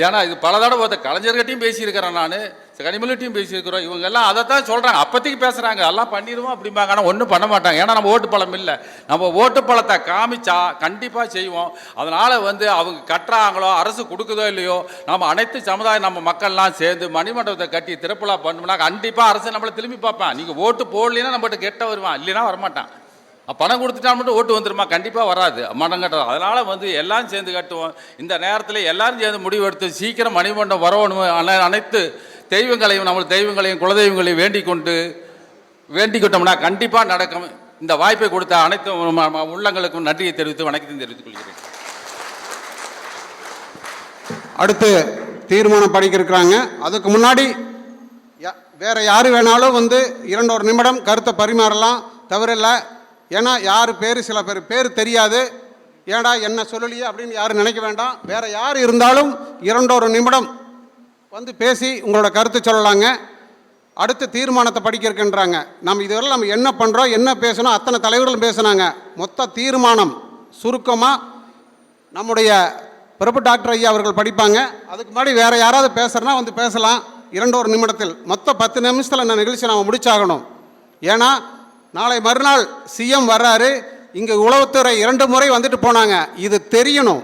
ஏன்னா இது பல தடவை கலைஞர்கிட்டையும் பேசியிருக்கிறேன், நான் கனிமொழிட்டையும் பேசியிருக்கிறோம். இவங்க எல்லாம் அதை தான் சொல்கிறாங்க. அப்போதைக்கு பேசுகிறாங்க எல்லாம் பண்ணிடுவோம் அப்படிம்பாங்க, ஆனால் ஒன்றும் பண்ண மாட்டாங்க. ஏன்னா நம்ம ஓட்டு பலம் இல்லை. நம்ம ஓட்டு பலத்தை காமிச்சா கண்டிப்பாக செய்வோம். அதனால் வந்து அவங்க கட்டுறாங்களோ அரசு கொடுக்குதோ இல்லையோ நம்ம அனைத்து சமுதாயம் நம்ம மக்கள்லாம் சேர்ந்து மணிமண்டபத்தை கட்டி திறப்புலா பண்ணோம்னா கண்டிப்பாக அரசு நம்மளை திரும்பி பார்ப்பேன். நீங்கள் ஓட்டு போடலைன்னா நம்மகிட்ட கெட்ட வருவான், இல்லைன்னா வரமாட்டான். பணம் கொடுத்துட்டா மட்டும் ஓட்டு வந்துருமா? கண்டிப்பாக வராது, மனம் கட்டுறது. அதனால் வந்து எல்லாம் சேர்ந்து கட்டுவோம். இந்த நேரத்தில் எல்லாரும் சேர்ந்து முடிவெடுத்து சீக்கிரம் மணிமண்டபம் வரணும். அனைத்து தெய்வங்களையும் நம்ம தெய்வங்களையும் குலதெய்வங்களையும் வேண்டிக்கிட்டோம்னா கண்டிப்பாக நடக்கும். இந்த வாய்ப்பை கொடுத்த அனைத்து உள்ளங்களுக்கும் நன்றியை தெரிவித்து வணக்கத்தையும் தெரிவித்துக் கொள்கிறேன். அடுத்து தீர்மானம் படிக்க இருக்கிறாங்க. அதுக்கு முன்னாடி வேற யார் வேணாலும் வந்து 2 நிமிடம் கருத்தை பரிமாறலாம், தவறில்லை. ஏன்னா யார் பேர் சில பேர் தெரியாது, ஏடா என்ன சொல்லலையே அப்படின்னு யாரும் நினைக்க வேண்டாம். வேற யார் இருந்தாலும் 2 நிமிடம் வந்து பேசி உங்களோட கருத்து சொல்லலாங்க. அடுத்து தீர்மானத்தை படிக்க இருக்கின்றாங்க. இதுவரை நம்ம என்ன பண்ணுறோம் என்ன பேசணும் அத்தனை தலைவர்களும் பேசுனாங்க. மொத்த தீர்மானம் சுருக்கமாக நம்முடைய பிரபு டாக்டர் ஐயா அவர்கள் படிப்பாங்க. அதுக்கு முன்னாடி வேறு யாராவது பேசுகிறனா வந்து பேசலாம் 2 நிமிடத்தில். மொத்தம் 10 நிமிஷத்தில் இந்த நிகழ்ச்சி நாம் முடிச்சாகணும். ஏன்னா நாளை மறுநாள் சிஎம் வர்றாரு. இங்கே உளவுத்துறை 2 முறை வந்துட்டு போனாங்க. இது தெரியணும்.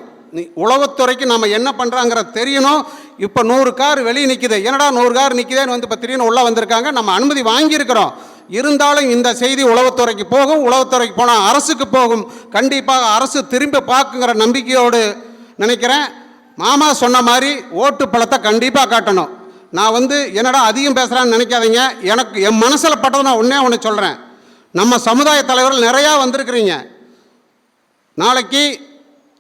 உளவுத்துறைக்கு நம்ம என்ன பண்ணுறாங்கிறது தெரியணும். இப்போ 100 கார் வெளியே நிற்குது. என்னடா 100 கார் நிற்குதேன்னு வந்து இப்போ திடீர்னு உள்ளே வந்திருக்காங்க. நம்ம அனுமதி வாங்கியிருக்கிறோம். இருந்தாலும் இந்த செய்தி உளவுத்துறைக்கு போகும். உளவுத்துறைக்கு போனால் அரசுக்கு போகும். கண்டிப்பாக அரசு திரும்பி பார்க்குங்கிற நம்பிக்கையோடு நினைக்கிறேன். மாமா சொன்ன மாதிரி ஓட்டு பலத்தை கண்டிப்பாக காட்டணும். நான் வந்து என்னடா அதிகம் பேசுகிறான்னு நினைக்காதீங்க. எனக்கு என் மனசில் பட்டதை நான் ஒன்று சொல்கிறேன். நம்ம சமுதாய தலைவர்கள் நிறையா வந்திருக்கிறீங்க. நாளைக்கு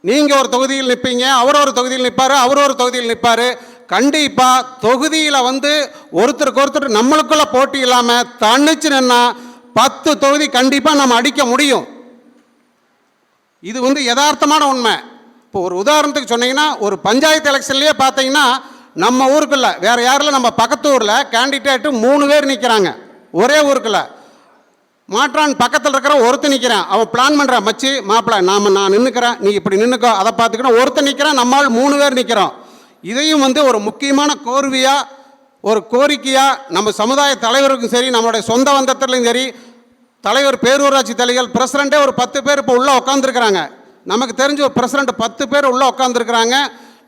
நீங்கள் ஒரு தொகுதியில் நிற்பீங்க, அவர் ஒரு தொகுதியில் நிற்பார், அவர் ஒரு தொகுதியில் நிற்பார். கண்டிப்பாக தொகுதியில் வந்து ஒருத்தருக்கு ஒருத்தர் நம்மளுக்குள்ள போட்டி இல்லாமல் தன்னிச்சு நின்னா 10 தொகுதி கண்டிப்பாக நம்ம அடிக்க முடியும். இது வந்து யதார்த்தமான உண்மை. இப்போ ஒரு உதாரணத்துக்கு சொன்னீங்கன்னா, ஒரு பஞ்சாயத்து எலெக்ஷன்லேயே பார்த்தீங்கன்னா நம்ம ஊருக்குள்ள வேறு யாரில் நம்ம பக்கத்து ஊரில் கேண்டிடேட்டு 3 பேர் நிற்கிறாங்க. ஒரே ஊருக்குள்ள மாற்றான் பக்கத்தில் இருக்கிற ஒருத்தர் நிற்கிறான். அவன் பிளான் பண்ணுறான், மச்சி மாப்பிள்ளை நான் நின்றுக்கிறேன், நீ இப்படி நின்றுக்கோ, அதை பார்த்துக்கணும். ஒருத்தர் நிற்கிறான், நம்மால் 3 பேர் நிற்கிறோம். இதையும் வந்து ஒரு முக்கியமான கோர்வையாக ஒரு கோரிக்கையாக நம்ம சமுதாய தலைவருக்கும் சரி, நம்மளுடைய சொந்த வந்தத்திலையும் சரி, தலைவர் பேரூராட்சி தலைவர் பிரசிடண்ட்டே ஒரு 10 பேர் இப்போ உள்ளே உட்காந்துருக்குறாங்க. நமக்கு தெரிஞ்ச ஒரு பிரசிடண்ட் 10 பேர் உள்ளே உட்காந்துருக்குறாங்க.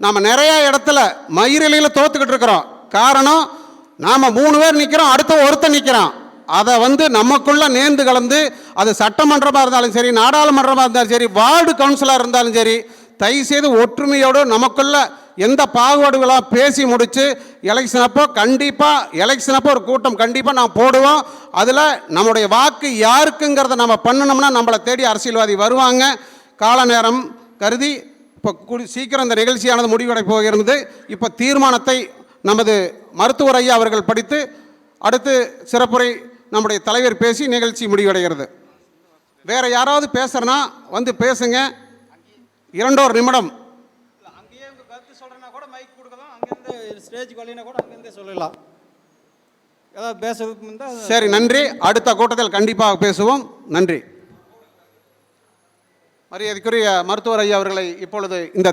நம்ம நிறையா இடத்துல மயிரிலையில் தோத்துக்கிட்டு இருக்கிறோம். காரணம் நாம் 3 பேர் நிற்கிறோம், அடுத்த ஒருத்தர் நிற்கிறான். அதை வந்து நமக்குள்ளே நேர்ந்து கலந்து, அது சட்டமன்றமாக இருந்தாலும் சரி, நாடாளுமன்றமாக இருந்தாலும் சரி, வார்டு கவுன்சிலராக இருந்தாலும் சரி, தயவுசெய்து ஒற்றுமையோடு நமக்குள்ள எந்த பாகுபாடுகளாக பேசி முடித்து எலெக்ஷனப்போ கண்டிப்பாக ஒரு கூட்டம் கண்டிப்பாக நான் போடுவோம். அதில் நம்முடைய வாக்கு யாருக்குங்கிறத நம்ம பண்ணணும்னா நம்மளை தேடி அரசியல்வாதி வருவாங்க. கால நேரம் கருதி இப்போ சீக்கிரம் இந்த நிகழ்ச்சியானது முடிவடை போகிறது. இப்போ தீர்மானத்தை நமது மருத்துவர் ஐயா அவர்கள் படித்து அடுத்து சிறப்புரை நம்முடைய தலைவர் பேசி நிகழ்ச்சி முடிவடைகிறது. வேறு யாராவது பேசுகிறனா வந்து பேசுங்க. 2 நிமிடம். அங்கேயே உங்கள் கருத்து சொல்கிறேன்னா கூட மைக் கொடுக்கலாம். அங்கேருந்து ஸ்டேஜுக்கு வரலைன்னா கூட அங்கேருந்தே சொல்லலாம். ஏதாவது பேசுறதுக்கு இருந்தால் சரி, நன்றி. அடுத்த கூட்டத்தில் கண்டிப்பாக பேசுவோம். நன்றி. மரியாதைக்குரிய மருத்துவர் ஐயா அவர்களை இப்பொழுது இந்த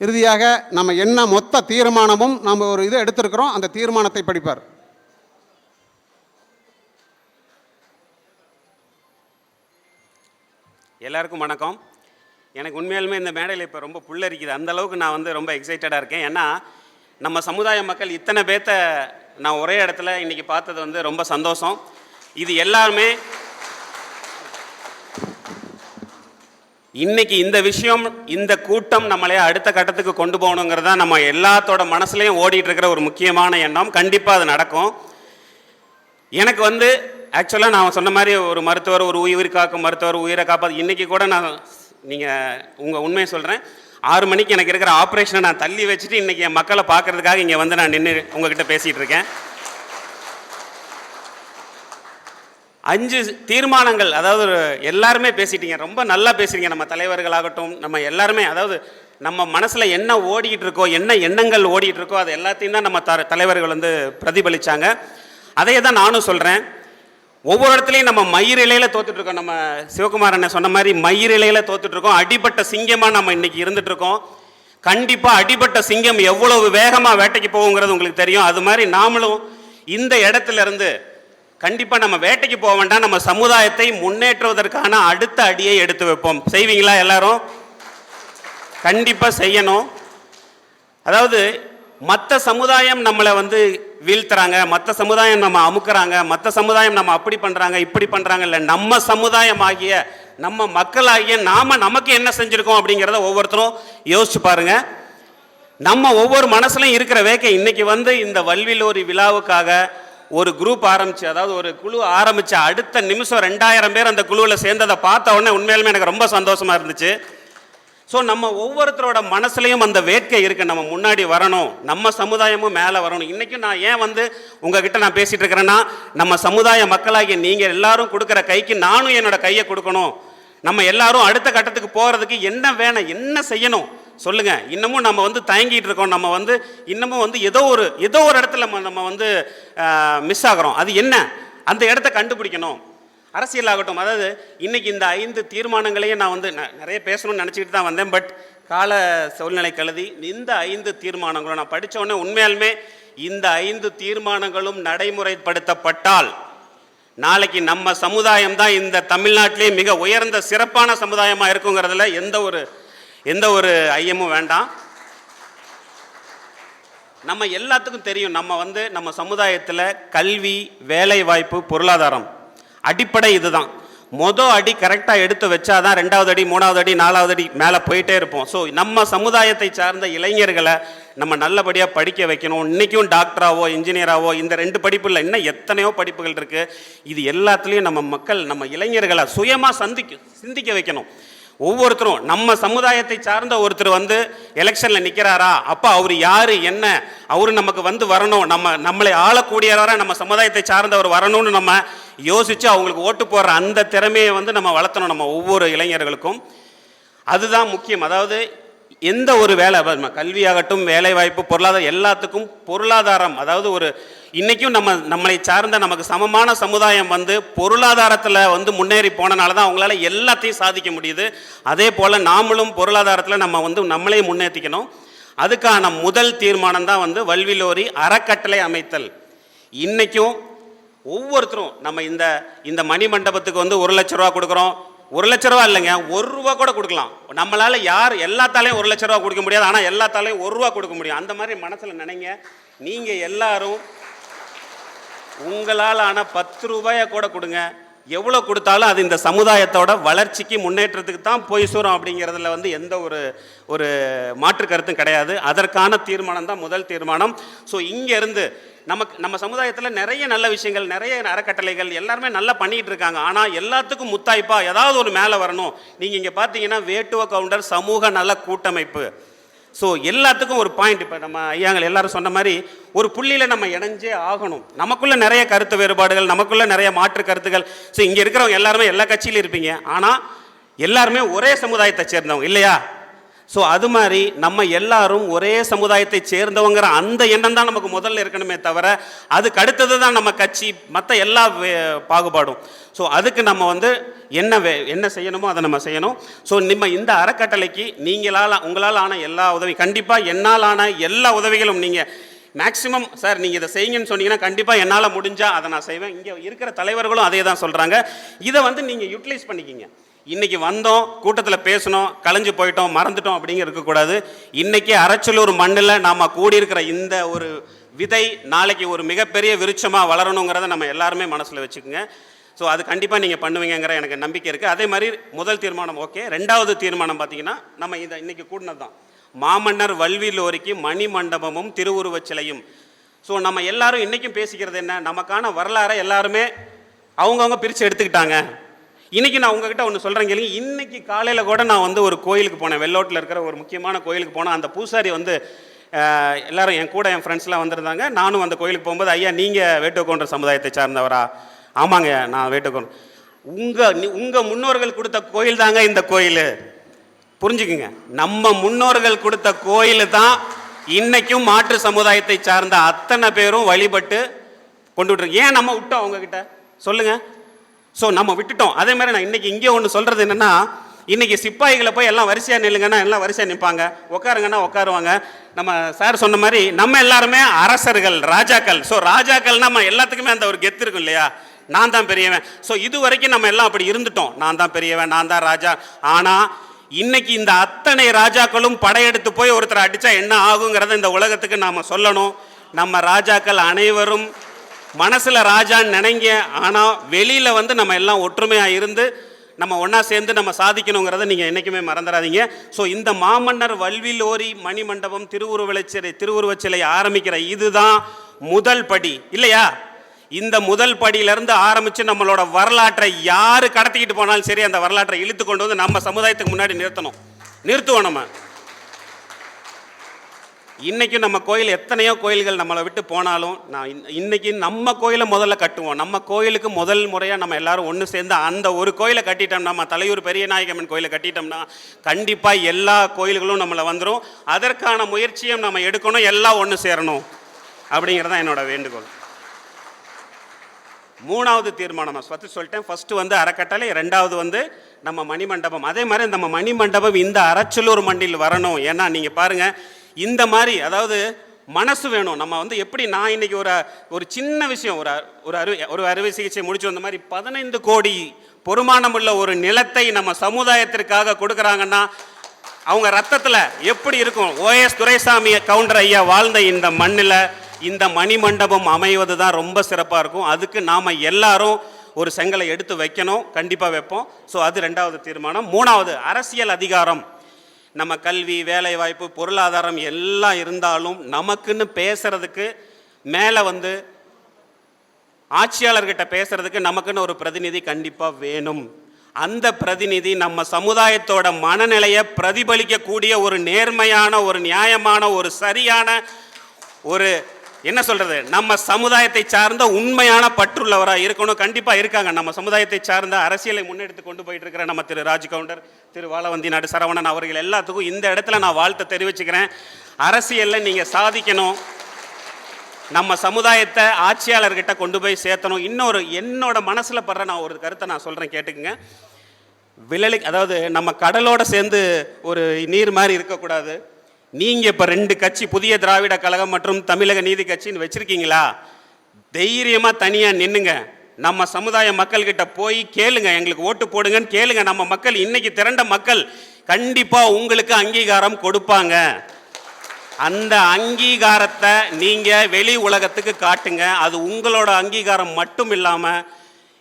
இறுதியாக நம்ம என்ன மொத்த தீர்மானமும் நம்ம ஒரு இதை எடுத்திருக்கிறோம், அந்த தீர்மானத்தை படிப்பார். எல்லாருக்கும் வணக்கம். எனக்கு உண்மையாலுமே இந்த மேடையில் இப்போ ரொம்ப புல்லரிக்குது. அந்தளவுக்கு நான் வந்து ரொம்ப எக்ஸைட்டடாக இருக்கேன். ஏன்னா நம்ம சமுதாய மக்கள் இத்தனை பேர்த்த நான் ஒரே இடத்துல இன்றைக்கி பார்த்தது வந்து ரொம்ப சந்தோஷம். இது எல்லாருமே இன்றைக்கி இந்த விஷயம், இந்த கூட்டம் நம்மளே அடுத்த கட்டத்துக்கு கொண்டு போகணுங்கிறதா நம்ம எல்லாத்தோட மனசுலையும் ஓடிட்டு இருக்கிற ஒரு முக்கியமான எண்ணம். கண்டிப்பாக அது நடக்கும். எனக்கு வந்து ஆக்சுவலாக நான் சொன்ன மாதிரி ஒரு மருத்துவர், ஒரு உயிர் காக்கும் மருத்துவர், உயிரை காப்பாது. இன்றைக்கி கூட நான் நீங்கள் உங்கள் உண்மையை சொல்கிறேன், 6 மணிக்கு எனக்கு இருக்கிற ஆப்ரேஷனை நான் தள்ளி வச்சுட்டு இன்றைக்கி என் மக்களை பார்க்குறதுக்காக இங்கே வந்து நான் நின்று உங்ககிட்ட பேசிகிட்டு இருக்கேன். 5 தீர்மானங்கள், அதாவது எல்லாருமே பேசிட்டீங்க, ரொம்ப நல்லா பேசுறீங்க. நம்ம தலைவர்களாகட்டும், நம்ம எல்லாருமே, அதாவது நம்ம மனசில் என்ன ஓடிக்கிட்டு இருக்கோ, என்ன எண்ணங்கள் ஓடிக்கிட்டு இருக்கோ, அது எல்லாத்தையும் தான் நம்ம தலைவர்கள் வந்து பிரதிபலித்தாங்க. அதையே தான் நானும் சொல்கிறேன். ஒவ்வொரு இடத்துலையும் நம்ம மயிர் இலையில் தோத்துட்ருக்கோம். நம்ம சிவகுமார் அண்ணன் சொன்ன மாதிரி மயிர் இலையில் தோத்துட்ருக்கோம். அடிபட்ட சிங்கமாக நம்ம இன்றைக்கி இருந்துகிட்ருக்கோம். கண்டிப்பாக அடிபட்ட சிங்கம் எவ்வளவு வேகமாக வேட்டைக்கு போகுங்கிறது உங்களுக்கு தெரியும். அது மாதிரி நாமளும் இந்த இடத்துல இருந்து கண்டிப்பாக நம்ம வேட்டைக்கு போக வேண்டாம், நம்ம சமுதாயத்தை முன்னேற்றுவதற்கான அடுத்த அடியை எடுத்து வைப்போம். செய்வீங்களா எல்லாரும்? கண்டிப்பாக செய்யணும். அதாவது மற்ற சமுதாயம் நம்மளை வந்து வீழ்த்துறாங்க, மற்ற சமுதாயம் நம்ம அமுக்குறாங்க, மற்ற சமுதாயம் நம்ம அப்படி பண்ணுறாங்க இப்படி பண்ணுறாங்க, இல்லை நம்ம சமுதாயம் ஆகிய நம்ம மக்களாகிய நமக்கு என்ன செஞ்சுருக்கோம் அப்படிங்கிறத ஒவ்வொருத்தரும் யோசிச்சு பாருங்க. நம்ம ஒவ்வொரு மனசுலையும் இருக்கிற வேக்கை இன்னைக்கு வந்து இந்த வல்விலோரி விழாவுக்காக ஒரு குரூப் ஆரம்பிச்சு, அதாவது ஒரு குழு ஆரம்பிச்சு அடுத்த நிமிஷம் 2000 பேர் அந்த குழுவில் சேர்ந்ததை பார்த்த உடனே உண்மையிலுமே எனக்கு ரொம்ப சந்தோஷமா இருந்துச்சு. ஸோ நம்ம ஒவ்வொருத்தரோட மனசுலையும் அந்த வேட்கை இருக்குது, நம்ம முன்னாடி வரணும், நம்ம சமுதாயமும் மேலே வரணும். இன்றைக்கும் நான் ஏன் வந்து உங்ககிட்ட நான் பேசிகிட்டு இருக்கிறேன்னா, நம்ம சமுதாய மக்களாகிய நீங்கள் எல்லாரும் கொடுக்குற கைக்கு நானும் என்னோட கையை கொடுக்கணும். நம்ம எல்லாரும் அடுத்த கட்டத்துக்கு போகிறதுக்கு என்ன வேணும், என்ன செய்யணும் சொல்லுங்கள். இன்னமும் நம்ம வந்து தயங்கிட்டு இருக்கோம். நம்ம வந்து இன்னமும் வந்து ஏதோ ஒரு இடத்துல நம்ம வந்து மிஸ் ஆகிறோம். அது என்ன, அந்த இடத்த கண்டுபிடிக்கணும். அரசியல் ஆகட்டும், அதாவது இன்னைக்கு இந்த 5 தீர்மானங்களையும் நான் வந்து நிறைய பேசணும்னு நினச்சிக்கிட்டு தான் வந்தேன். பட் கால சூழ்நிலை கருதி இந்த 5 தீர்மானங்களும் நான் படித்த உடனே உண்மையாலுமே இந்த 5 தீர்மானங்களும் நடைமுறைப்படுத்தப்பட்டால் நாளைக்கு நம்ம சமுதாயம் தான் இந்த தமிழ்நாட்டிலே மிக உயர்ந்த சிறப்பான சமுதாயமாக இருக்குங்கிறதுல எந்த ஒரு ஐயமும் வேண்டாம். நம்ம எல்லாத்துக்கும் தெரியும், நம்ம வந்து நம்ம சமுதாயத்தில் கல்வி, வேலை வாய்ப்பு, பொருளாதாரம் அடிப்படை இதுதான். அடி கரெக்டாக எடுத்து வச்சாதான் 2வது அடி 3வது அடி 4வது அடி மேலே போயிட்டே இருப்போம். ஸோ நம்ம சமுதாயத்தை சார்ந்த இளைஞர்களை நம்ம நல்லபடியாக படிக்க வைக்கணும். இன்றைக்கும் டாக்டராவோ இன்ஜினியராவோ இந்த 2 படிப்பு இல்லை, இன்னும் எத்தனையோ படிப்புகள் இருக்குது. இது எல்லாத்துலேயும் நம்ம மக்கள், நம்ம இளைஞர்களை சுயமாக சிந்திக்க வைக்கணும். ஒவ்வொருத்தரும் நம்ம சமுதாயத்தை சார்ந்த ஒருத்தர் வந்து எலெக்ஷனில் நிற்கிறாரா, அப்போ அவர் யார் என்ன, அவர் நமக்கு வந்து வரணும், நம்மளை ஆளக்கூடியவரா நம்ம சமுதாயத்தை சார்ந்தவர் வரணும்னு நம்ம யோசித்து அவங்களுக்கு ஓட்டு போடுற அந்த திறமையை வந்து நம்ம வளர்த்தணும் நம்ம ஒவ்வொரு இளைஞர்களுக்கும். அதுதான் முக்கியம். அதாவது எந்த ஒரு வேலை, கல்வியாகட்டும், வேலை வாய்ப்பு, பொருளாதாரம், எல்லாத்துக்கும் பொருளாதாரம், அதாவது இன்றைக்கும் நம்மளை சார்ந்த நமக்கு சமமான சமுதாயம் வந்து பொருளாதாரத்தில் வந்து முன்னேறி போனனால தான் அவங்களால எல்லாத்தையும் சாதிக்க முடியுது. அதே போல் நாமளும் பொருளாதாரத்தில் நம்ம வந்து நம்மளே முன்னேற்றிக்கணும். அதுக்கான முதல் தீர்மானம் தான் வந்து வல்விலோரி அறக்கட்டளை அமைத்தல். இன்றைக்கும் ஒவ்வொருத்தரும் நம்ம இந்த மணிமண்டபத்துக்கு வந்து 1 லட்ச ரூபா கொடுக்குறோம். 1 லட்ச ரூபா இல்லைங்க, 1 ரூபா கூட கொடுக்கலாம். நம்மளால் எல்லாத்தாலையும் 1 லட்ச ரூபா கொடுக்க முடியாது, ஆனால் எல்லாத்தாலையும் 1 ரூபா கொடுக்க முடியும். அந்த மாதிரி மனசில் நினைங்க. நீங்கள் எல்லாரும் உங்களால் ஆன 10 ரூபாயை கூட கொடுங்க. எவ்வளோ கொடுத்தாலும் அது இந்த சமுதாயத்தோட வளர்ச்சிக்கு முன்னேற்றத்துக்கு தான் போய் சேரும் அப்படிங்கிறதுல வந்து எந்த ஒரு மாற்று கருத்தும் கிடையாது. அதற்கான தீர்மானம் தான் முதல் தீர்மானம். ஸோ இங்கேருந்து நம்ம சமுதாயத்தில் நிறைய நல்ல விஷயங்கள், நிறைய அறக்கட்டளைகள் எல்லாருமே நல்லா பண்ணிகிட்டு இருக்காங்க. ஆனால் எல்லாத்துக்கும் முத்தாய்ப்பா ஏதாவது ஒரு மேலே வரணும். நீங்கள் இங்கே பார்த்தீங்கன்னா வேட்டுவ கவுண்டர் சமூக நல கூட்டமைப்பு. ஸோ எல்லாத்துக்கும் ஒரு பாயிண்ட், இப்போ நம்ம ஐயாங்கள் எல்லாரும் சொன்ன மாதிரி ஒரு புள்ளியில் நம்ம இணைஞ்சே ஆகணும். நமக்குள்ளே நிறைய கருத்து வேறுபாடுகள், நமக்குள்ளே நிறைய மாற்று கருத்துக்கள். ஸோ இங்கே இருக்கிறவங்க எல்லாருமே எல்லா கட்சியிலும் இருப்பீங்க, ஆனால் எல்லாருமே ஒரே சமுதாயத்தை சேர்ந்தவங்க இல்லையா? ஸோ அது மாதிரி நம்ம எல்லாரும் ஒரே சமுதாயத்தை சேர்ந்தவங்கிற அந்த எண்ணம் தான் நமக்கு முதல்ல இருக்கணுமே தவிர அதுக்கு அடுத்தது தான் நம்ம கட்சி, மற்ற எல்லா பாகுபாடும். ஸோ அதுக்கு நம்ம வந்து என்ன செய்யணுமோ அதை நம்ம செய்யணும். ஸோ நம்ம இந்த அறக்கட்டளைக்கு உங்களால் ஆன எல்லா உதவி, கண்டிப்பாக என்னால் ஆன எல்லா உதவிகளும் நீங்கள் மேக்ஸிமம் சார் நீங்கள் இதை செய்யுங்கன்னு சொன்னீங்கன்னா கண்டிப்பாக என்னால் முடிஞ்சால் அதை நான் செய்வேன். இங்கே இருக்கிற தலைவர்களும் அதே தான் சொல்கிறாங்க. இதை வந்து நீங்கள் யூட்டிலைஸ் பண்ணிக்கிங்க. இன்றைக்கி வந்தோம், கூட்டத்தில் பேசணும், கலைஞ்சு போயிட்டோம், மறந்துட்டோம் அப்படிங்க இருக்கக்கூடாது. இன்றைக்கி அரச்சலூர் மண்ணில் நாம் கூடியிருக்கிற இந்த ஒரு விதை நாளைக்கு ஒரு மிகப்பெரிய விருட்சமாக வளரணுங்கிறத நம்ம எல்லாருமே மனசில் வச்சுக்கோங்க. ஸோ அது கண்டிப்பாக நீங்கள் பண்ணுவீங்கிற எனக்கு நம்பிக்கை இருக்குது. அதே மாதிரி முதல் தீர்மானம் ஓகே. 2வது தீர்மானம் பார்த்தீங்கன்னா நம்ம இன்றைக்கி கூடினது தான் மாமன்னர் வல்விலோரிக்கு மணிமண்டபமும் திருவுருவச் சிலையும். ஸோ நம்ம எல்லாரும் இன்றைக்கும் பேசிக்கிறது என்ன, நமக்கான வரலாறை எல்லாருமே அவங்கவுங்க பிரித்து எடுத்துக்கிட்டாங்க. இன்றைக்கி நான் உங்ககிட்ட ஒன்று சொல்கிறேன் கேளுங்க. இன்றைக்கி காலையில் கூட நான் வந்து ஒரு கோயிலுக்கு போனேன், வெள்ளோட்டில் இருக்கிற ஒரு முக்கியமான கோயிலுக்கு போனேன். அந்த பூசாரி வந்து எல்லோரும் என் ஃப்ரெண்ட்ஸ்லாம் வந்திருந்தாங்க. நானும் அந்த கோயிலுக்கு போகும்போது ஐயா நீங்கள் வேட்டுவ கவுண்டர் சமுதாயத்தை சார்ந்தவரா ஆமாங்க, நான் வேட்டுக்கணும். உங்கள் முன்னோர்கள் கொடுத்த கோயில் தாங்க இந்த கோயில். புரிஞ்சுக்குங்க, நம்ம முன்னோர்கள் கொடுத்த கோயில் தான் இன்னைக்கும் மாற்று சமுதாயத்தை சார்ந்த அத்தனை பேரும் வழிபட்டு கொண்டு விட்டுருக்கு. ஏன் நம்ம விட்டோம் அவங்கக்கிட்ட சொல்லுங்க? ஸோ நம்ம விட்டுட்டோம். அதே மாதிரி நான் இன்னைக்கு இங்கே ஒன்று சொல்கிறது என்னென்னா, இன்னைக்கு சிப்பாய்களை போய் எல்லாம் வரிசையாக நில்லுங்கன்னா எல்லாம் வரிசையாக நிற்பாங்க, உட்காருங்கன்னா உட்காருவாங்க. நம்ம சார் சொன்ன மாதிரி நம்ம எல்லாருமே அரசர்கள், ராஜாக்கள். ஸோ ராஜாக்கள் நம்ம எல்லாத்துக்குமே அந்த ஒரு கெத்து இருக்கும் இல்லையா, நான் தான் பெரியவன். ஸோ இது வரைக்கும் நம்ம எல்லாம் அப்படி இருந்துட்டோம், நான் தான் பெரியவன், நான் தான் ராஜா. ஆனால் இன்னைக்கு இந்த அத்தனை ராஜாக்களும் படையெடுத்து போய் ஒருத்தரை அடித்தா என்ன ஆகுங்கிறத இந்த உலகத்துக்கு நாம் சொல்லணும். நம்ம ராஜாக்கள் அனைவரும் மனசில் ராஜான்னு நினைங்க, ஆனால் வெளியில் வந்து நம்ம எல்லாம் ஒற்றுமையாக இருந்து நம்ம ஒன்றா சேர்ந்து நம்ம சாதிக்கணுங்கிறத நீங்கள் என்றைக்குமே மறந்துடாதீங்க. ஸோ இந்த மாமன்னர் வல்விலோரி மணிமண்டபம் திருவுருவச் சிலை ஆரம்பிக்கிற இதுதான் முதல் படி இல்லையா? இந்த முதல் படியிலேருந்து ஆரம்பித்து நம்மளோட வரலாற்றை யார் கடத்திக்கிட்டு போனாலும் சரி, அந்த வரலாற்றை இழுத்து கொண்டு வந்து நம்ம சமுதாயத்துக்கு முன்னாடி நிறுத்துவோம். நம்ம இன்றைக்கும் நம்ம கோயில் எத்தனையோ கோயில்கள் நம்மளை விட்டு போனாலும் நான் இன்றைக்கி நம்ம கோயிலை முதல்ல கட்டுவோம். நம்ம கோயிலுக்கு முதல் முறையாக நம்ம எல்லாரும் ஒன்று சேர்ந்து அந்த ஒரு கோயிலை கட்டிட்டோம்னா, நம்ம தலையூர் பெரியநாயகம்மன் கோயிலை கட்டிட்டோம்னா கண்டிப்பாக எல்லா கோயில்களும் நம்மளை வந்துடும். அதற்கான முயற்சியும் நம்ம எடுக்கணும், எல்லாம் ஒன்று சேரணும் அப்படிங்கிறதான் என்னோட வேண்டுகோள். மூணாவது தீர்மானம் நான் சொல்லிட்டேன். ஃபஸ்ட்டு வந்து அறக்கட்டளை, ரெண்டாவது வந்து நம்ம மணிமண்டபம். அதே மாதிரி நம்ம மணிமண்டபம் இந்த அரச்சலூர் மண்டில் வரணும். ஏன்னா நீங்கள் பாருங்கள், இந்த மாதிரி அதாவது மனசு வேணும். நம்ம வந்து எப்படி நான் இன்னைக்கு ஒரு சின்ன விஷயம், ஒரு அறுவை சிகிச்சை முடிச்சு வந்த மாதிரி 15 கோடி பொறுமானம் உள்ள ஒரு நிலத்தை நம்ம சமுதாயத்திற்காக கொடுக்குறாங்கன்னா அவங்க ரத்தத்தில் எப்படி இருக்கும்? ஓஎஸ் துரைசாமி கவுண்டர் ஐயா வாழ்ந்த இந்த மண்ணில் இந்த மணிமண்டபம் அமைவது தான் ரொம்ப சிறப்பாக இருக்கும். அதுக்கு நாம் எல்லாரும் ஒரு செங்கலை எடுத்து வைக்கணும், கண்டிப்பாக வைப்போம். ஸோ அது ரெண்டாவது தீர்மானம். மூணாவது, அரசியல் அதிகாரம். நம்ம கல்வி, வேலை வாய்ப்பு, பொருளாதாரம் எல்லாம் இருந்தாலும் நமக்குன்னு பேசுறதுக்கு மேலே வந்து ஆட்சியாளர்கிட்ட பேசுறதுக்கு நமக்குன்னு ஒரு பிரதிநிதி கண்டிப்பாக வேணும். அந்த பிரதிநிதி நம்ம சமுதாயத்தோட மனநிலையை பிரதிபலிக்கக்கூடிய ஒரு நேர்மையான, ஒரு நியாயமான, ஒரு சரியான, ஒரு என்ன சொல்றது, நம்ம சமுதாயத்தை சார்ந்த உண்மையான பற்றுள்ளவராக இருக்கணும். கண்டிப்பாக இருக்காங்க. நம்ம சமுதாயத்தை சார்ந்த அரசியலை முன்னெடுத்து கொண்டு போயிட்டு இருக்கிற நம்ம திரு ராஜ் கவுண்டர், திரு வாழவந்தி நாடு சரவணன் அவர்கள் எல்லாத்துக்கும் இந்த இடத்துல நான் வாழ்த்து தெரிவிச்சுக்கிறேன். அரசியலில் நீங்கள் சாதிக்கணும், நம்ம சமுதாயத்தை ஆட்சியாளர்கிட்ட கொண்டு போய் சேர்த்தணும். இன்னொரு என்னோட மனசில் படுற நான் ஒரு கருத்தை நான் சொல்கிறேன், கேட்டுக்குங்க. அதாவது நம்ம கடலோட சேர்ந்து ஒரு நீர் மாதிரி இருக்கக்கூடாது. நீங்கள் இப்போ 2 கட்சி, புதிய திராவிட கழகம் மற்றும் தமிழக நீதி கட்சின்னு வச்சுருக்கீங்களா? தைரியமாக தனியாக நின்னுங்க. நம்ம சமுதாய மக்கள்கிட்ட போய் கேளுங்க, எங்களுக்கு ஓட்டு போடுங்கன்னு கேளுங்க. நம்ம மக்கள், இன்னைக்கு திரண்ட மக்கள் கண்டிப்பாக உங்களுக்கு அங்கீகாரம் கொடுப்பாங்க. அந்த அங்கீகாரத்தை நீங்கள் வெளி உலகத்துக்கு காட்டுங்க. அது உங்களோட அங்கீகாரம் மட்டும் இல்லாமல்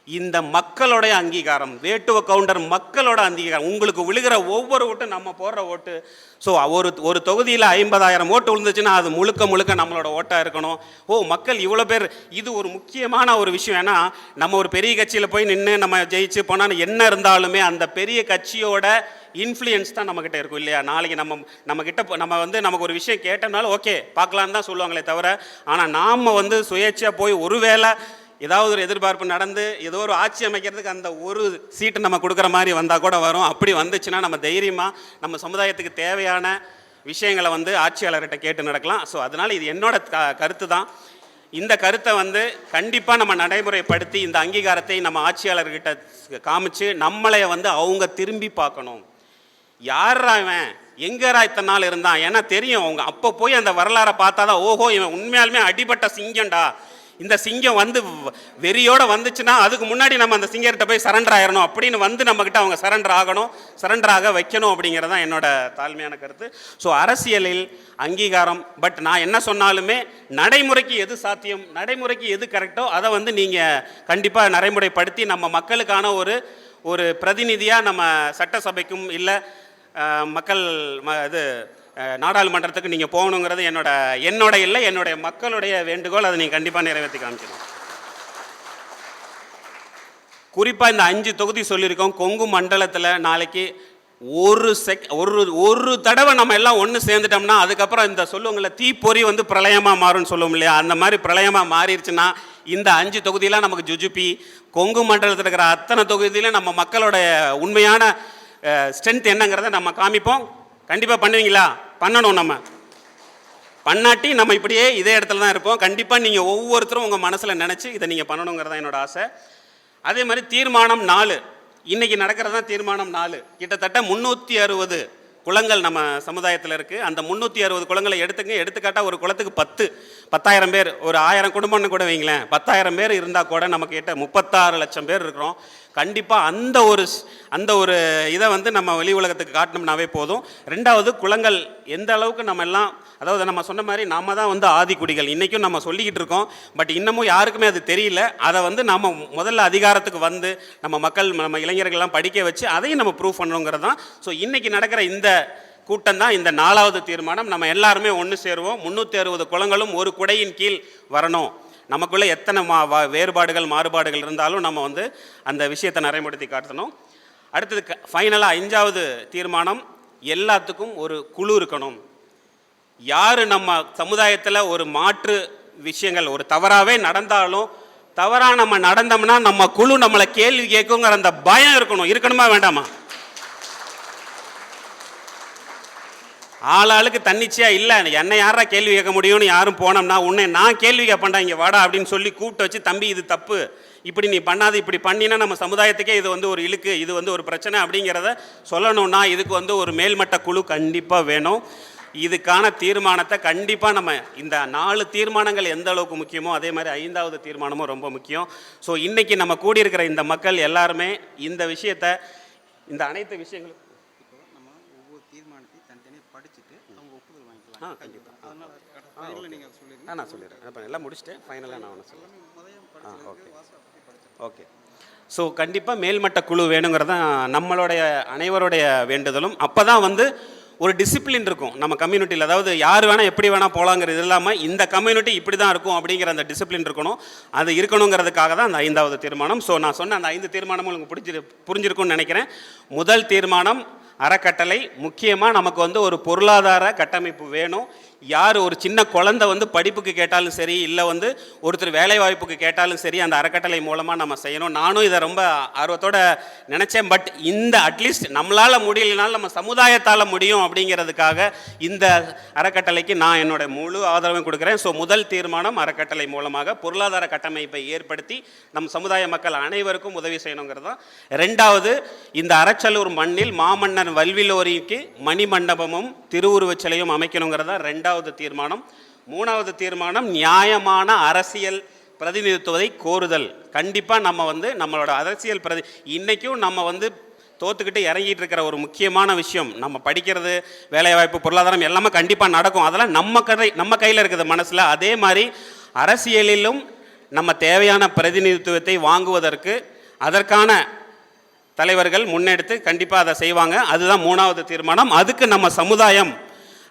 இந்த மக்களுடைய அங்கீகாரம், வேட்டுவ கவுண்டர் மக்களோட அங்கீகாரம். உங்களுக்கு விழுகிற ஒவ்வொரு ஓட்டும் நம்ம போடுற ஓட்டு. ஸோ ஒரு தொகுதியில் 50,000 ஓட்டு விழுந்துச்சுன்னா அது முழுக்க நம்மளோட ஓட்டாக இருக்கணும். மக்கள் இவ்வளோ பேர், இது ஒரு முக்கியமான ஒரு விஷயம். ஏன்னா நம்ம ஒரு பெரிய கட்சியில் போய் நின்று நம்ம ஜெயிச்சு போனால் என்ன இருந்தாலுமே அந்த பெரிய கட்சியோட இன்ஃப்ளூயன்ஸ் தான் நம்மக்கிட்ட இருக்கும் இல்லையா? நாளைக்கு நம்ம வந்து நமக்கு ஒரு விஷயம் கேட்டோம்னாலும் ஓகே பார்க்கலான்னு தான் சொல்லுவாங்களே தவிர, ஆனால் நாம் வந்து சுயேட்சையாக போய் ஒருவேளை ஏதாவது ஒரு எதிர்பார்ப்பு நடந்து ஏதோ ஒரு ஆட்சி அமைக்கிறதுக்கு அந்த ஒரு சீட்டு நம்ம கொடுக்குற மாதிரி வந்தால் கூட வரும். அப்படி வந்துச்சுன்னா நம்ம தைரியமாக நம்ம சமுதாயத்துக்கு தேவையான விஷயங்களை வந்து ஆட்சியாளர்கிட்ட கேட்டு நடக்கலாம். ஸோ அதனால் இது என்னோட கருத்து தான். இந்த கருத்தை வந்து கண்டிப்பாக நம்ம நடைமுறைப்படுத்தி இந்த அங்கீகாரத்தை நம்ம ஆட்சியாளர்கிட்ட காமிச்சு நம்மளை வந்து அவங்க திரும்பி பார்க்கணும். யாரா இவன், எங்கரா இத்தனை நாள் இருந்தான்? ஏன்னா தெரியும், அவங்க அப்போ போய் அந்த வரலாறை பார்த்தா தான் ஓஹோ இவன் உண்மையாலுமே அடிபட்ட சிங்கம்டா. இந்த சிங்கம் வந்து வெறியோடு வந்துச்சுன்னா அதுக்கு முன்னாடி நம்ம அந்த சிங்கர்கிட்ட போய் சரண்டர் ஆயிடணும் அப்படின்னு வந்து நம்மக்கிட்ட அவங்க சரண்டர் ஆக வைக்கணும் அப்படிங்கிறது தான் என்னோட தாழ்மையான கருத்து. ஸோ அரசியலில் அங்கீகாரம், பட் நான் என்ன சொன்னாலுமே நடைமுறைக்கு எது சாத்தியம், நடைமுறைக்கு எது கரெக்டோ அதை வந்து நீங்கள் கண்டிப்பாக நடைமுறைப்படுத்தி நம்ம மக்களுக்கான ஒரு பிரதிநிதியாக நம்ம சட்டசபைக்கும் இல்லை மக்கள் நாடாளுமன்றத்துக்கு நீங்கள் போகணுங்கிறது என்னுடைய மக்களுடைய வேண்டுகோள். அதை நீங்கள் கண்டிப்பாக நிறைவேற்றி காமிக்கணும். குறிப்பாக இந்த 5 தொகுதி சொல்லியிருக்கோம். கொங்கு மண்டலத்தில் நாளைக்கு ஒரு தடவை நம்ம எல்லாம் ஒன்று சேர்ந்துட்டோம்னா அதுக்கப்புறம் இந்த சொல்லுவாங்கள்ல தீப்பொறி வந்து பிரளயமாக மாறும்னு சொல்லுவோம் இல்லையா? அந்த மாதிரி பிரளயமாக மாறிடுச்சுன்னா இந்த 5 தொகுதியில் நமக்கு ஜுஜுபி கொங்கு மண்டலத்தில் இருக்கிற அத்தனை தொகுதியிலும் நம்ம மக்களோட உண்மையான ஸ்ட்ரென்த் என்னங்கிறத நம்ம காமிப்போம். கண்டிப்பாக பண்ணுவீங்களா? பண்ணணும். நம்ம பண்ணாட்டி நம்ம இப்படியே இதே இடத்துல தான் இருப்போம். கண்டிப்பாக நீங்கள் ஒவ்வொருத்தரும் உங்கள் மனசில் நினச்சி இதை நீங்கள் பண்ணணுங்கிறதான் என்னோட ஆசை. அதே மாதிரி தீர்மானம் 4 இன்றைக்கி நடக்கிறது தான் தீர்மானம் 4. கிட்டத்தட்ட 360 குளங்கள் நம்ம சமுதாயத்தில் இருக்குது. அந்த 360 குளங்களை எடுத்துக்காட்டால் ஒரு குளத்துக்கு 10,000 பேர், ஒரு 1000 குடும்பம்னு கூட வைங்களேன், 10,000 பேர் இருந்தால் கூட நம்ம கிட்ட 36 லட்சம் பேர் இருக்கிறோம். கண்டிப்பாக அந்த ஒரு இதை வந்து நம்ம வெளி உலகத்துக்கு காட்டணும்னாவே போதும். 2வது, குளங்கள் எந்த அளவுக்கு நம்ம எல்லாம், அதாவது நம்ம சொன்ன மாதிரி நம்ம தான் வந்து ஆதிக்குடிகள் இன்றைக்கும் நம்ம சொல்லிக்கிட்டு இருக்கோம். பட் இன்னமும் யாருக்குமே அது தெரியல. அதை வந்து நம்ம முதல்ல அதிகாரத்துக்கு வந்து நம்ம மக்கள், நம்ம இளைஞர்கள்லாம் படிக்க வச்சு அதையும் நம்ம ப்ரூவ் பண்ணணுங்கிறது தான். ஸோ இன்றைக்கி நடக்கிற இந்த கூட்டம் தான் இந்த 4வது தீர்மானம். நம்ம எல்லாருமே ஒன்று சேருவோம். 360 குளங்களும் ஒரு குடையின் கீழ் வரணும். நமக்குள்ளே எத்தனை வேறுபாடுகள் மாறுபாடுகள் இருந்தாலும் நம்ம வந்து அந்த விஷயத்தை நடைமுறைப்படுத்தி காட்டணும். அடுத்தது ஃபைனலாக 5வது தீர்மானம், எல்லாத்துக்கும் ஒரு குழு இருக்கணும். யார் நம்ம சமுதாயத்தில் ஒரு மாற்று விஷயங்கள் ஒரு தவறாகவே நடந்தாலும், தவறாக நம்ம நடந்தோம்னா நம்ம குழு நம்மளை கேள்வி கேட்குங்கிற அந்த பயம் இருக்கணுமா வேண்டாமா? ஆளாளுக்கு தன்னிச்சையாக இல்லை என்னை யாரா கேள்வி கேட்க முடியும்னு யாரும் போனோம்னா, உன்னை நான் கேள்வி கேட்பேன்டா இங்கே வாடா அப்படின்னு சொல்லி கூப்பிட்டு வச்சு, தம்பி இது தப்பு, இப்படி நீ பண்ணாது, இப்படி பண்ணினா நம்ம சமுதாயத்துக்கே இது வந்து ஒரு இழுக்கு, இது வந்து ஒரு பிரச்சனை அப்படிங்கிறத சொல்லணும்னா இதுக்கு வந்து ஒரு மேல்மட்ட குழு கண்டிப்பாக வேணும். இதுக்கான தீர்மானத்தை கண்டிப்பாக நம்ம இந்த 4 தீர்மானங்கள் எந்த அளவுக்கு முக்கியமோ அதே மாதிரி 5வது தீர்மானமும் ரொம்ப முக்கியம். ஸோ இன்றைக்கி நம்ம கூடியிருக்கிற இந்த மக்கள் எல்லாருமே இந்த விஷயத்தை, இந்த அனைத்து விஷயங்களும் நான் சொல்லிடுறேன். இப்போ எல்லாம் முடிச்சுட்டேன். ஃபைனலாக நான் ஒன்று சொல்லுறேன். ஓகே. ஸோ கண்டிப்பாக மேல்மட்ட குழு வேணுங்கிறது தான் நம்மளுடைய அனைவருடைய வேண்டுதலும். அப்போ தான் வந்து ஒரு டிசிப்ளின் இருக்கும் நம்ம கம்யூனிட்டியில். அதாவது யார் வேணால் எப்படி வேணால் போகலாங்கிறது இல்லாமல் இந்த கம்யூனிட்டி இப்படி தான் இருக்கும் அப்படிங்கிற அந்த டிசிப்ளின் இருக்கணும். அது இருக்கணுங்கிறதுக்காக தான் அந்த 5வது தீர்மானம். ஸோ நான் சொன்ன அந்த 5 தீர்மானமும் உங்களுக்கு புரிஞ்சிருக்கும்னு நினைக்கிறேன். முதல் தீர்மானம் அறக்கட்டளை. முக்கியமாக நமக்கு வந்து ஒரு பொருளாதார கட்டமைப்பு வேணும். யார் ஒரு சின்ன குழந்தை வந்து படிப்புக்கு கேட்டாலும் சரி, இல்லை வந்து ஒருத்தர் வேலை வாய்ப்புக்கு கேட்டாலும் சரி, அந்த அறக்கட்டளை மூலமாக நம்ம செய்யணும். நானும் இதை ரொம்ப ஆர்வத்தோடு நினச்சேன். பட் இந்த அட்லீஸ்ட் நம்மளால் முடியலைனாலும் நம்ம சமுதாயத்தால் முடியும் அப்படிங்கிறதுக்காக இந்த அறக்கட்டளைக்கு நான் என்னோட முழு ஆதரவும் கொடுக்குறேன். ஸோ முதல் தீர்மானம் அறக்கட்டளை மூலமாக பொருளாதார கட்டமைப்பை ஏற்படுத்தி நம் சமுதாய மக்கள் அனைவருக்கும் உதவி செய்யணுங்கிறது தான். 2வது, இந்த அரச்சலூர் மண்ணில் மாமன்னர் வல்விலோரிக்கு மணிமண்டபமும் திருவுருவச் சிலையும் அமைக்கணுங்கிறதா 2வது தீர்மானம். 3வது தீர்மானம், நியாயமான அரசியல் பிரதிநிதித்துவத்தை கோருதல். கண்டிப்பாக நம்ம வந்து நம்மளோட அரசியல் இன்றைக்கும் நம்ம வந்து தோத்துக்கிட்டு இறங்கிட்டு இருக்கிற ஒரு முக்கியமான விஷயம், நம்ம படிக்கிறது, வேலைவாய்ப்பு, பொருளாதாரம் எல்லாமே கண்டிப்பாக நடக்கும். அதெல்லாம் நம்ம கையில் இருக்குது மனசில். அதே மாதிரி அரசியலிலும் நம்ம தேவையான பிரதிநிதித்துவத்தை வாங்குவதற்கு அதற்கான தலைவர்கள் முன்னெடுத்து கண்டிப்பாக அதை செய்வாங்க. அதுதான் 3வது தீர்மானம். அதுக்கு நம்ம சமுதாயம்,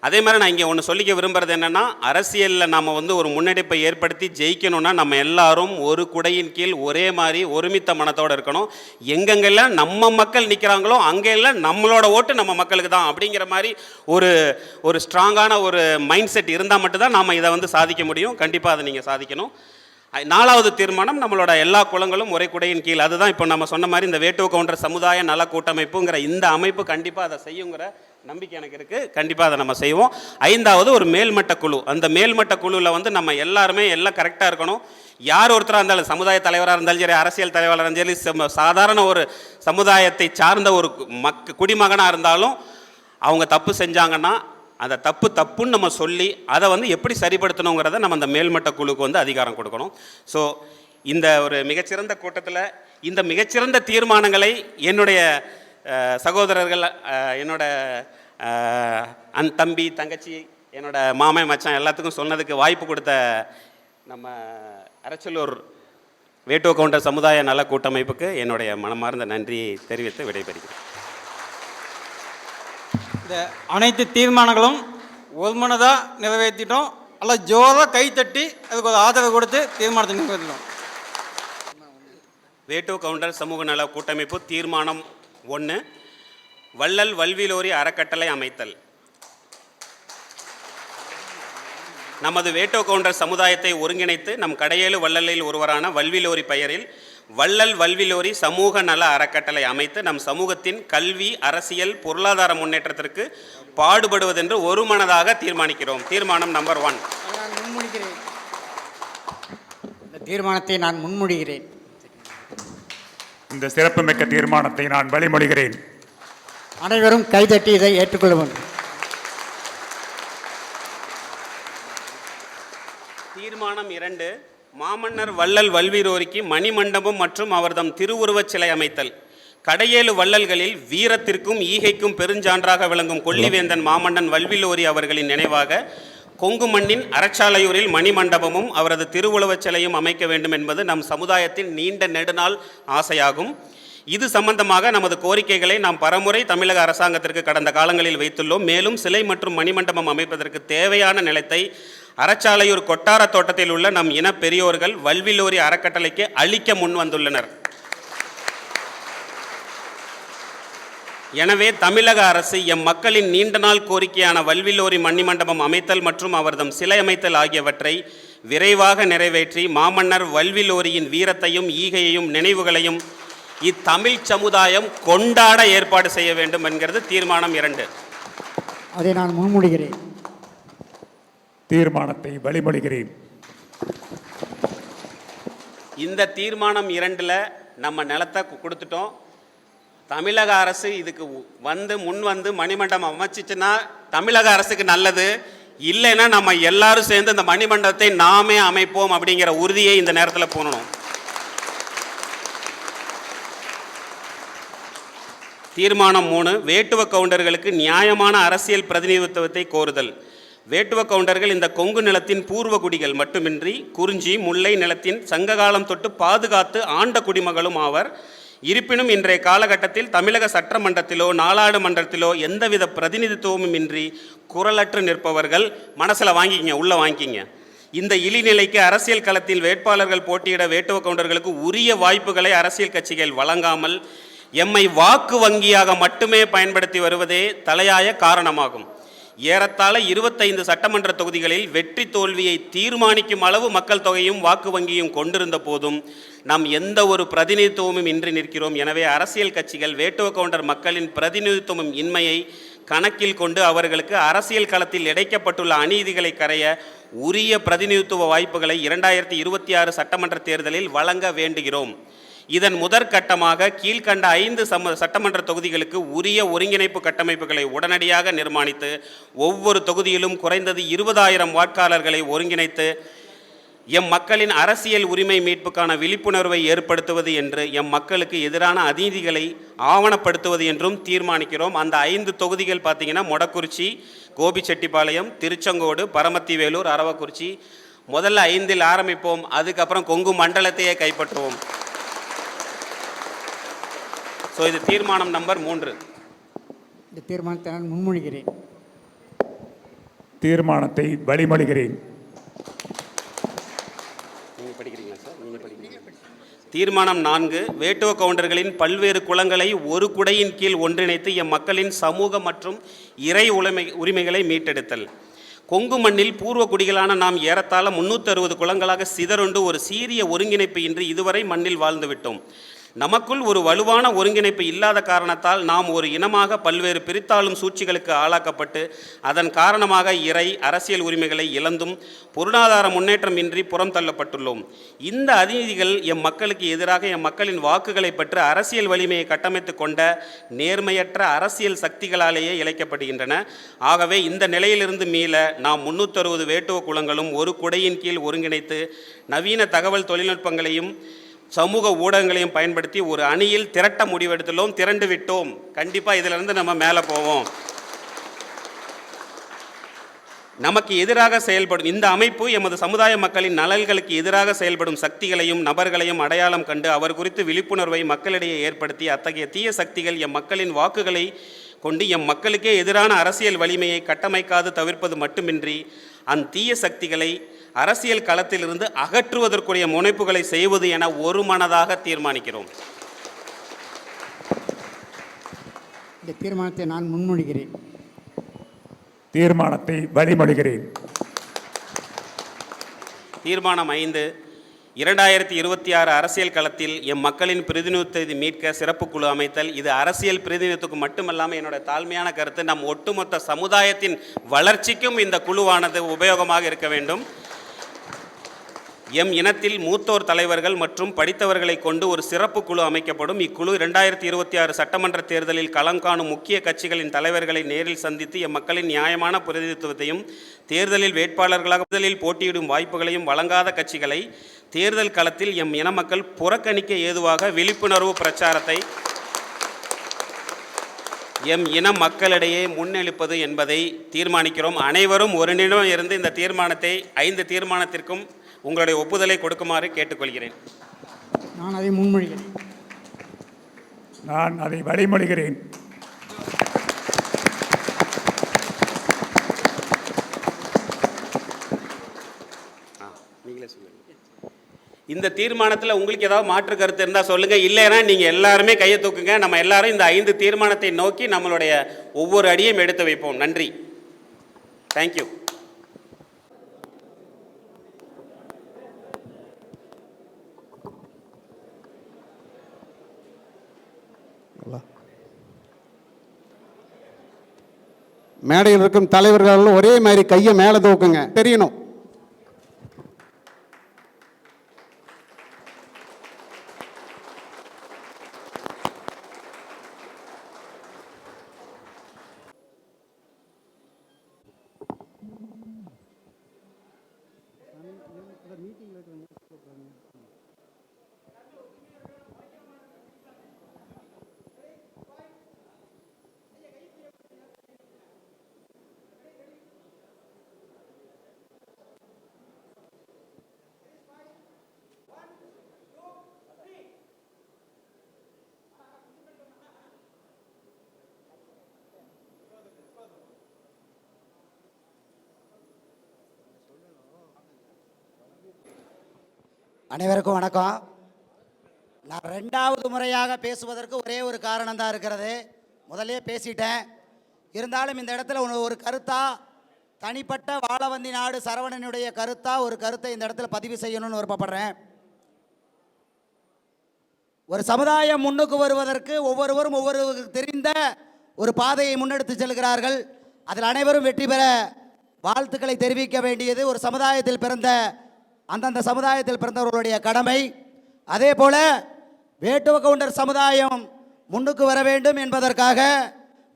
அதே மாதிரி நான் இங்கே ஒன்று சொல்லிக்க விரும்புகிறது என்னென்னா, அரசியலில் நம்ம வந்து ஒரு முன்னெடுப்பை ஏற்படுத்தி ஜெயிக்கணும்னா நம்ம எல்லாரும் ஒரு குடையின் கீழ் ஒரே மாதிரி ஒருமித்த மனத்தோடு இருக்கணும். எங்கெங்கெல்லாம் நம்ம மக்கள் நிற்கிறாங்களோ அங்கெல்லாம் நம்மளோட ஓட்டு நம்ம மக்களுக்கு தான் அப்படிங்கிற மாதிரி ஒரு ஸ்ட்ராங்கான ஒரு மைண்ட் செட் இருந்தால் மட்டும்தான் நாம் இதை வந்து சாதிக்க முடியும். கண்டிப்பாக அதை நீங்கள் சாதிக்கணும். 4வது தீர்மானம், நம்மளோட எல்லா குளங்களும் ஒரே குடையின் கீழ். அதுதான் இப்போ நம்ம சொன்ன மாதிரி இந்த வேட்டுவ கவுண்டர் சமுதாய நல கூட்டமைப்புங்கிற இந்த அமைப்பு கண்டிப்பாக அதை செய்யுங்கிற நம்பிக்கை எனக்கு இருக்குது. கண்டிப்பாக அதை நம்ம செய்வோம். 5வது, ஒரு மேல்மட்ட குழு. அந்த மேல்மட்ட குழுவில் வந்து நம்ம எல்லாருமே எல்லாம் கரெக்டாக இருக்கணும். யார் ஒருத்தராக இருந்தாலும், சமுதாய தலைவராக இருந்தாலும் சரி, அரசியல் தலைவராக இருந்தாலும் சரி, சாதாரண ஒரு சமுதாயத்தை சார்ந்த ஒரு குடிமகனாக இருந்தாலும் அவங்க தப்பு செஞ்சாங்கன்னா அந்த தப்புன்னு நம்ம சொல்லி அதை வந்து எப்படி சரிப்படுத்தணுங்கிறத நம்ம அந்த மேல்மட்ட குழுக்கு வந்து அதிகாரம் கொடுக்கணும். ஸோ இந்த ஒரு மிகச்சிறந்த கூட்டத்தில் இந்த மிகச்சிறந்த தீர்மானங்களை என்னுடைய சகோதரர்கள், என்னோட தம்பி, தங்கச்சி, என்னோட மாமன், மச்சான் எல்லாத்துக்கும் சொன்னதுக்கு வாய்ப்பு கொடுத்த நம்ம அரச்சலூர் வேட்டுவ கவுண்டர் சமுதாய நல கூட்டமைப்புக்கு என்னுடைய மனமார்ந்த நன்றியை தெரிவித்து விடைபெறுகிறேன். இந்த அனைத்து தீர்மானங்களும் ஒருமனதாக நிறைவேற்றிட்டோம். எல்லாம் ஜோராக கைத்தட்டி அதுக்கு ஒரு ஆதரவு கொடுத்து தீர்மானத்தை நிறைவேற்றிட்டோம். வேட்டுவ கவுண்டர் சமூக நல கூட்டமைப்பு தீர்மானம் 1, வள்ளல் வல்விலோரி அறக்கட்டளை அமைத்தல். நமது வேட்டோ கவுண்டர் சமுதாயத்தை ஒருங்கிணைத்து நம் கடையேழு வள்ளலில் ஒருவரான வல்விலோரி பெயரில் வள்ளல் வல்விலோரி சமூக நல அறக்கட்டளை அமைத்து நம் சமூகத்தின் கல்வி, அரசியல், பொருளாதார முன்னேற்றத்திற்கு பாடுபடுவதென்று ஒருமனதாக தீர்மானிக்கிறோம். தீர்மானம் நம்பர் 1. இந்த தீர்மானத்தை நான் முன்மொழிகிறேன். இந்த சிறப்புமிக்க தீர்மானத்தை நான் வழிமொழிகிறேன். அனைவரும் கைதட்டி இதை ஏற்றுக்கொள்ள வேண்டும். தீர்மானம் 2. மாமன்னர் வள்ளல் வல்விலோரிக்கு மணிமண்டபம் மற்றும் அவர்தம் திருவுருவச் சிலை அமைத்தல். கடையேழு வள்ளல்களில் வீரத்திற்கும் ஈகைக்கும் பெருஞ்சான்றாக விளங்கும் கொல்லிவேந்தன் மாமன்னன் வல்விலோரி அவர்களின் நினைவாக கொங்கு மண்ணின் அரச்சாலையூரில் மணிமண்டபமும் அவரது திருவுருவச் சிலையும் அமைக்க வேண்டும் என்பது நம் சமுதாயத்தின் நீண்ட நெடுநாள் ஆசையாகும். இது சம்பந்தமாக நமது கோரிக்கைகளை நாம் பலமுறை தமிழக அரசாங்கத்திற்கு கடந்த காலங்களில் வைத்துள்ளோம். மேலும் சிலை மற்றும் மணிமண்டபம் அமைப்பதற்கு தேவையான நிலத்தை அரச்சாலையூர் கொட்டார தோட்டத்தில் உள்ள நம் இன பெரியோர்கள் வல்விலோரி அறக்கட்டளைக்கு அளிக்க முன் வந்துள்ளனர். எனவே தமிழக அரசு எம் மக்களின் நீண்ட நாள் கோரிக்கையான வல்விலோரி மணிமண்டபம் அமைத்தல் மற்றும் அவர்தம் சிலை அமைத்தல் ஆகியவற்றை விரைவாக நிறைவேற்றி மாமன்னர் வல்விலோரியின் வீரத்தையும் ஈகையையும் நினைவுகளையும் இத்தமிழ் சமுதாயம் கொண்டாட ஏற்பாடு செய்ய வேண்டும் என்கிறது தீர்மானம் 2. அதை நான் முன்மொழிகிறேன். தீர்மானத்தை வழிமொழிகிறேன். இந்த தீர்மானம் 2ல் நம்ம நிலத்தை கொடுத்துட்டோம். தமிழக அரசு இதுக்கு முன் வந்து மணிமண்டபம் அமைச்சிச்சுன்னா தமிழக அரசுக்கு நல்லது. இல்லைன்னா நம்ம எல்லாரும் சேர்ந்து இந்த மணிமண்டபத்தை நாமே அமைப்போம் அப்படிங்கிற உறுதியை இந்த நேரத்தில் போடணும். தீர்மானம் 3. வேட்டுவ கவுண்டர்களுக்கு நியாயமான அரசியல் பிரதிநிதித்துவத்தை கோருதல். வேட்டுவ கவுண்டர்கள் இந்த கொங்கு நிலத்தின் பூர்வ குடிகள் மட்டுமின்றி குறிஞ்சி, முல்லை நிலத்தின் சங்ககாலம் தொட்டு பாதுகாத்து ஆண்ட குடிமகளும் ஆவர். இருப்பினும் இன்றைய காலகட்டத்தில் தமிழக சட்டமன்றத்திலோ நாடாளுமன்றத்திலோ எந்தவித பிரதிநிதித்துவமும் இன்றி குரலற்று நிற்பவர்கள். மனசில் வாங்கிக்கிங்க, உள்ள வாங்கிக்கிங்க. இந்த இழிநிலைக்கு அரசியல் களத்தில் வேட்பாளர்கள் போட்டியிட வேட்டுவ கவுண்டர்களுக்கு உரிய வாய்ப்புகளை அரசியல் கட்சிகள் வழங்காமல் எம்மை வாக்கு வங்கியாக மட்டுமே பயன்படுத்தி வருவதே தலையாய காரணமாகும். ஏறத்தாழ 25 சட்டமன்ற தொகுதிகளில் வெற்றி தோல்வியை தீர்மானிக்கும் அளவு மக்கள் தொகையும் வாக்கு வங்கியும் கொண்டிருந்த போதும் நாம் எந்த ஒரு பிரதிநிதித்துவமும் இன்றி நிற்கிறோம். எனவே அரசியல் கட்சிகள் வேட்டுவ கவுண்டர் மக்களின் பிரதிநிதித்துவம் இன்மையை கணக்கில் கொண்டு அவர்களுக்கு அரசியல் களத்தில் இடைக்கப்பட்டுள்ள அநீதிகளை கரைய உரிய பிரதிநிதித்துவ வாய்ப்புகளை 2026 சட்டமன்ற தேர்தலில் வழங்க வேண்டுகிறோம். இதன் முதற்கட்டமாக கீழ்கண்ட 5 சட்டமன்ற தொகுதிகளுக்கு உரிய ஒருங்கிணைப்பு கட்டமைப்புகளை உடனடியாக நிர்மாணித்து ஒவ்வொரு தொகுதியிலும் குறைந்தது 20,000 வாக்காளர்களை ஒருங்கிணைத்து எம் மக்களின் அரசியல் உரிமை மீட்புக்கான விழிப்புணர்வை ஏற்படுத்துவது என்று எம் மக்களுக்கு எதிரான அநீதிகளை ஆவணப்படுத்துவது என்றும் தீர்மானிக்கிறோம். அந்த 5 தொகுதிகள் பார்த்தீங்கன்னா மொடக்குறிச்சி, கோபிச்செட்டிப்பாளையம், திருச்செங்கோடு, பரமத்திவேலூர், அரவக்குறிச்சி. முதல்ல 5இல் ஆரம்பிப்போம். அதுக்கப்புறம் கொங்கு மண்டலத்தையே கைப்பற்றுவோம். ஸோ இது தீர்மானம் நம்பர் 3. இந்த தீர்மானத்தை நான் முன்மொழிகிறேன். தீர்மானத்தை வழிமொழிகிறேன். நீங்கள் படிக்கிறீங்களா சார்? நீங்கள் படிக்கிறீங்க. தீர்மானம் 4. வேட்டுவ கவுண்டர்களின் பல்வேறு குலங்களை ஒரு குடையின் கீழ் ஒன்றிணைத்து எம் மக்களின் சமூக மற்றும் இறை உரிமைகளை மீட்டெடுத்தல். கொங்கு மண்ணில் பூர்வ குடிகளான நாம் ஏறத்தாழ 360 குலங்களாக சிதறுண்டு ஒரு சீரிய ஒருங்கிணைப்பு இன்றி இதுவரை மண்ணில் வாழ்ந்துவிட்டோம். நமக்குள் ஒரு வலுவான ஒருங்கிணைப்பு இல்லாத காரணத்தால் நாம் ஒரு இனமாக பல்வேறு பிரித்தாளும் சூழ்ச்சிகளுக்கு ஆளாக்கப்பட்டு அதன் காரணமாக இறை அரசியல் உரிமைகளை இழந்தும் பொருளாதார முன்னேற்றம் இன்றி புறம் தள்ளப்பட்டுள்ளோம். இந்த அநீதிகள் எம் மக்களுக்கு எதிராக எம் மக்களின் வாக்குகளை பெற்று அரசியல் வலிமையை கட்டமைத்து கொண்ட நேர்மையற்ற அரசியல் சக்திகளாலேயே இழைக்கப்படுகின்றன. ஆகவே இந்த நிலையிலிருந்து மீள நாம் 360 வேட்டுவ குலங்களும் ஒரு குடையின் கீழ் ஒருங்கிணைத்து நவீன தகவல் தொழில்நுட்பங்களையும் சமூக ஊடகங்களையும் பயன்படுத்தி ஒரு அணியில் திரட்ட முடிவெடுத்துள்ளோம். திரண்டு விட்டோம். கண்டிப்பாக இதிலிருந்து நம்ம மேலே போவோம். நமக்கு எதிராக செயல்படும் இந்த அமைப்பு எமது சமுதாய மக்களின் நலன்களுக்கு எதிராக செயல்படும் சக்திகளையும் நபர்களையும் அடையாளம் கண்டு அவர் குறித்து விழிப்புணர்வை மக்களிடையே ஏற்படுத்தி அத்தகைய தீய சக்திகள் எம் மக்களின் வாக்குகளை கொண்டு எம் மக்களுக்கே எதிரான அரசியல் வலிமையை கட்டமைக்காது தவிர்ப்பது மட்டுமின்றி அந்த தீய சக்திகளை அரசியல் களத்திலிருந்து அகற்றுவதற்குரிய முனைப்புகளை செய்வது என ஒருமனதாக தீர்மானிக்கிறோம். இந்த தீர்மானத்தை நான் முன்மொழிகிறேன். தீர்மானத்தை வழிமொழிகிறேன். தீர்மானம் 5, 2026 அரசியல் களத்தில் எம் மக்களின் பிரதிநிதித்துவத்தை மீட்க சிறப்பு குழு அமைத்தல். இது அரசியல் பிரதிநிதித்துவம் மட்டுமல்லாமல் என்னோட தாழ்மையான கருத்து, நம் ஒட்டுமொத்த சமுதாயத்தின் வளர்ச்சிக்கும் இந்த குழுவானது உபயோகமாக இருக்க வேண்டும். எம் இனத்தில் மூத்தோர் தலைவர்கள் மற்றும் படித்தவர்களை கொண்டு ஒரு சிறப்பு குழு அமைக்கப்படும். இக்குழு 2026 சட்டமன்ற தேர்தலில் களம் காணும் முக்கிய கட்சிகளின் தலைவர்களை நேரில் சந்தித்து எம் மக்களின் நியாயமான பிரதிநிதித்துவத்தையும் தேர்தலில் வேட்பாளர்களாக போட்டியிடும் வாய்ப்புகளையும் வழங்காத கட்சிகளை தேர்தல் களத்தில் எம் இன மக்கள் புறக்கணிக்க ஏதுவாக விழிப்புணர்வு பிரச்சாரத்தை எம் இன மக்களிடையே முன்னெடுப்பது என்பதை தீர்மானிக்கிறோம். அனைவரும் ஒருங்கிடம் இருந்து இந்த தீர்மானத்தை 5 தீர்மானத்திற்கும் உங்களுடைய ஒப்புதலை கொடுக்குமாறு கேட்டுக்கொள்கிறேன். நான் அதை முன்மொழிகிறேன். நான் அதை வழிமொழிகிறேன். நீங்களே சொல்லுங்கள். இந்த தீர்மானத்தில் உங்களுக்கு ஏதாவது மாற்று கருத்து இருந்தால் சொல்லுங்கள். இல்லைன்னா நீங்கள் எல்லாருமே கையை தூக்குங்க. நம்ம எல்லாரும் இந்த 5 தீர்மானத்தை நோக்கி நம்மளுடைய ஒவ்வொரு அடியும் எடுத்து வைப்போம். நன்றி. தேங்க்யூ. மேடையில் இருக்கும் தலைவர்கள் ஒரே மாதிரி கையை மேலே தூக்குங்க, தெரியணும். அனைவருக்கும் வணக்கம். நான் 2வது முறையாக பேசுவதற்கு ஒரே ஒரு காரணம் தான் இருக்கிறது. முதலே பேசிட்டேன். இருந்தாலும் இந்த இடத்துல ஒரு கருத்தா, தனிப்பட்ட வாழவந்தி நாடு சரவணனுடைய கருத்தா ஒரு கருத்தை இந்த இடத்துல பதிவு செய்யணும்னு விருப்பப்படுறேன். ஒரு சமுதாயம் முன்னுக்கு வருவதற்கு ஒவ்வொருவரும் ஒவ்வொரு தெரிந்த ஒரு பாதையை முன்னெடுத்து செல்கிறார்கள். அதில் அனைவரும் வெற்றி பெற வாழ்த்துக்களை தெரிவிக்க வேண்டியது ஒரு சமுதாயத்தில் பிறந்த அந்தந்த சமுதாயத்தில் பிறந்தவர்களுடைய கடமை. அதே போல வேட்டுவ கவுண்டர் சமுதாயம் முன்னுக்கு வர வேண்டும் என்பதற்காக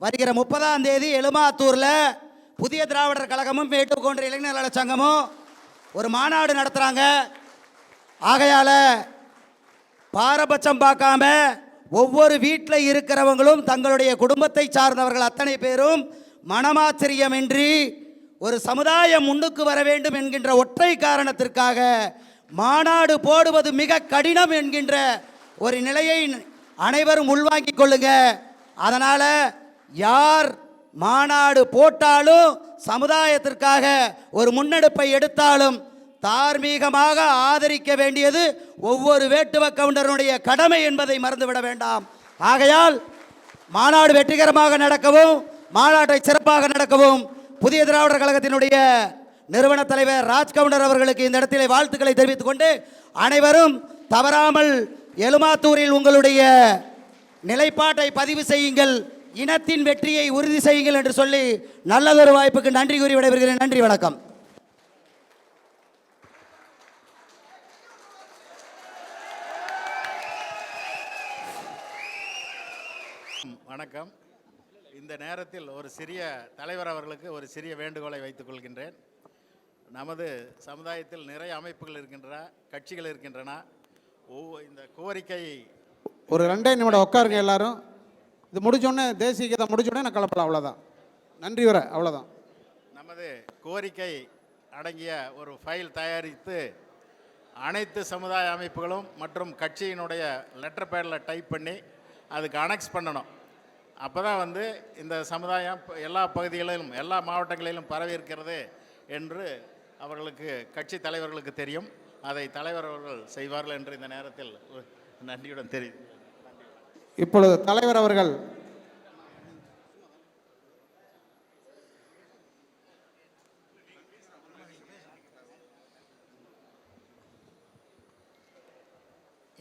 வருகிற 30ஆம் தேதி எலுமாத்தூரில் புதிய திராவிடர் கழகமும் வேட்டுவ கவுண்டர் இளைஞர் நல சங்கமும் ஒரு மாநாடு நடத்துகிறாங்க. ஆகையால் பாரபட்சம் பார்க்காம ஒவ்வொரு வீட்டில் இருக்கிறவங்களும் தங்களுடைய குடும்பத்தை சார்ந்தவர்கள் அத்தனை பேரும் மனமாச்சரியமின்றி ஒரு சமுதாயம் முன்னுக்கு வர வேண்டும் என்கின்ற ஒற்றை காரணத்திற்காக மாநாடு போடுவது மிக கடினம் என்கின்ற ஒரு நிலையை அனைவரும் உள்வாங்கிக் கொள்ளுங்க. அதனால் யார் மாநாடு போட்டாலும் சமுதாயத்திற்காக ஒரு முன்னெடுப்பை எடுத்தாலும் தார்மீகமாக ஆதரிக்க வேண்டியது ஒவ்வொரு வேட்டுவ கவுண்டருடைய கடமை என்பதை மறந்துவிட வேண்டாம். ஆகையால் மாநாடு வெற்றிகரமாக நடக்கவும் மாநாட்டை சிறப்பாக நடக்கவும் புதிய திராவிடர் கழகத்தினுடைய நிறுவன தலைவர் ராஜ்கவுண்டர் அவர்களுக்கு இந்த இடத்திலே வாழ்த்துக்களை தெரிவித்துக் கொண்டு அனைவரும் தவறாமல் எலுமாத்தூரில் உங்களுடைய நிலைப்பாட்டை பதிவு செய்யுங்கள், இனத்தின் வெற்றியை உறுதி செய்யுங்கள் என்று சொல்லி நல்லதொரு வாய்ப்புக்கு நன்றி கூறி விடைபெறுகிறேன். நன்றி, வணக்கம். வணக்கம். இந்த நேரத்தில் ஒரு சிறிய தலைவர் அவர்களுக்கு ஒரு சிறிய வேண்டுகோளை வைத்துக் கொள்கின்றேன். நமது சமுதாயத்தில் நிறைய அமைப்புகள் இருக்கின்றன, கட்சிகள் இருக்கின்றன. இந்த கோரிக்கை ஒரு 2 நிமிடம் உட்காருங்க எல்லாரும். இது முடிச்சோடனே தேசிய கீதம் முடிச்சோடனே நான் கிளப்பலாம். அவ்வளோதான். நன்றி வர அவ்வளோதான். நமது கோரிக்கை அடங்கிய ஒரு ஃபைல் தயாரித்து அனைத்து சமுதாய அமைப்புகளும் மற்றும் கட்சியினுடைய லெட்டர் பேடில் டைப் பண்ணி அதுக்கு அனெக்ஸ் பண்ணணும். அப்போ தான் இந்த சமுதாயம் எல்லா பகுதிகளிலும் எல்லா மாவட்டங்களிலும் பரவி இருக்கிறது என்று அவர்களுக்கு கட்சி தலைவர்களுக்கு தெரியும். அதை தலைவர் அவர்கள் செய்வார்கள் என்று இந்த நேரத்தில் நன்றியுடன் தெரியும். இப்பொழுது தலைவர் அவர்கள்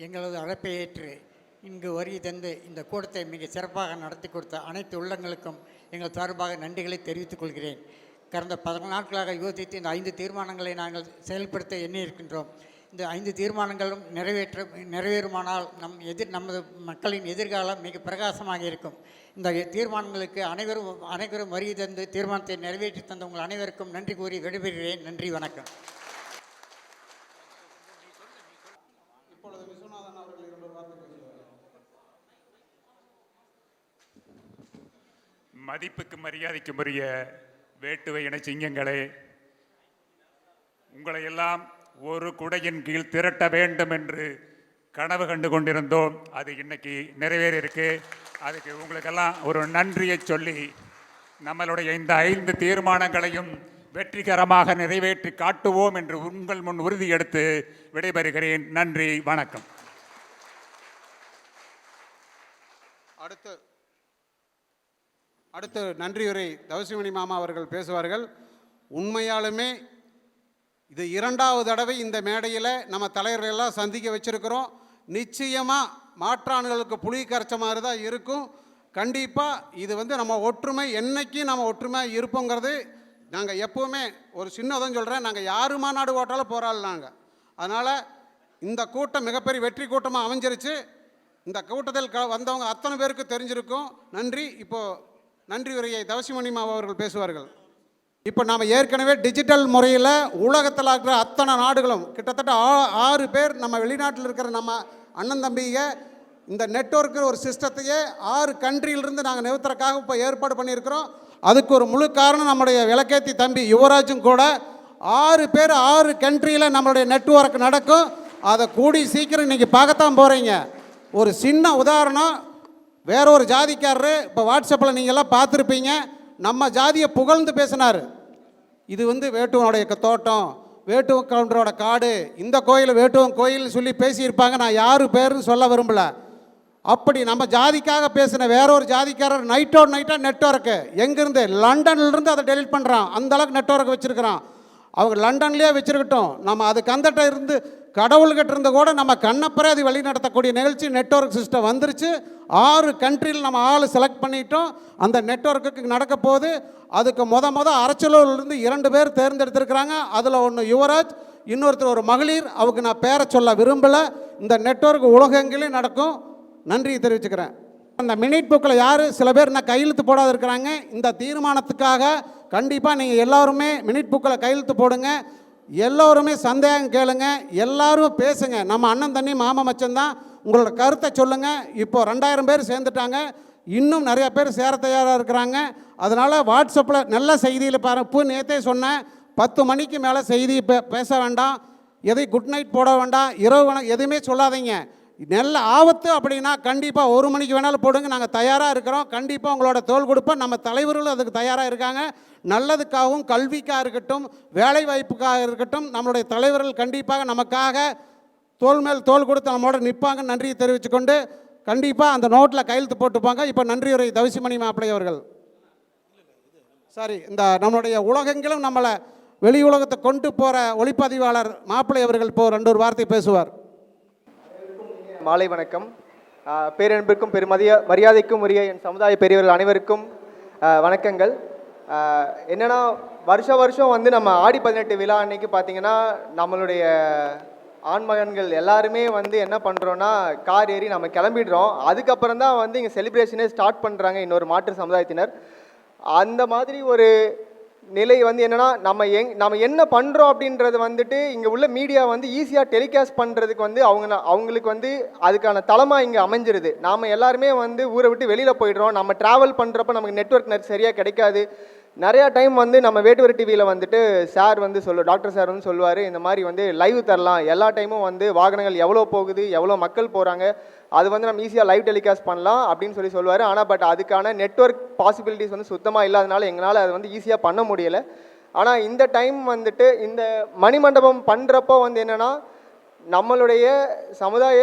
எங்களது அழைப்பை ஏற்று இங்கு வருகை தந்து இந்த கூட்டத்தை மிக சிறப்பாக நடத்தி கொடுத்த அனைத்து உள்ளங்களுக்கும் எங்கள் சார்பாக நன்றிகளை தெரிவித்துக் கொள்கிறேன். கடந்த 14 நாட்களாக யோசித்து இந்த 5 தீர்மானங்களை நாங்கள் செயல்படுத்த எண்ணி இருக்கின்றோம். இந்த 5 தீர்மானங்களும் நிறைவேறுமானால் நமது மக்களின் எதிர்காலம் மிக பிரகாசமாக இருக்கும். இந்த தீர்மானங்களுக்கு அனைவரும் வருகை தந்து தீர்மானத்தை நிறைவேற்றி தந்த உங்கள் அனைவருக்கும் நன்றி கூறி விடைபெறுகிறேன். நன்றி, வணக்கம். மதிப்புக்கு மரியாதைக்கு உரிய வேட்டுவை இன சிங்கங்களே, உங்களை எல்லாம் ஒரு குடையின் கீழ் திரட்ட வேண்டும் என்று கனவு கண்டு கொண்டிருந்தோம். அது இன்னைக்கு நிறைவேறியிருக்கு. அதுக்கு உங்களுக்கெல்லாம் ஒரு நன்றியை சொல்லி நம்மளுடைய இந்த 5 தீர்மானங்களையும் வெற்றிகரமாக நிறைவேற்றி காட்டுவோம் என்று உங்கள் முன் உறுதி எடுத்து விடைபெறுகிறேன். நன்றி, வணக்கம். அடுத்து நன்றியுரை தவசிமணி மாமா அவர்கள் பேசுவார்கள். உண்மையாலுமே இது 2வது தடவை இந்த மேடையில் நம்ம தலைவர்கள் எல்லாம் சந்திக்க வச்சுருக்கிறோம். நிச்சயமாக மாற்றான்களுக்கு புளி கரைச்ச மாதிரி தான் இருக்கும். கண்டிப்பாக இது நம்ம ஒற்றுமை, என்னைக்கும் நம்ம ஒற்றுமையாக இருப்போங்கிறது நாங்கள் எப்போவுமே ஒரு சின்னதான் சொல்கிறேன். நாங்கள் யாரு மாநாடு ஓட்டாலும் போராடலாங்க. அதனால் இந்த கூட்டம் மிகப்பெரிய வெற்றி கூட்டமாக அமைஞ்சிருச்சு. இந்த கூட்டத்தில் வந்தவங்க அத்தனை பேருக்கு தெரிஞ்சிருக்கும். நன்றி. இப்போது நன்றி உரையை தவசிமணி மாமா அவர்கள் பேசுவார்கள். இப்போ நாம் ஏற்கனவே டிஜிட்டல் முறையில் உலகத்தில் இருக்கிற அத்தனை நாடுகளும் கிட்டத்தட்ட 6 பேர் நம்ம வெளிநாட்டில் இருக்கிற நம்ம அண்ணன் தம்பிங்க இந்த நெட்வொர்க்கு ஒரு சிஸ்டத்தையே 6 கண்ட்ரியிலிருந்து நாங்கள் நிறுத்துறதுக்காக இப்போ ஏற்பாடு பண்ணியிருக்கிறோம். அதுக்கு ஒரு முழு காரணம் நம்முடைய விளக்கேத்தி தம்பி யுவராஜும் கூட. 6 பேர் 6 கண்ட்ரியில் நம்மளுடைய நெட்வொர்க் நடக்கும். அதை கூடி சீக்கிரம் இன்றைக்கி பார்க்கத்தான் போகிறீங்க. ஒரு சின்ன உதாரணம், வேற ஒரு ஜாதிக்காரரு இப்போ வாட்ஸ்அப்பில் நீங்கள்லாம் பார்த்துருப்பீங்க, நம்ம ஜாதியை புகழ்ந்து பேசினார். இது வேட்டுவனுடைய தோட்டம், வேட்டுவ கவுண்டரோட காடு, இந்த கோயில் வேட்டுவன் கோயில் சொல்லி பேசியிருப்பாங்க. நான் யார் பேருன்னு சொல்ல விரும்பலை. அப்படி நம்ம ஜாதிக்காக பேசின வேற ஒரு ஜாதிக்காரர் நைட்டாக நெட்வொர்க்கு எங்கேருந்து லண்டன்லேருந்து அதை டெலிட் பண்ணுறான். அந்தளவுக்கு நெட்வொர்க் வச்சுருக்கிறான். அவங்க லண்டன்லேயே வச்சுருக்கட்டும், நம்ம அதுக்கு அந்தட்ட இருந்து கடவுள்கிட்ட இருந்து கூட நம்ம கண்ணப்பரே அது வழி நடத்தக்கூடிய நிகழ்ச்சி நெட்வொர்க் சிஸ்டம் வந்துருச்சு. 6 கண்ட்ரியில் நம்ம ஆள் செலக்ட் பண்ணிட்டோம். அந்த நெட்வொர்க்குக்கு நடக்க போகுது. அதுக்கு அரச்சலூர்லேருந்து 2 பேர் தேர்ந்தெடுத்திருக்கிறாங்க. அதில் ஒன்று யுவராஜ், இன்னொருத்தர் ஒரு மகளிர். அவங்க நான் பேரை சொல்ல விரும்பலை. இந்த நெட்வொர்க் உலகெங்கிலையும் நடக்கும். நன்றி தெரிவிச்சுக்கிறேன். அந்த மினிட் புக்கில் யார் சில பேர் நான் கையெழுத்து போடாது இருக்கிறாங்க. இந்த தீர்மானத்துக்காக கண்டிப்பாக நீங்கள் எல்லாருமே மினிட் புக்கில் கையெழுத்து போடுங்க. எல்லோருமே சந்தேகம் கேளுங்க, எல்லாரும் பேசுங்க. நம்ம அண்ணன் தண்ணி மாமா மச்சந்தான். உங்களோட கருத்தை சொல்லுங்கள். இப்போ 2000 பேர் சேர்ந்துட்டாங்க. இன்னும் நிறைய பேர் சேர தயாராக இருக்கிறாங்க. அதனால் வாட்ஸ்அப்பில் நல்ல செய்தியில் பாருங்க. நேற்றே சொன்னேன், 10 மணிக்கு மேலே செய்தி பேச வேண்டாம், எதையும் குட் நைட் போட வேண்டாம், இரவு எதுவுமே சொல்லாதீங்க. நல்ல ஆபத்து அப்படின்னா கண்டிப்பாக 1 மணிக்கு வேணாலும் போடுங்க. நாங்கள் தயாராக இருக்கிறோம். கண்டிப்பாக உங்களோட தோள் கொடுப்போம். நம்ம தலைவர்களும் அதுக்கு தயாராக இருக்காங்க. நல்லதுக்காகவும் கல்விக்காக இருக்கட்டும், வேலை வாய்ப்புக்காக இருக்கட்டும், நம்மளுடைய தலைவர்கள் கண்டிப்பாக நமக்காக தோள் மேல் தோள் கொடுத்து நம்மளோட நிற்பாங்க. நன்றியை தெரிவித்துக்கொண்டு கண்டிப்பாக அந்த நோட்டில் கையெழுத்து போட்டுப்பாங்க. இப்போ நன்றியுரை தவசிமணி மாப்பிள்ளை அவர்கள். சாரி, இந்த நம்மளுடைய உலகெங்கிலும் நம்மளை வெளி உலகத்தை கொண்டு போகிற ஒளிப்பதிவாளர் மாப்பிள்ளை அவர்கள் இப்போ 2 வார்த்தை பேசுவார். மாலை வணக்கம். பேரன்பிற்கும் மரியாதைக்கும் உரிய என் சமுதாய பெரியவர்கள் அனைவருக்கும் வணக்கங்கள். என்னென்னா வருஷம் நம்ம ஆடி 18 விழா அன்னைக்கு பார்த்திங்கன்னா நம்மளுடைய ஆண்மகன்கள் எல்லாருமே என்ன பண்ணுறோன்னா கார் ஏறி நம்ம கிளம்பிடுறோம். அதுக்கப்புறம் தான் இங்கே செலிப்ரேஷனே ஸ்டார்ட் பண்ணுறாங்க இன்னொரு மாற்று சமுதாயத்தினர். அந்த மாதிரி ஒரு நிலை என்னென்னா நம்ம என்ன பண்ணுறோம் அப்படின்றது இங்கே உள்ள மீடியா ஈஸியாக டெலிகாஸ்ட் பண்ணுறதுக்கு அவங்களுக்கு அதுக்கான தளமாக இங்கே அமைஞ்சிருது. நாம் எல்லாருமே ஊரை விட்டு வெளியில் போயிடுறோம். நம்ம ட்ராவல் பண்ணுறப்ப நமக்கு நெட்வொர்க் சரியாக கிடைக்காது. நிறையா டைம் நம்ம வேட்டுவர் டிவியில் சார் டாக்டர் சார் சொல்லுவார், இந்த மாதிரி லைவ் தரலாம், எல்லா டைமும் வாகனங்கள் எவ்வளோ போகுது, எவ்வளோ மக்கள் போகிறாங்க, அது நம்ம ஈஸியாக லைவ் டெலிகாஸ்ட் பண்ணலாம் அப்படின்னு சொல்லுவார். ஆனால் பட் அதுக்கான நெட்வொர்க் பாசிபிலிட்டிஸ் சுத்தமாக இல்லாதனால எங்களால் அது ஈஸியாக பண்ண முடியலை. ஆனால் இந்த டைம் இந்த மணிமண்டபம் பண்ணுறப்போ என்னென்னா நம்மளுடைய சமுதாய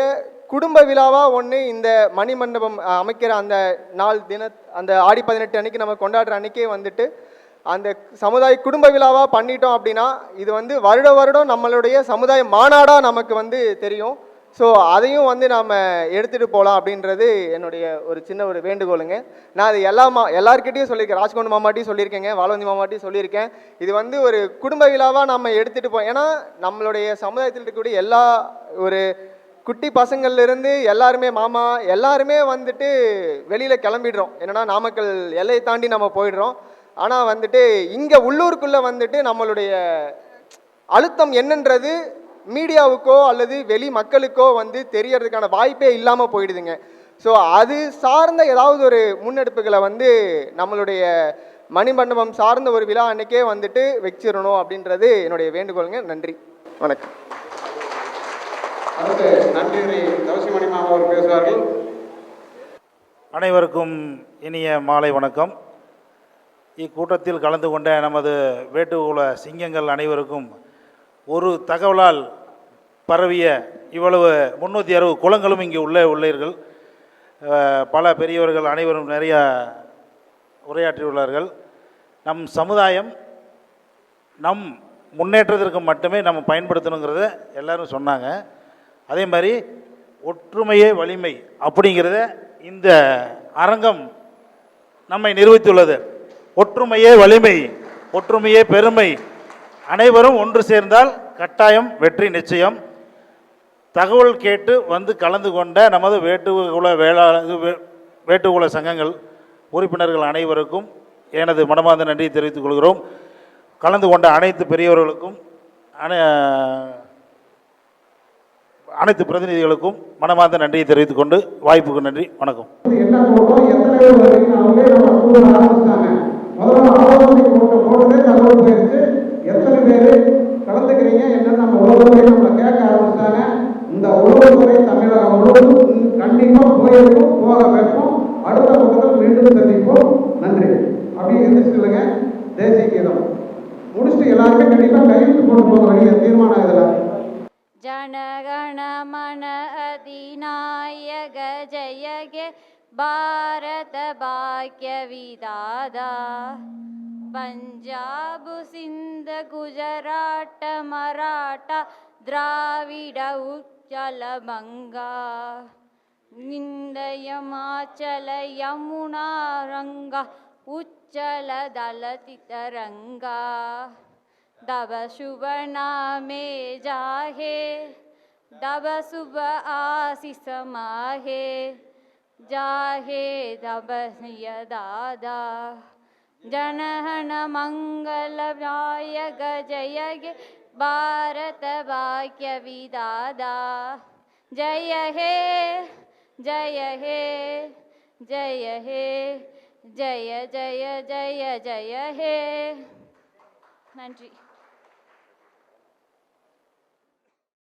குடும்ப விழாவாக ஒன்று இந்த மணிமண்டபம் அமைக்கிற அந்த நாள் அந்த ஆடி 18 அன்னைக்கு நம்ம கொண்டாடுற அன்றைக்கே அந்த சமுதாய குடும்ப விழாவாக பண்ணிட்டோம் அப்படின்னா இது வருடம் நம்மளுடைய சமுதாய மாநாடாக நமக்கு தெரியும். ஸோ அதையும் வந்து நாம் எடுத்துகிட்டு போகலாம் அப்படின்றது என்னுடைய ஒரு சின்ன ஒரு வேண்டுகோளுங்க. நான் அது எல்லார்கிட்டையும் சொல்லியிருக்கேன், ராஜ்கோண்ட் மாமாட்டையும் சொல்லியிருக்கேங்க, வாலவந்தி மாமாட்டையும் சொல்லியிருக்கேன். இது வந்து ஒரு குடும்ப விழாவாக நம்ம எடுத்துகிட்டு போவோம். ஏன்னா நம்மளுடைய சமுதாயத்தில் இருக்கக்கூடிய எல்லா ஒரு குட்டி பசங்கள்லேருந்து எல்லாருமே மாமா எல்லாருமே வந்துட்டு வெளியில் கிளம்பிடுறோம். என்னென்னா நாமக்கல் எல்லையை தாண்டி நம்ம போயிடுறோம். ஆனால் வந்துட்டு இங்கே உள்ளூருக்குள்ளே வந்துட்டு நம்மளுடைய அழுத்தம் என்னன்றது மீடியாவுக்கோ அல்லது வெளி மக்களுக்கோ வந்து தெரியறதுக்கான வாய்ப்பே இல்லாமல் போயிடுதுங்க. ஸோ அது சார்ந்த ஏதாவது ஒரு முன்னெடுப்புகளை வந்து நம்மளுடைய மணிமண்டபம் சார்ந்த ஒரு விழா அன்னைக்கே வந்துட்டு வச்சிடணும் அப்படின்றது என்னுடைய வேண்டுகோளுங்க. நன்றி, வணக்கம். அடுத்து நன்றி தவசிமணி மாமா அவர் பேசுவார்கள். அனைவருக்கும் இனிய மாலை வணக்கம். இக்கூட்டத்தில் கலந்து கொண்ட நமது வேட்டுக்குல சிங்கங்கள் அனைவருக்கும் ஒரு தகவலால் பரவிய இவ்வளவு 360 குளங்களும் இங்கே உள்ளீர்கள். பல பெரியவர்கள் அனைவரும் நிறையா உரையாற்றியுள்ளார்கள். நம் சமுதாயம் நம் முன்னேற்றத்திற்கு மட்டுமே நம்ம பயன்படுத்தணுங்கிறத எல்லாரும் சொன்னாங்க. அதே மாதிரி ஒற்றுமையே வலிமை அப்படிங்கிறத இந்த அரங்கம் நம்மை நிரூபித்துள்ளது. ஒற்றுமையே வலிமை, ஒற்றுமையே பெருமை, அனைவரும் ஒன்று சேர்ந்தால் கட்டாயம் வெற்றி நிச்சயம். தகவல் கேட்டு வந்து கலந்து கொண்ட நமது வேட்டுக்குல சங்கங்கள் உறுப்பினர்கள் அனைவருக்கும் எனது மனமார்ந்த நன்றியை தெரிவித்துக் கொள்கிறோம். கலந்து கொண்ட அனைத்து பெரியவர்களுக்கும் அனைத்து பிரதிநிதிகளுக்கும் மனமார்ந்த நன்றியை தெரிவித்துக் கொண்டு வாய்ப்புக்கு நன்றி, வணக்கம். எத்தனை பேர் கலந்துக்கிறீங்க என்னன்னு நம்ம உலகத்துறை நம்மளை கேட்க ஆரம்பிச்சாங்க. இந்த உளவுத்துறை தமிழகம் முழுவதும் கண்டிப்பாக போயிருக்கும், போக வைப்போம். அடுத்த பக்கத்தில் மீண்டும் சந்திப்போம். நன்றி. அப்படியே எந்திரிச்சுங்க. தேசிய கீதம் முடிச்சுட்டு எல்லாருமே கண்டிப்பாக கையெழுத்து போட்டு போக வேண்டிய தீர்மானம் இதில். ஜனகண மன அதிநாயக ஜெயகே பாரத பாக்கிய விதாதா பஞ்சாபு சிந்த குஜராட்ட மராட்டா திராவிட உச்சல பங்கா இந்தயமாச்சல யமுனா ரங்கா உச்சல தலதி தரங்கா தவ சுப நாமே ஜாஹே தவ சுப ஆசிஸ் மாஹே ஜாஹே தப தாதா जनहन मंगल नायक जय गे भारत भाग्य विदादा जय हे जय हे जय हे जय जय जय जय हे. நன்றி.